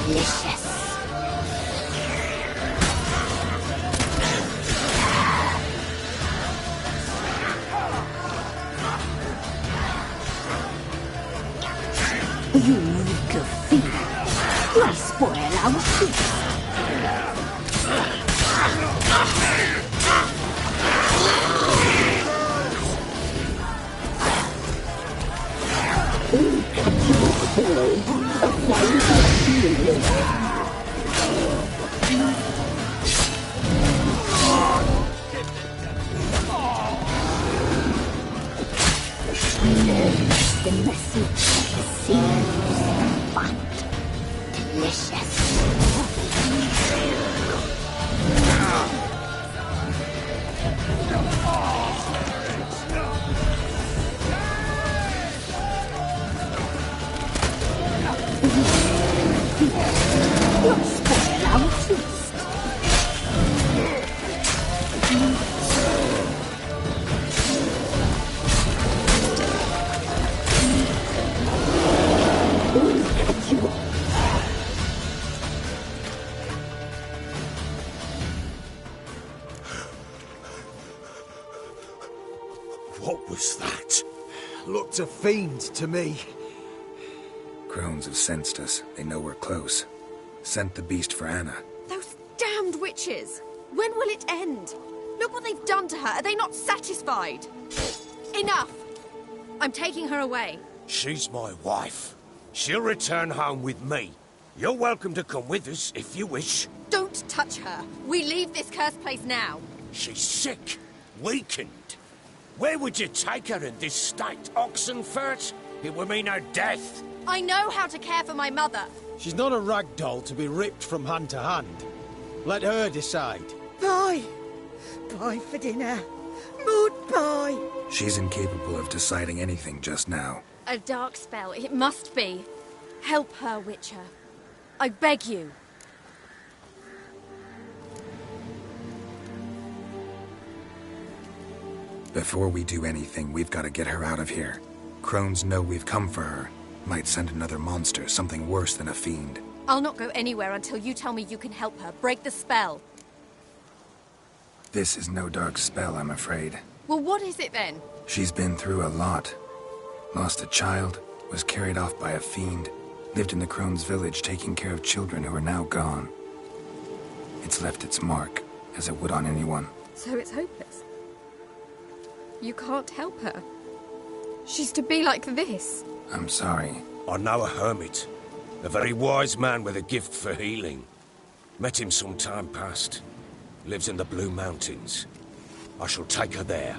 Delicious. You weak spoil our feast. The message seems but delicious. Don't spoil our feast. What was that? Looked a fiend to me. Crones have sensed us. They know we're close. Sent the beast for Anna. Those damned witches! When will it end? Look what they've done to her. Are they not satisfied? Enough! I'm taking her away. She's my wife. She'll return home with me. You're welcome to come with us if you wish. Don't touch her. We leave this cursed place now. She's sick, weakened. Where would you take her in this state, Oxenfurt? It would mean her death. I know how to care for my mother. She's not a rag doll to be ripped from hand to hand. Let her decide. Bye. Bye for dinner. Mood bye. She's incapable of deciding anything just now. A dark spell, it must be. Help her, Witcher. I beg you. Before we do anything, we've got to get her out of here. Crones know we've come for her. Might send another monster, something worse than a fiend. I'll not go anywhere until you tell me you can help her. Break the spell. This is no dark spell, I'm afraid. Well, what is it then? She's been through a lot. Lost a child, was carried off by a fiend, lived in the Crones' village taking care of children who are now gone. It's left its mark, as it would on anyone. So it's hopeless. You can't help her. She's to be like this. I'm sorry. I know a hermit. A very wise man with a gift for healing. Met him some time past. Lives in the Blue Mountains. I shall take her there.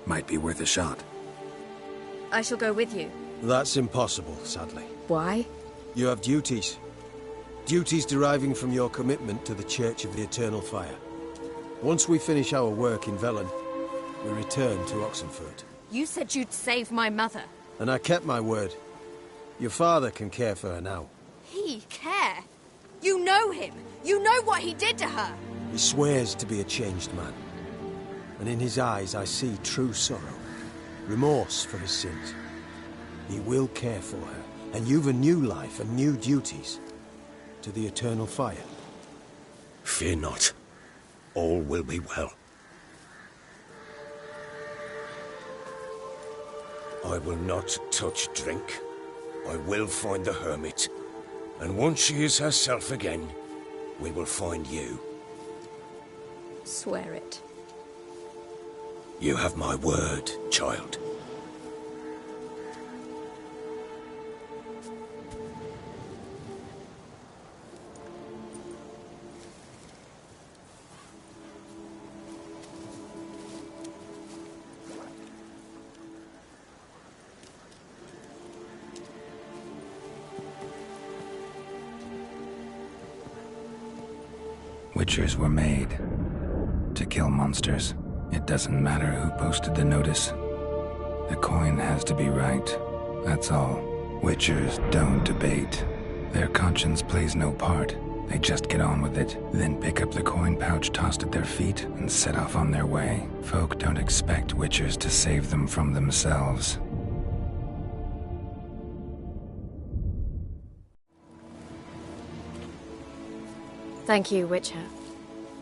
Might be worth a shot. I shall go with you. That's impossible, sadly. Why? You have duties. Duties deriving from your commitment to the Church of the Eternal Fire. Once we finish our work in Velen, we return to Oxenfurt. You said you'd save my mother. And I kept my word. Your father can care for her now. He care? You know him. You know what he did to her. He swears to be a changed man. And in his eyes I see true sorrow. Remorse for his sins. He will care for her. And you've a new life and new duties. To the Eternal Fire. Fear not. All will be well. I will not touch drink. I will find the hermit. And once she is herself again, we will find you. Swear it. You have my word, child. Witchers were made to kill monsters. It doesn't matter who posted the notice. The coin has to be right. That's all. Witchers don't debate. Their conscience plays no part. They just get on with it, then pick up the coin pouch tossed at their feet and set off on their way. Folk don't expect Witchers to save them from themselves. Thank you, Witcher.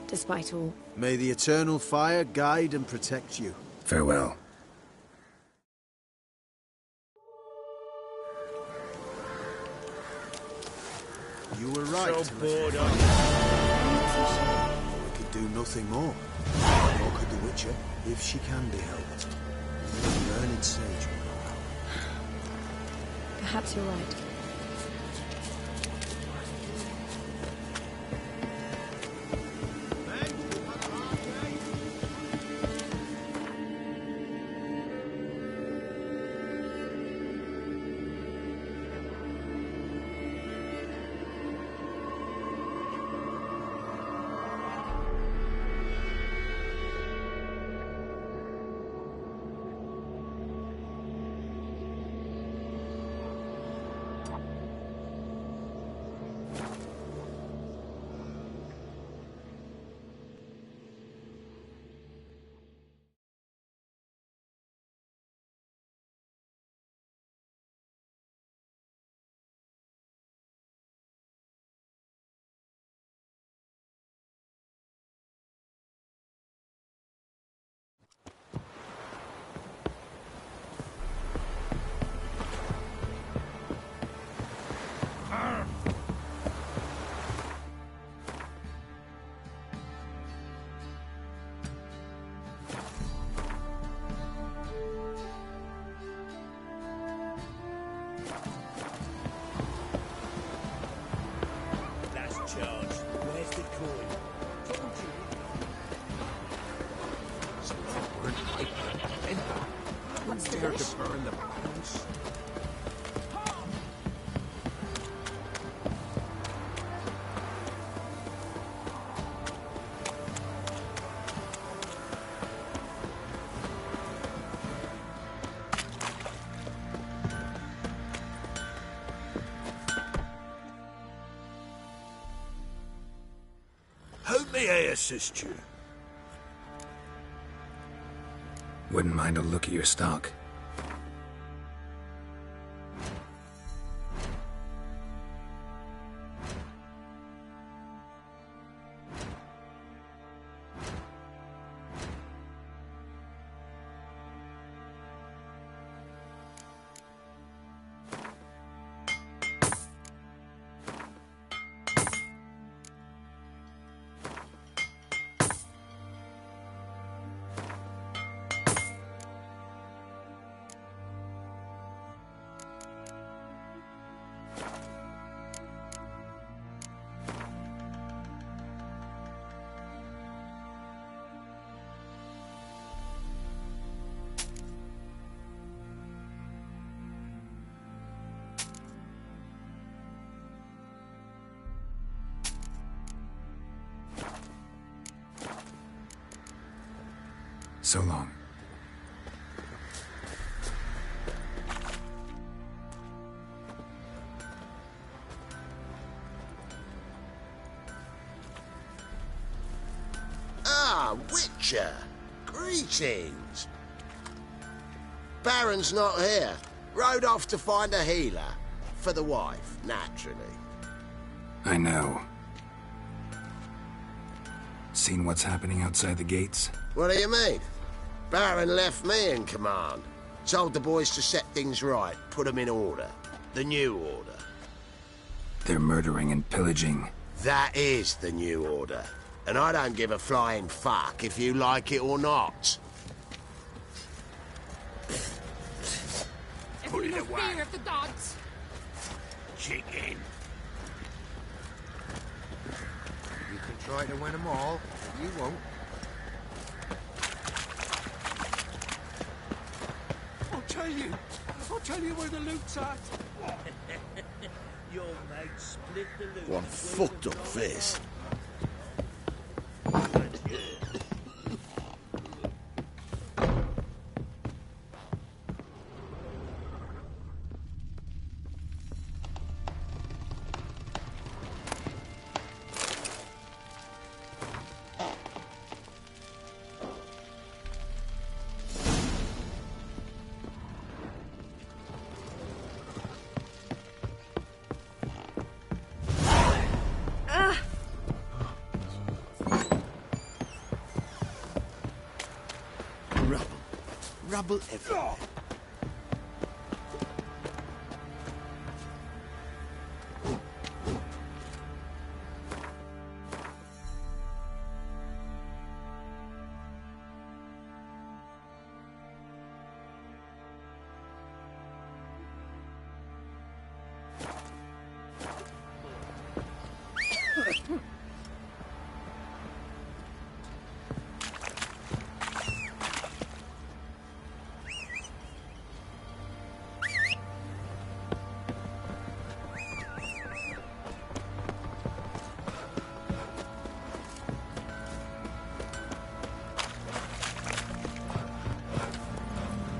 Despite all. May the Eternal Fire guide and protect you. Farewell. You were right. So bored, We could do nothing more. Nor could the Witcher, if she can be helped. The learned sage will know how. Perhaps you're right. Dare to burn the house? How may I assist you? Wouldn't mind a look at your stock. So long. Ah, Witcher. Greetings. Baron's not here. Rode off to find a healer. For the wife, naturally. I know. Seen what's happening outside the gates? What do you mean? Baron left me in command. Told the boys to set things right, put them in order. The new order. They're murdering and pillaging. That is the new order. And I don't give a flying fuck if you like it or not. Put it No away. fear of the gods. Chicken. You can try to win them all, but you won't. I'll tell you where the loot's at. Your mate split the loot. What fucked up face. Rubble everywhere.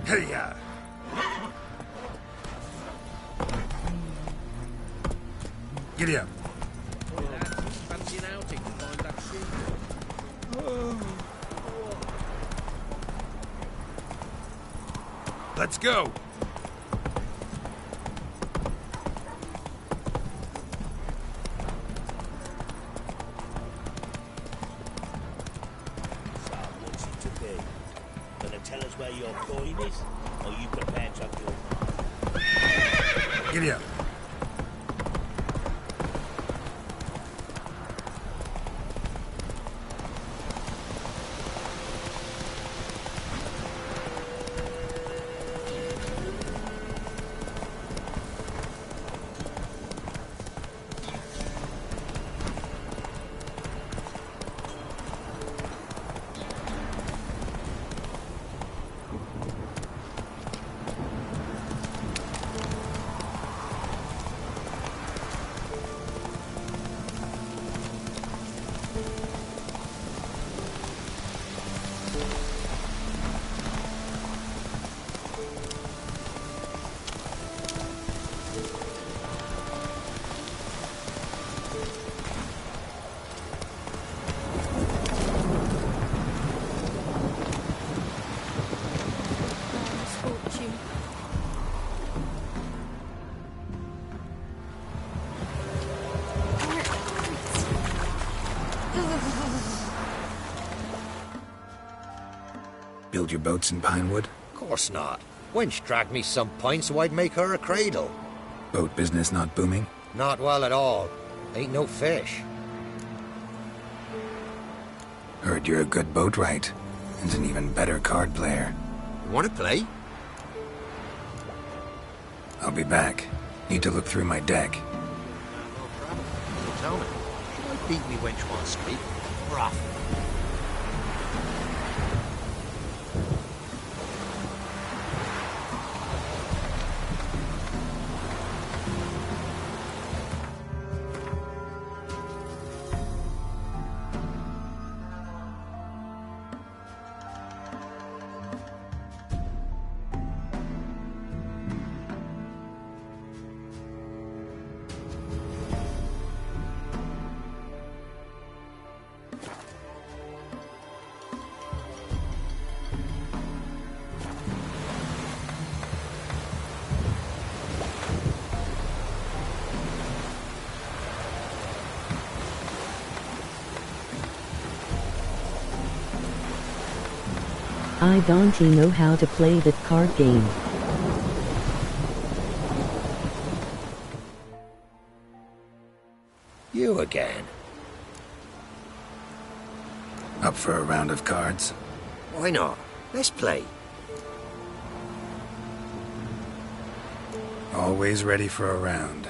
Hey-ya! Giddy up. Fancy an outing to find that sheep. Let's go. So, what's it to be? Gonna tell us where your coin is? Or are you prepared to have your... Giddy up. Build your boats in Pinewood? Course not. Wench dragged me some pine so I'd make her a cradle. Boat business not booming? Not well at all. Ain't no fish. Heard you're a good boatwright, and an even better card player. You wanna play? I'll be back. Need to look through my deck. Tell me, should I beat me wench one speak? Rough. I don't know how to play that card game. You again? Up for a round of cards? Why not? Let's play. Always ready for a round.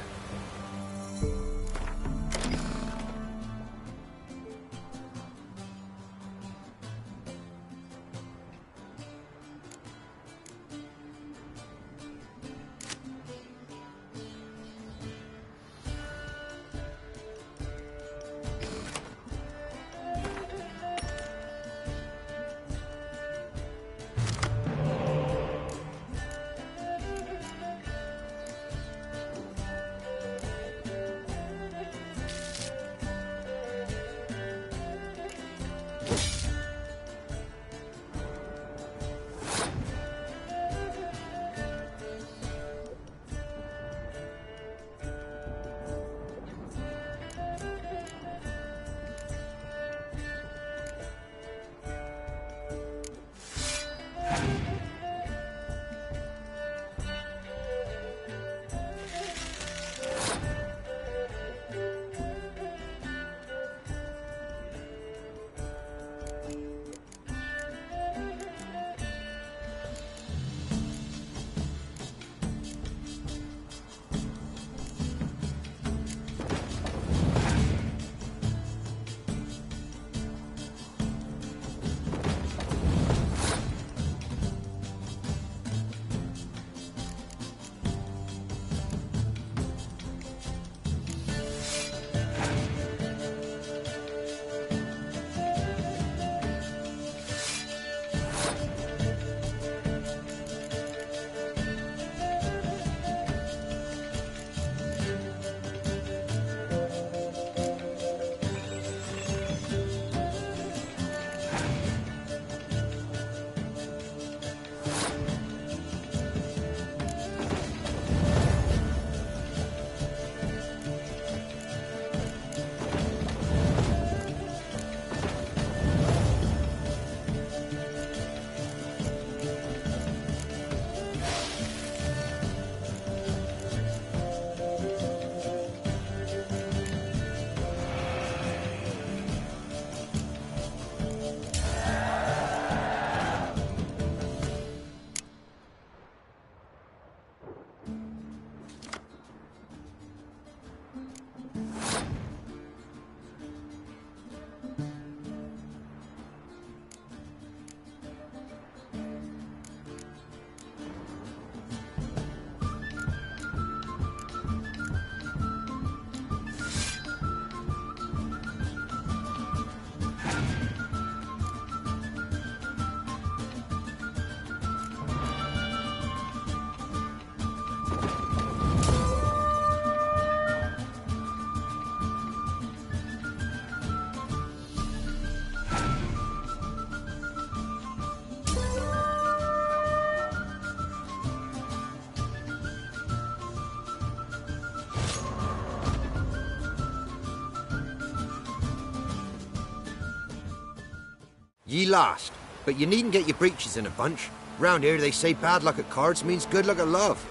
Ye lost, but you needn't get your breeches in a bunch. Round here they say bad luck at cards means good luck at love.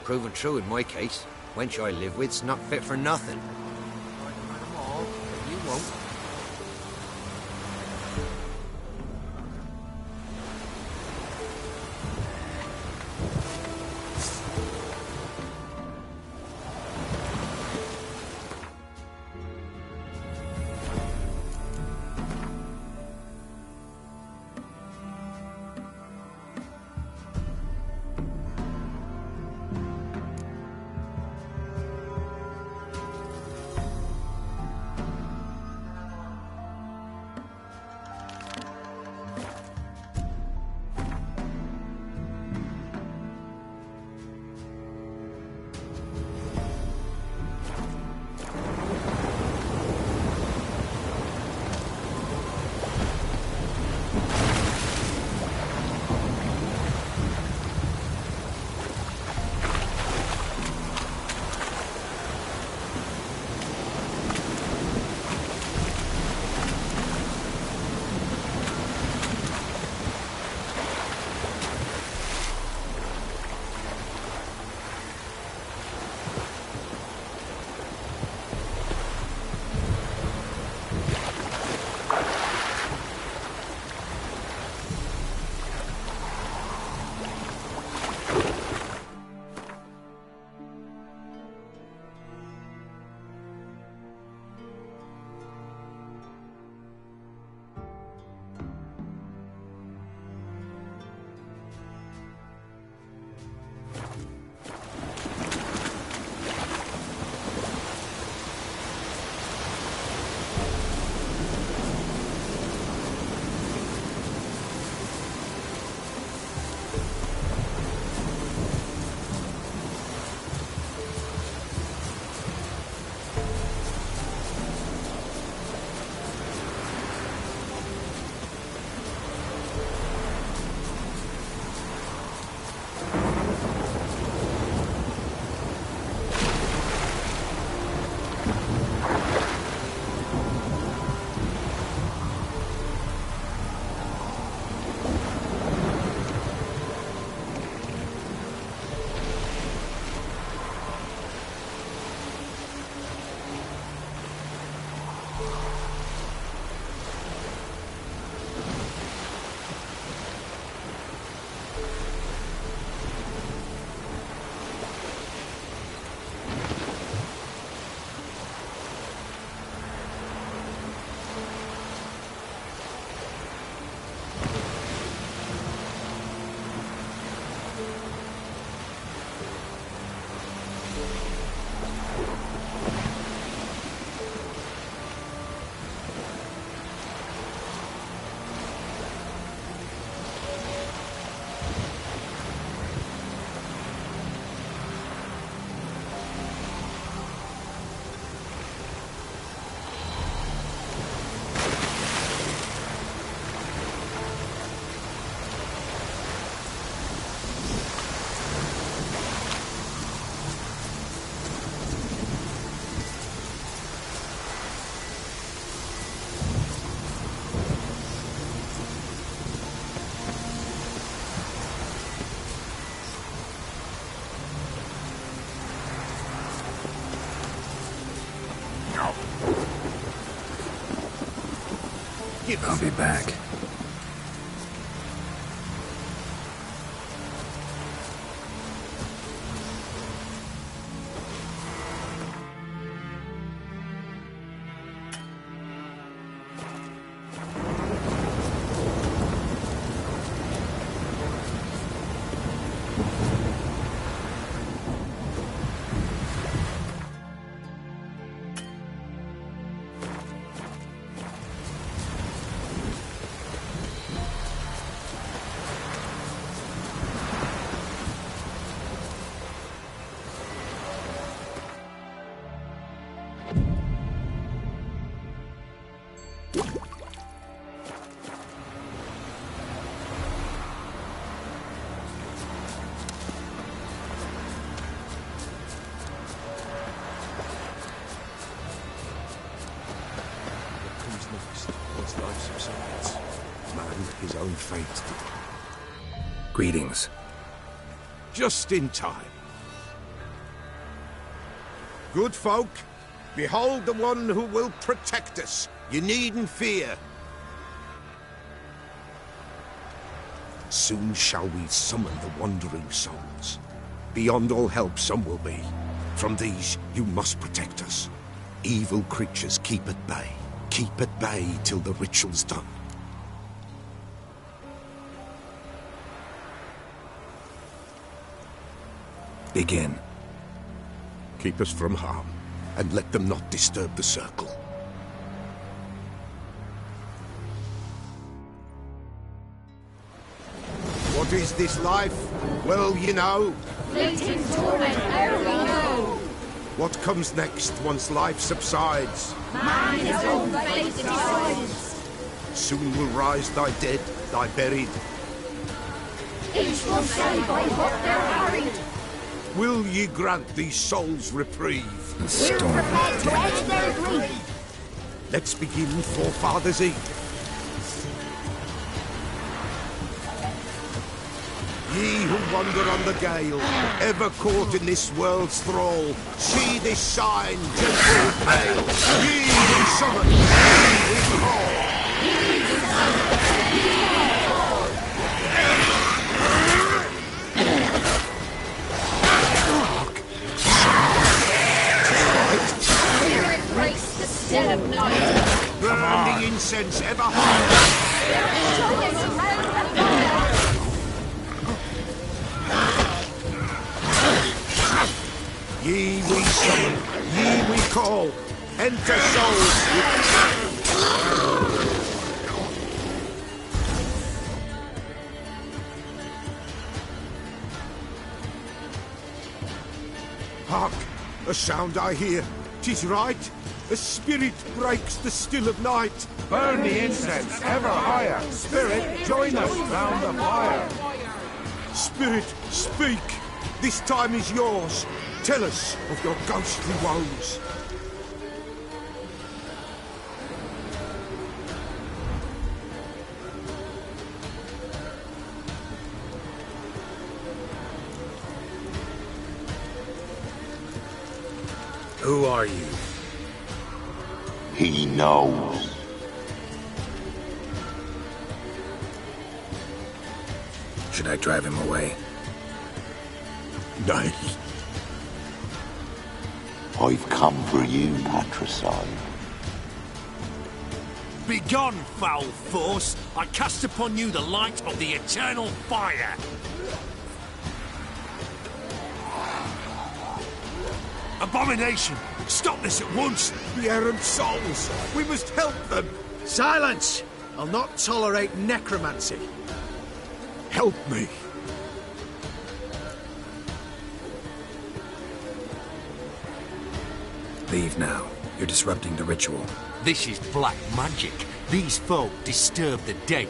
Proven true in my case. Wench I live with's not fit for nothing. You won't. I'll be back. his own fate. Greetings. Just in time. Good folk, behold the one who will protect us. You needn't fear. Soon shall we summon the wandering souls. Beyond all help some will be. From these you must protect us. Evil creatures keep at bay. Keep at bay till the ritual's done. Begin. Keep us from harm, and let them not disturb the circle. What is this life? Well, you know. Fleeting torment, ere we know. What comes next once life subsides? Man his own fate decides. Soon will rise thy dead, thy buried. Each will say by what they're harried. Will ye grant these souls reprieve? We're prepared to end their grief. Let's begin Forefathers' Eve. Ye who wander on the gale, ever caught in this world's thrall, see this sign, gentle and pale. Ye who summon, ye who call. Spirit breaks the still of night. Burn the incense ever higher. Ye we summon, ye we call, enter souls. Hark, a sound I hear. 'Tis right. A spirit breaks the still of night. Burn the incense ever higher. Spirit, join us round the fire. Spirit, speak. This time is yours. Tell us of your ghostly woes. Who are you? He knows. Should I drive him away? Nay. I've come for you, Patricide. Begone, foul force! I cast upon you the light of the eternal fire! Abomination! Stop this at once! The errant souls! We must help them! Silence! I'll not tolerate necromancy. Help me! Leave now. You're disrupting the ritual. This is black magic. These folk disturb the dead.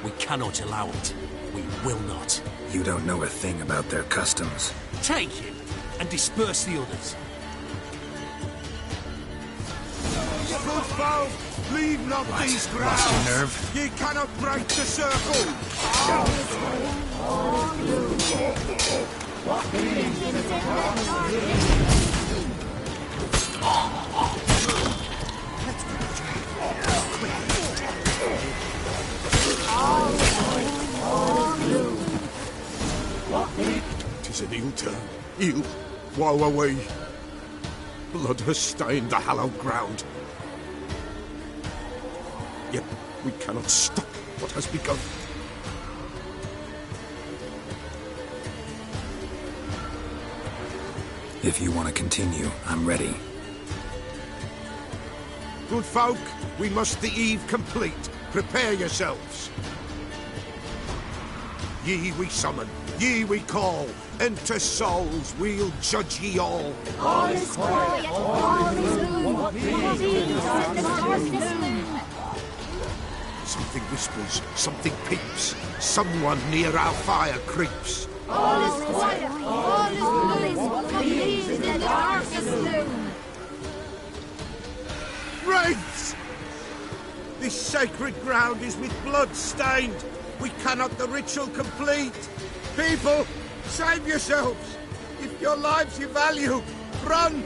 We cannot allow it. We will not. You don't know a thing about their customs. Take him and disperse the others. Good folk, leave not What? these Lost grounds. your nerve? Ye cannot break the circle. Tis an ill turn. Ill. Woe away. Blood has stained the hallowed ground. Yet we cannot stop what has begun. If you want to continue, I'm ready. Good folk, we must the eve complete. Prepare yourselves. Ye we summon, ye we call. Enter souls, we'll judge ye all. All is quiet, all is gloom. What is in the darkness loom? Something whispers, something peeps. Someone near our fire creeps. All is quiet, all is gloom. What is in the darkness loom? Wraiths! This sacred ground is with blood stained. We cannot the ritual complete. People, save yourselves. If your lives you value, run!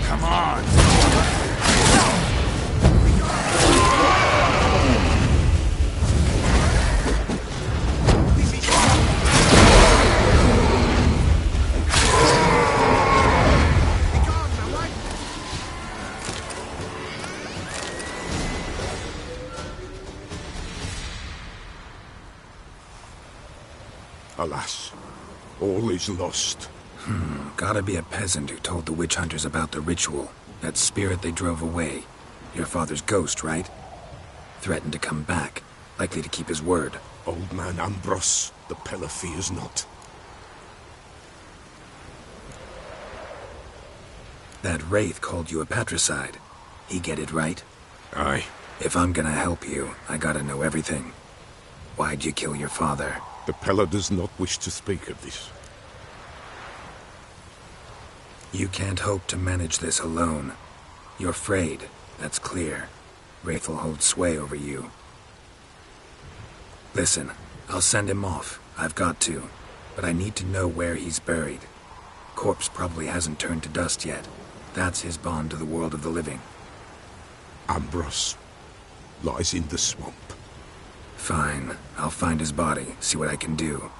Come on! Alas, all is lost. Gotta be a peasant who told the witch hunters about the ritual. That spirit they drove away. Your father's ghost, right? Threatened to come back. Likely to keep his word. Old man Ambrose, the Pella fears not. That wraith called you a patricide. He get it right? Aye. If I'm gonna help you, I gotta know everything. Why'd you kill your father? The Pella does not wish to speak of this. You can't hope to manage this alone. You're afraid, that's clear. Wraith will hold sway over you. Listen, I'll send him off. I've got to. But I need to know where he's buried. Corpse probably hasn't turned to dust yet. That's his bond to the world of the living. Ambrose lies in the swamp. Fine. I'll find his body, see what I can do.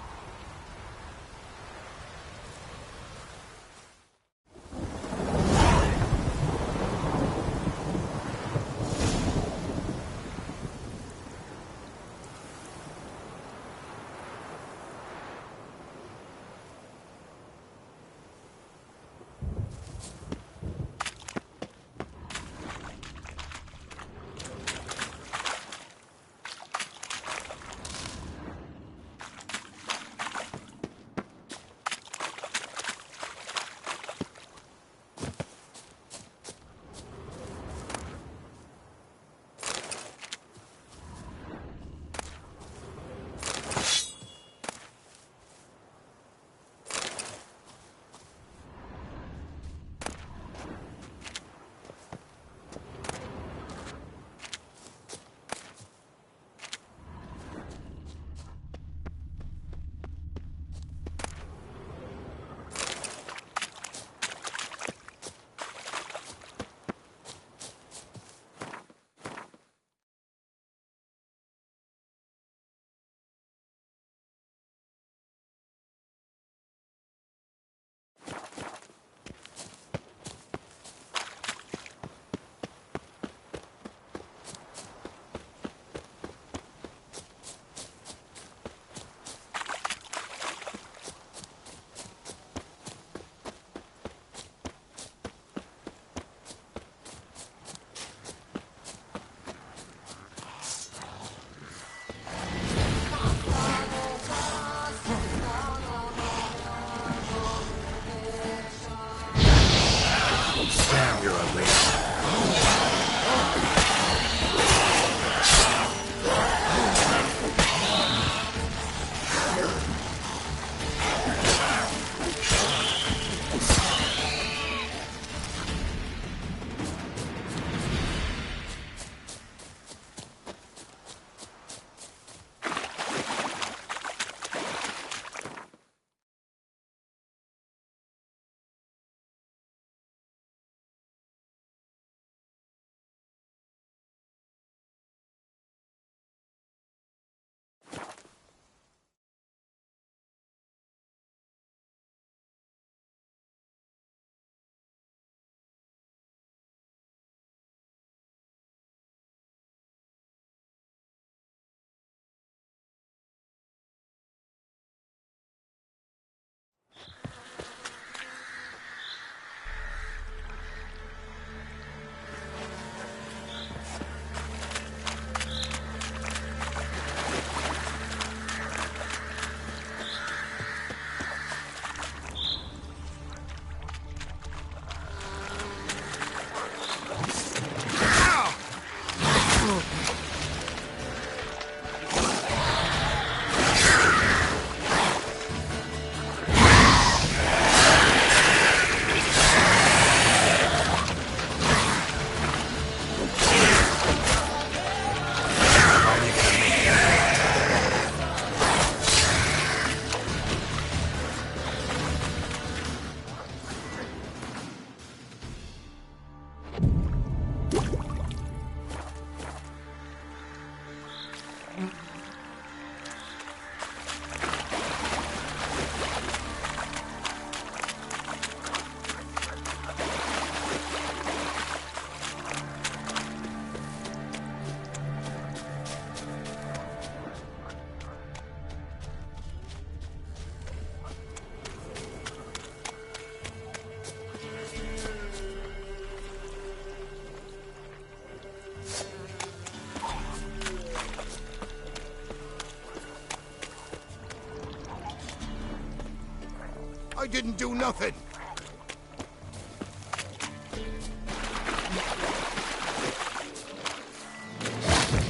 I didn't do nothing.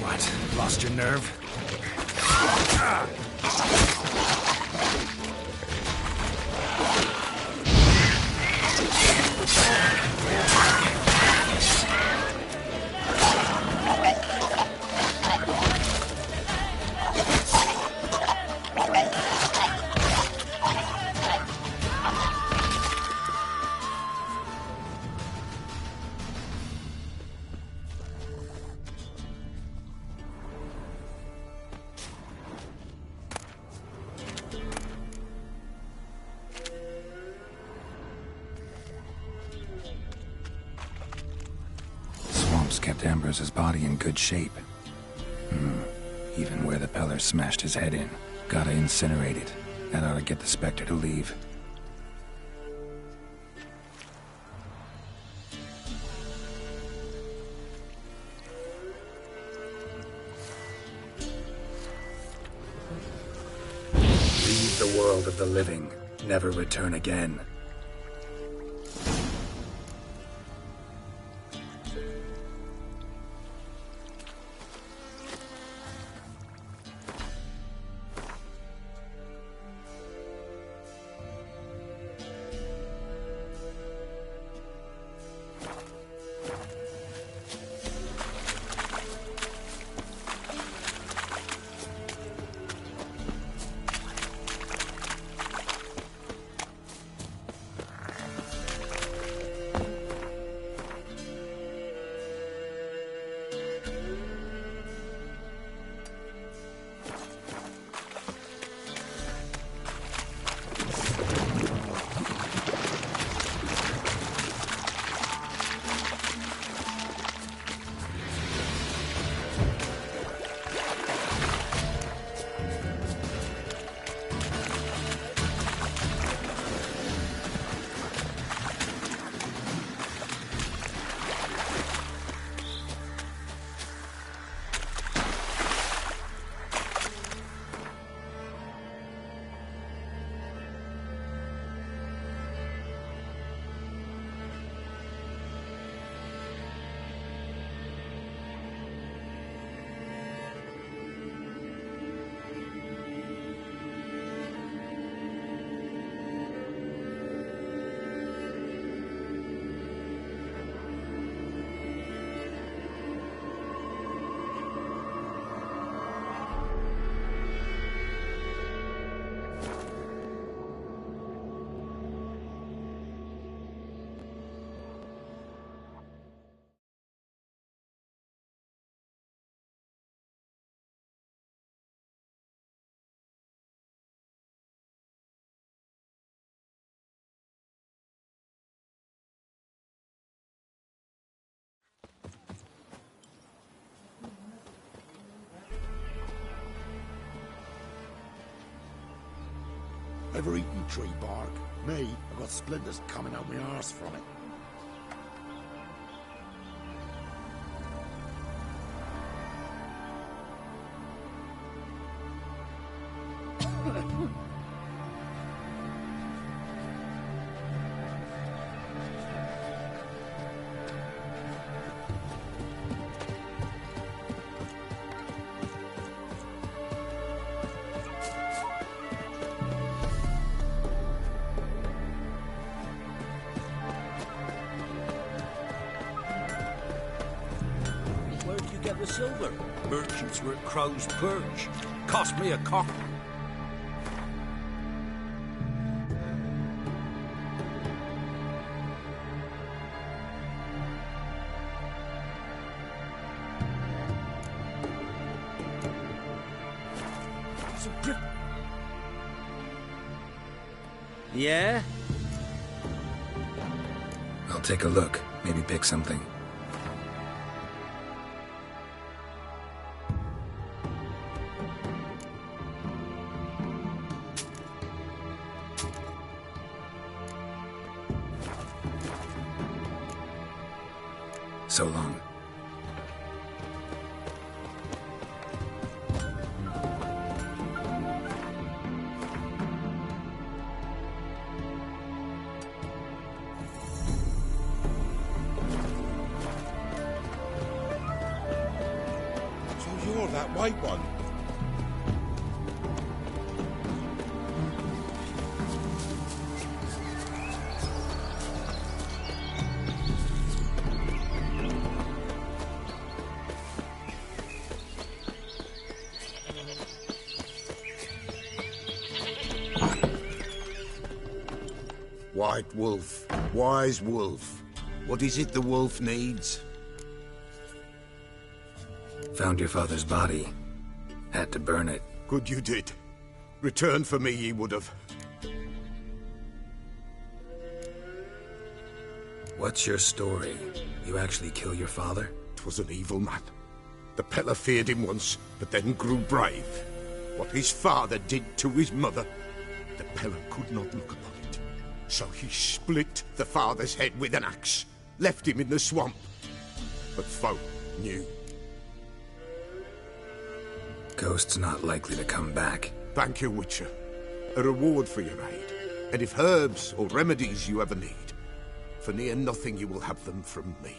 What? Lost your nerve? Kept Ambrose's body in good shape. Even where the Peller smashed his head in. Gotta incinerate it. That ought to get the Spectre to leave. Leave the world of the living. Never return again. Ever eaten tree bark? Me, I've got splinters coming out my arse from it. The silver. Merchants were at Crow's Perch. Cost me a cock. Yeah? I'll take a look. Maybe pick something. So long. that white one. White wolf, wise wolf. What is it the wolf needs? Found your father's body. Had to burn it. Good you did. Return for me ye would have. What's your story? You actually kill your father? 'Twas an evil man. The Peller feared him once, but then grew brave. What his father did to his mother, the Peller could not look upon it. So he split the father's head with an axe, left him in the swamp. But folk knew. Ghost's not likely to come back. Thank you, Witcher. A reward for your aid. And if herbs or remedies you ever need, for near nothing you will have them from me.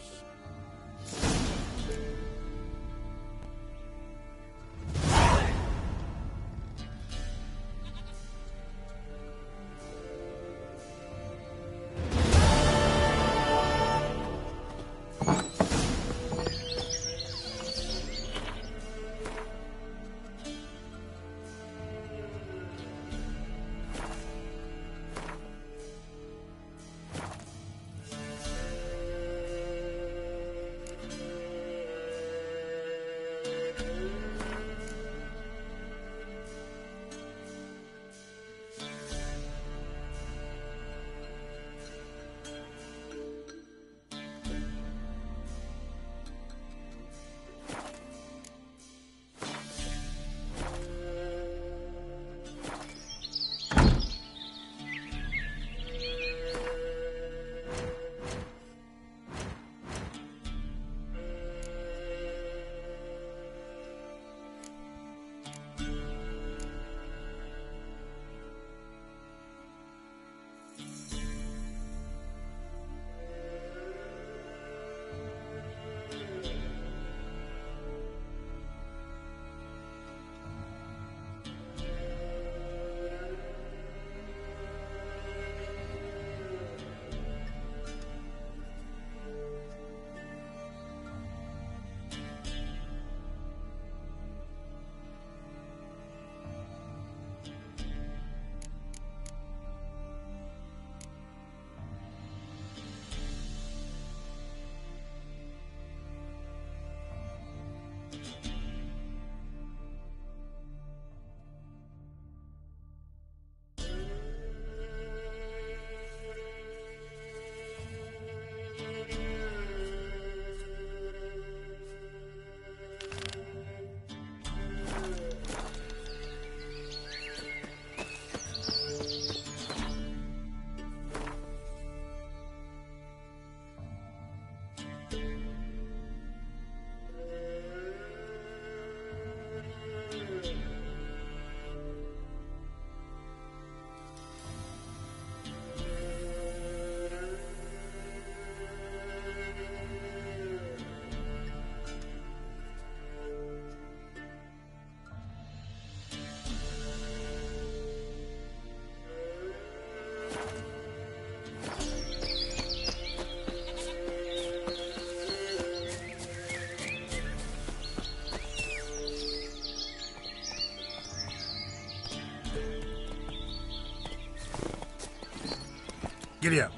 Giddy up.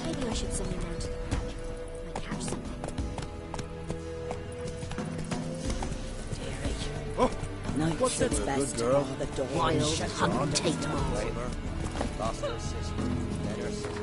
Maybe I should summon out. Might catch something. What's that best? girl? The dawn wild hunt take Lost her sister. Better sister.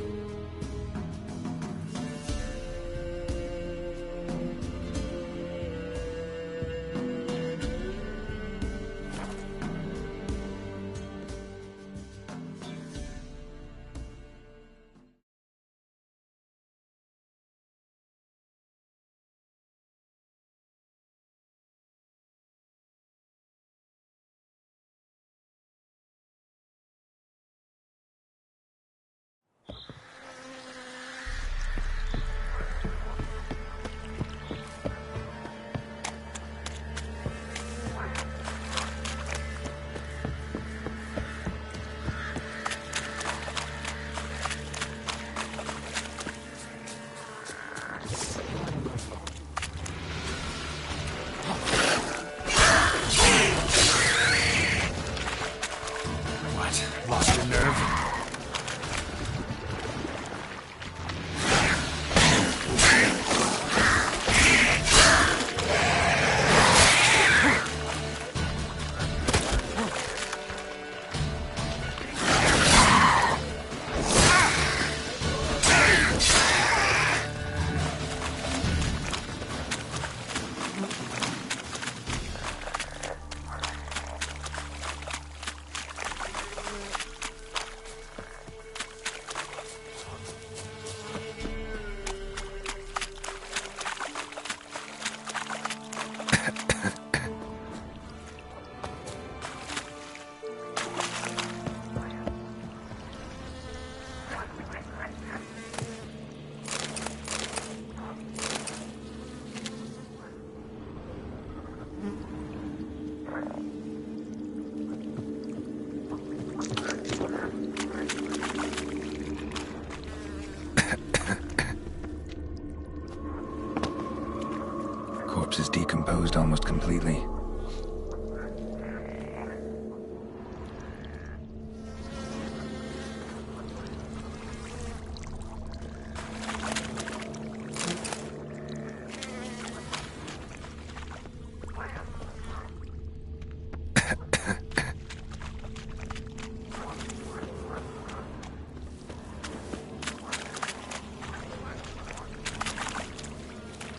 corpse is decomposed almost completely.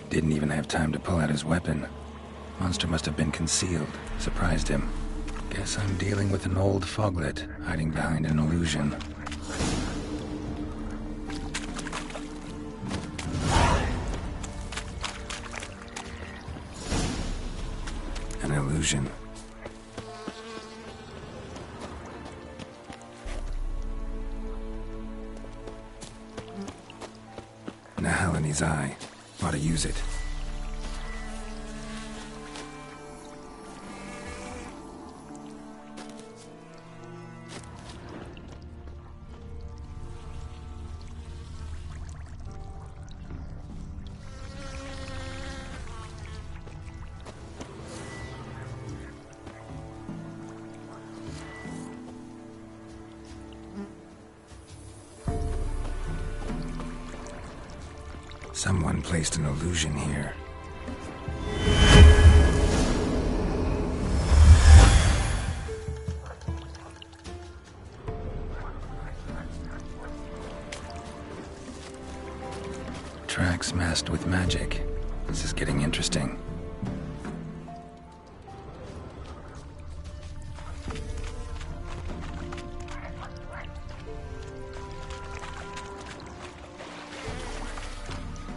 Didn't even have time to pull out his weapon. Monster must have been concealed, surprised him. Guess I'm dealing with an old foglet, hiding behind an illusion. An illusion. Nahalani's eye. Ought to use it. Someone placed an illusion here. Tracks masked with magic. This is getting interesting.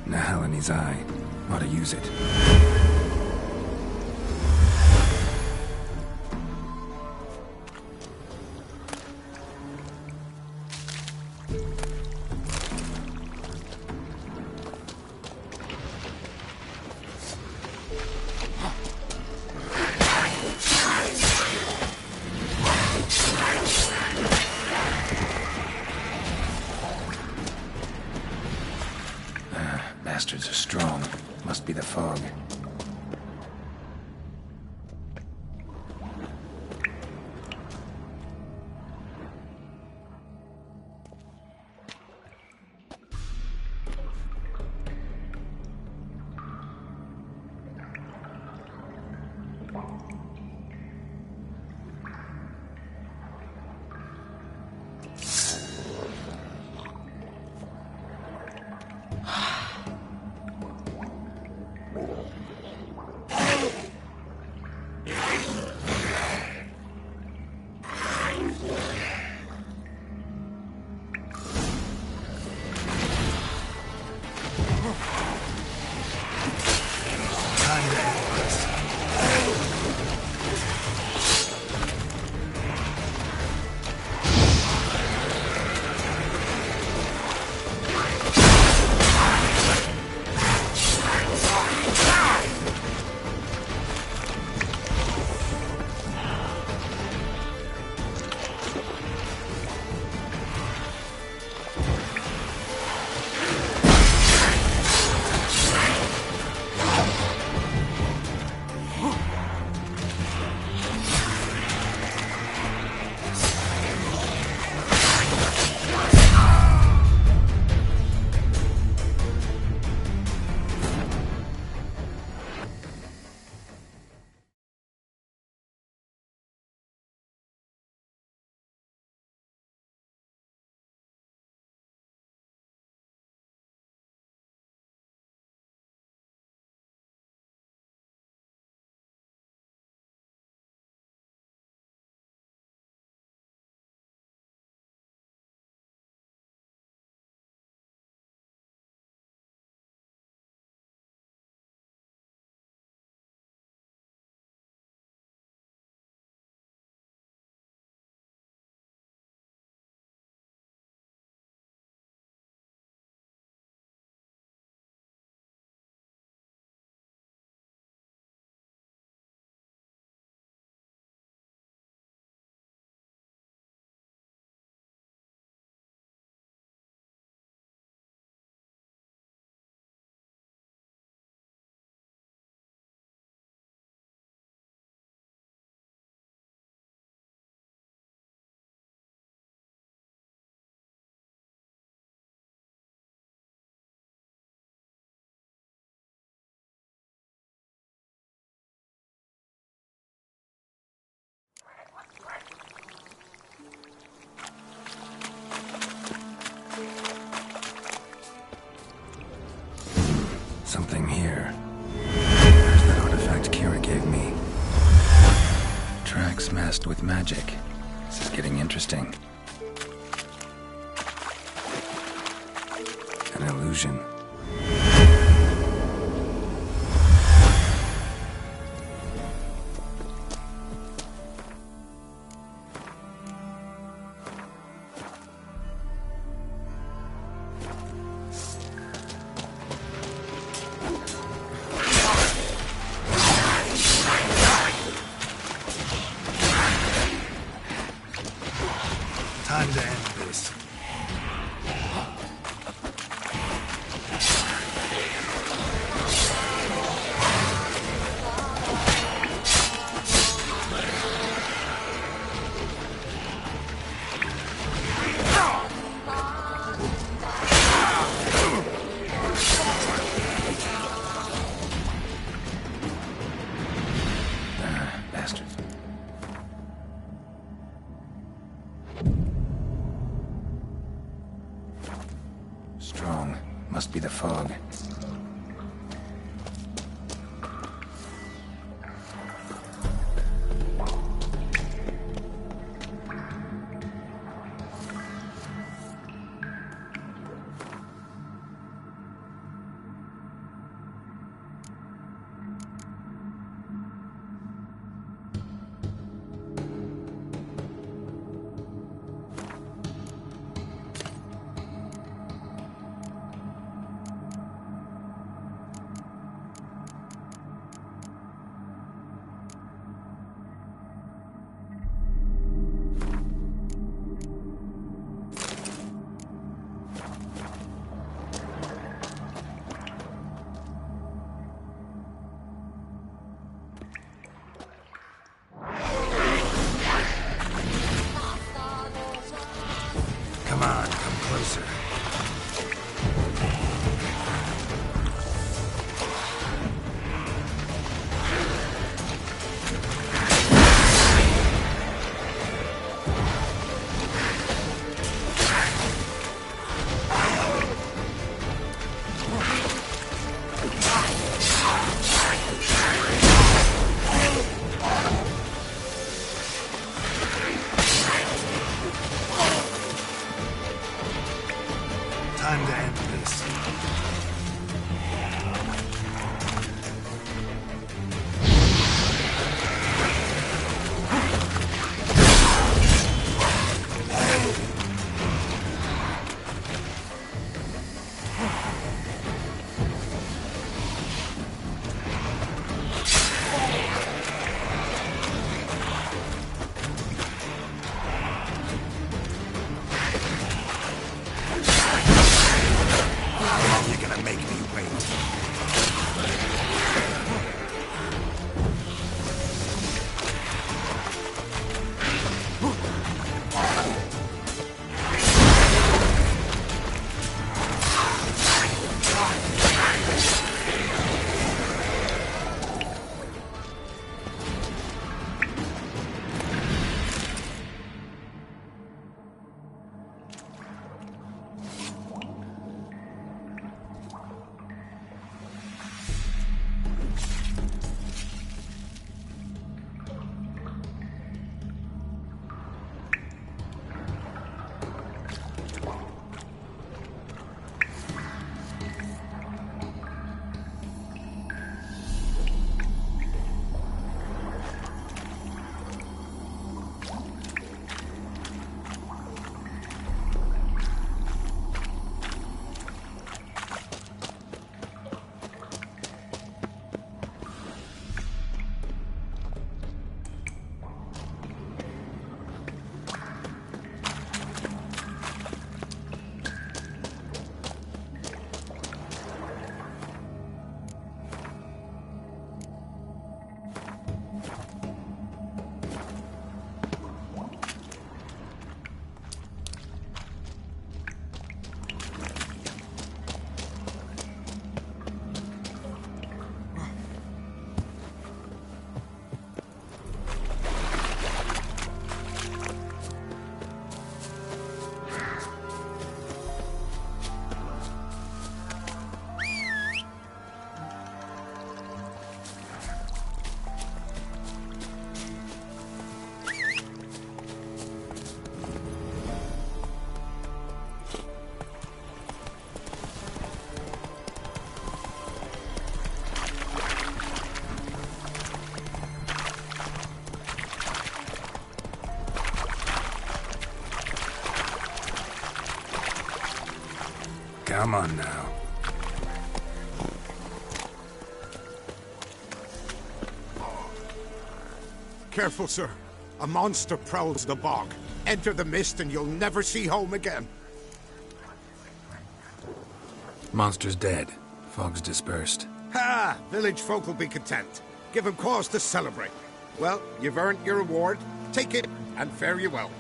Nahalani's eye. Ought to use it. Bastards are strong. Must be the fog. Obsessed with magic. This is getting interesting. An illusion. Time to end this. Bastard. Strong. Must be the fog. Come on now. Careful, sir. A monster prowls the bog. Enter the mist and you'll never see home again. Monster's dead. Fog's dispersed. Ha! Village folk will be content. Give them cause to celebrate. Well, you've earned your reward. Take it, and fare you well.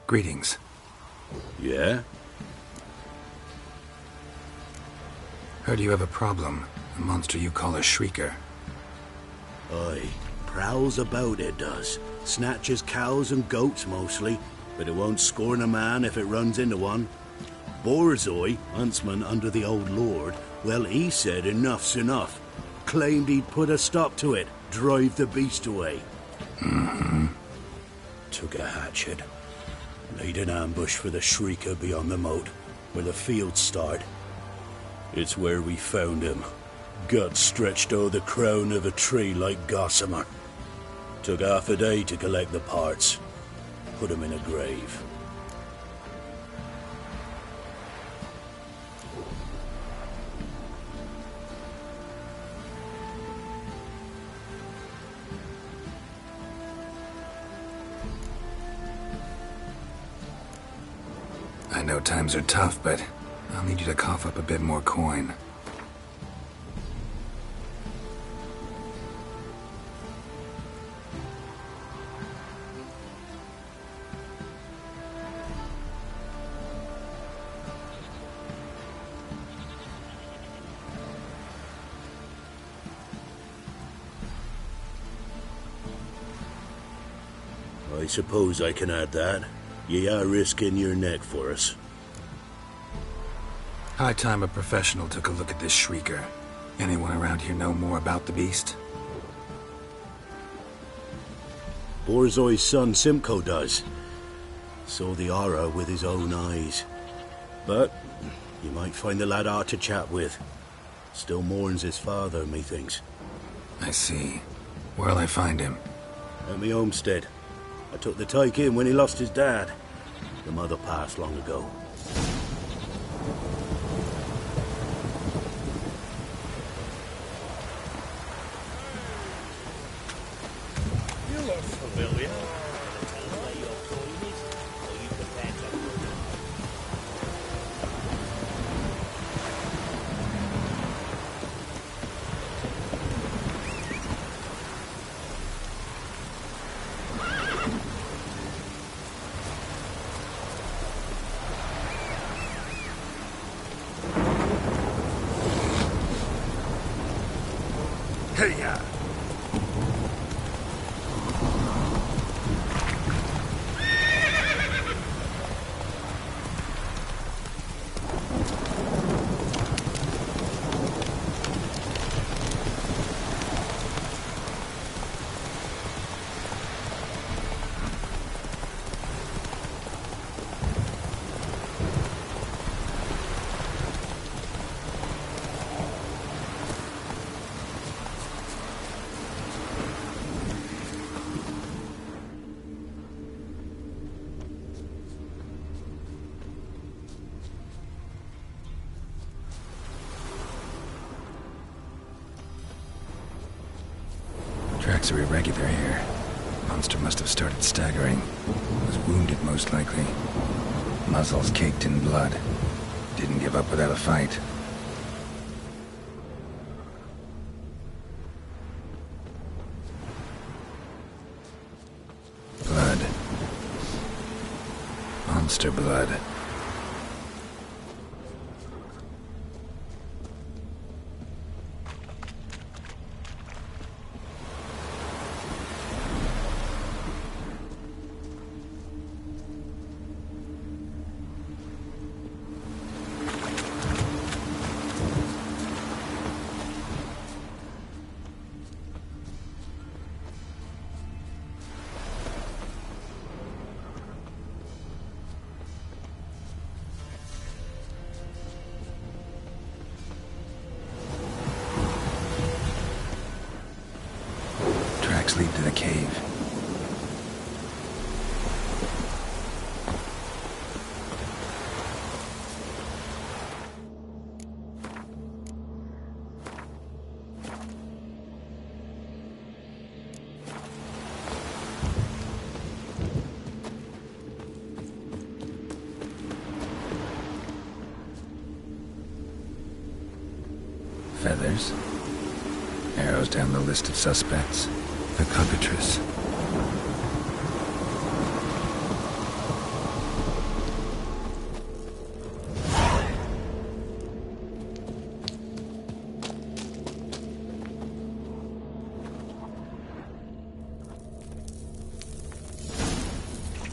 Greetings. Yeah? Heard you have a problem. A monster you call a Shrieker. Aye. Prowls about, it does. Snatches cows and goats mostly, but it won't scorn a man if it runs into one. Borzoi, huntsman under the old lord, well, he said enough's enough. Claimed he'd put a stop to it, drive the beast away. Mm-hmm. Took a hatchet. Laid an ambush for the Shrieker beyond the moat, where the fields start. It's where we found him. Gut stretched o'er the crown of a tree like gossamer. Took half a day to collect the parts. Put him in a grave. I know times are tough, but I'll need you to cough up a bit more coin. I suppose I can add that. Ye are risking your neck for us. High time a professional took a look at this Shrieker. Anyone around here know more about the beast? Borzoi's son Simcoe does. Saw the horror with his own eyes. But you might find the lad hard to chat with. Still mourns his father, methinks. I see. Where'll I find him? At me homestead. I took the tyke in when he lost his dad. The mother passed long ago. You look familiar. Tell me where your coin is, or you prepare to... Hey-ya! Tracks are irregular here. Monster must have started staggering. Was wounded, most likely. Muzzles caked in blood. Didn't give up without a fight. Blood. Monster blood. Lead to the cave. Feathers. Arrows down the list of suspects. The cockatrice.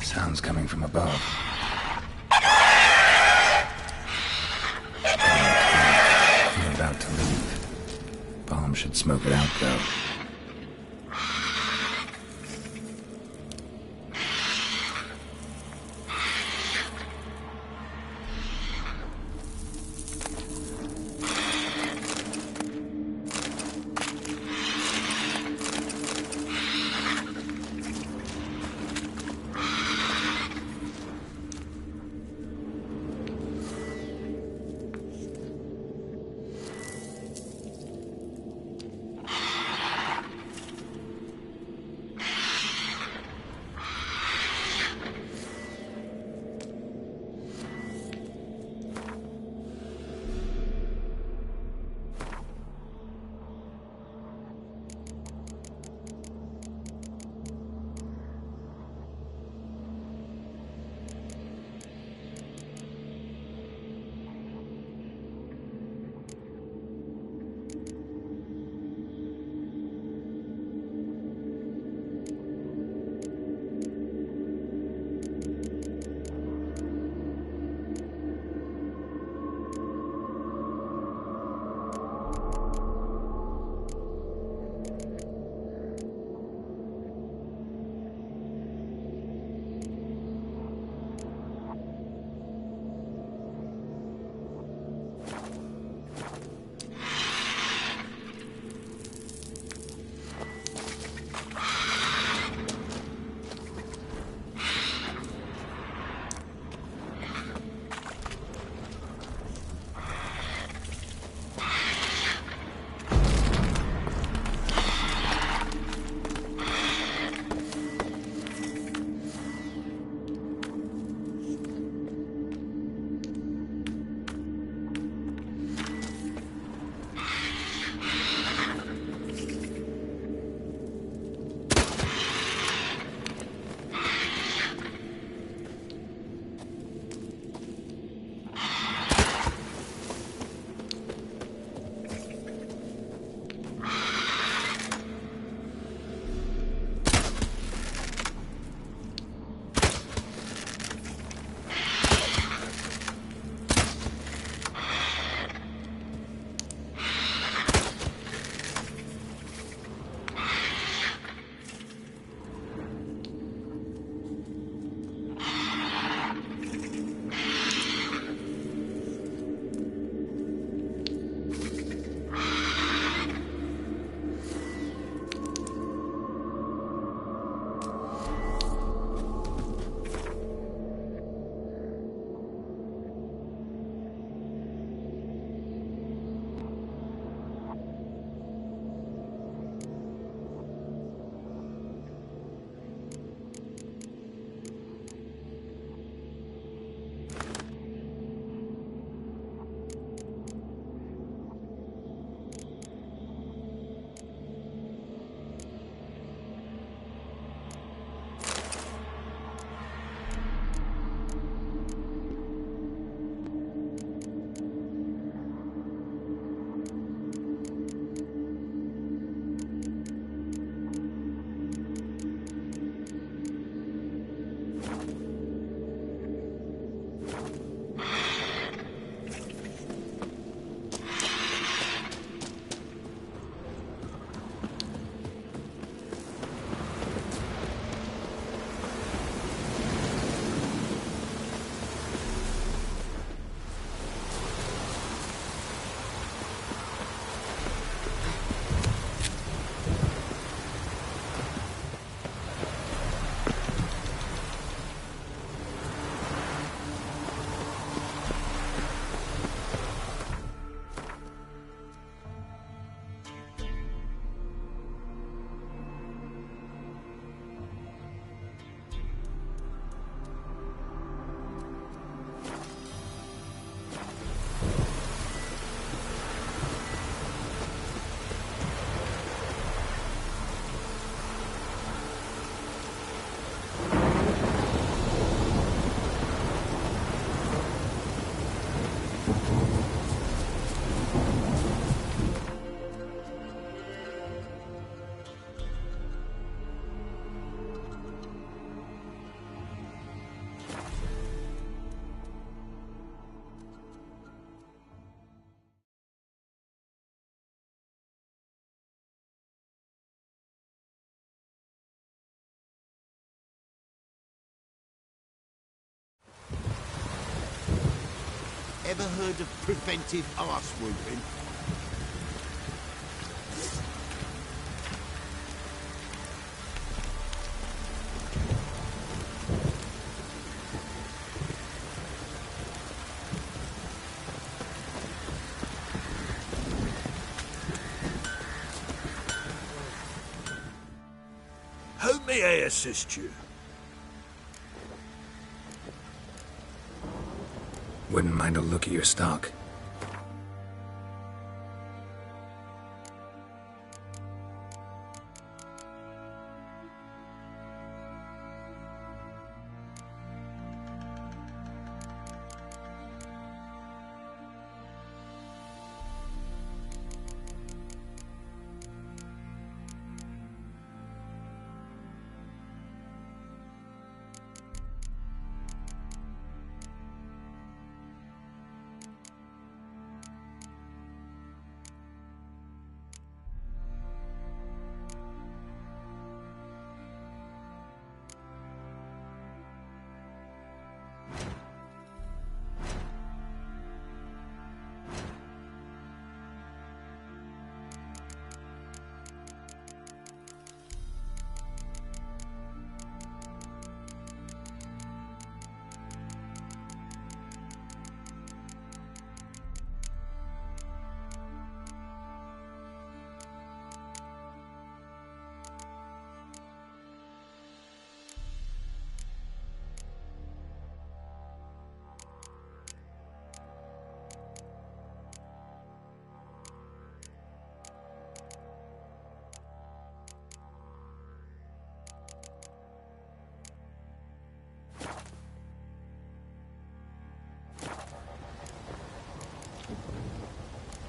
Sounds coming from above. Feel about to leave. Bomb should smoke it out, though. Ever heard of preventive arse whooping? How may I assist you? Wouldn't mind a look at your stock.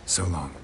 So long.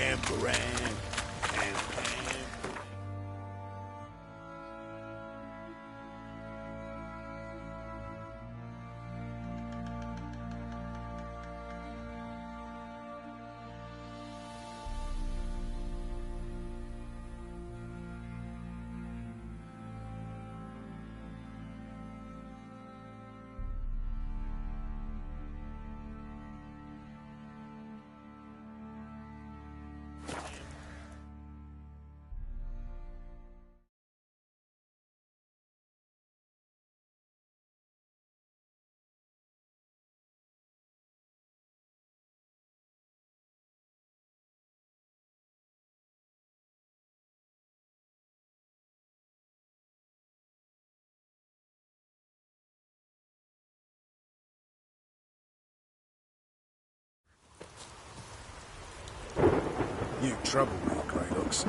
Pam. You trouble me, Grey Looks.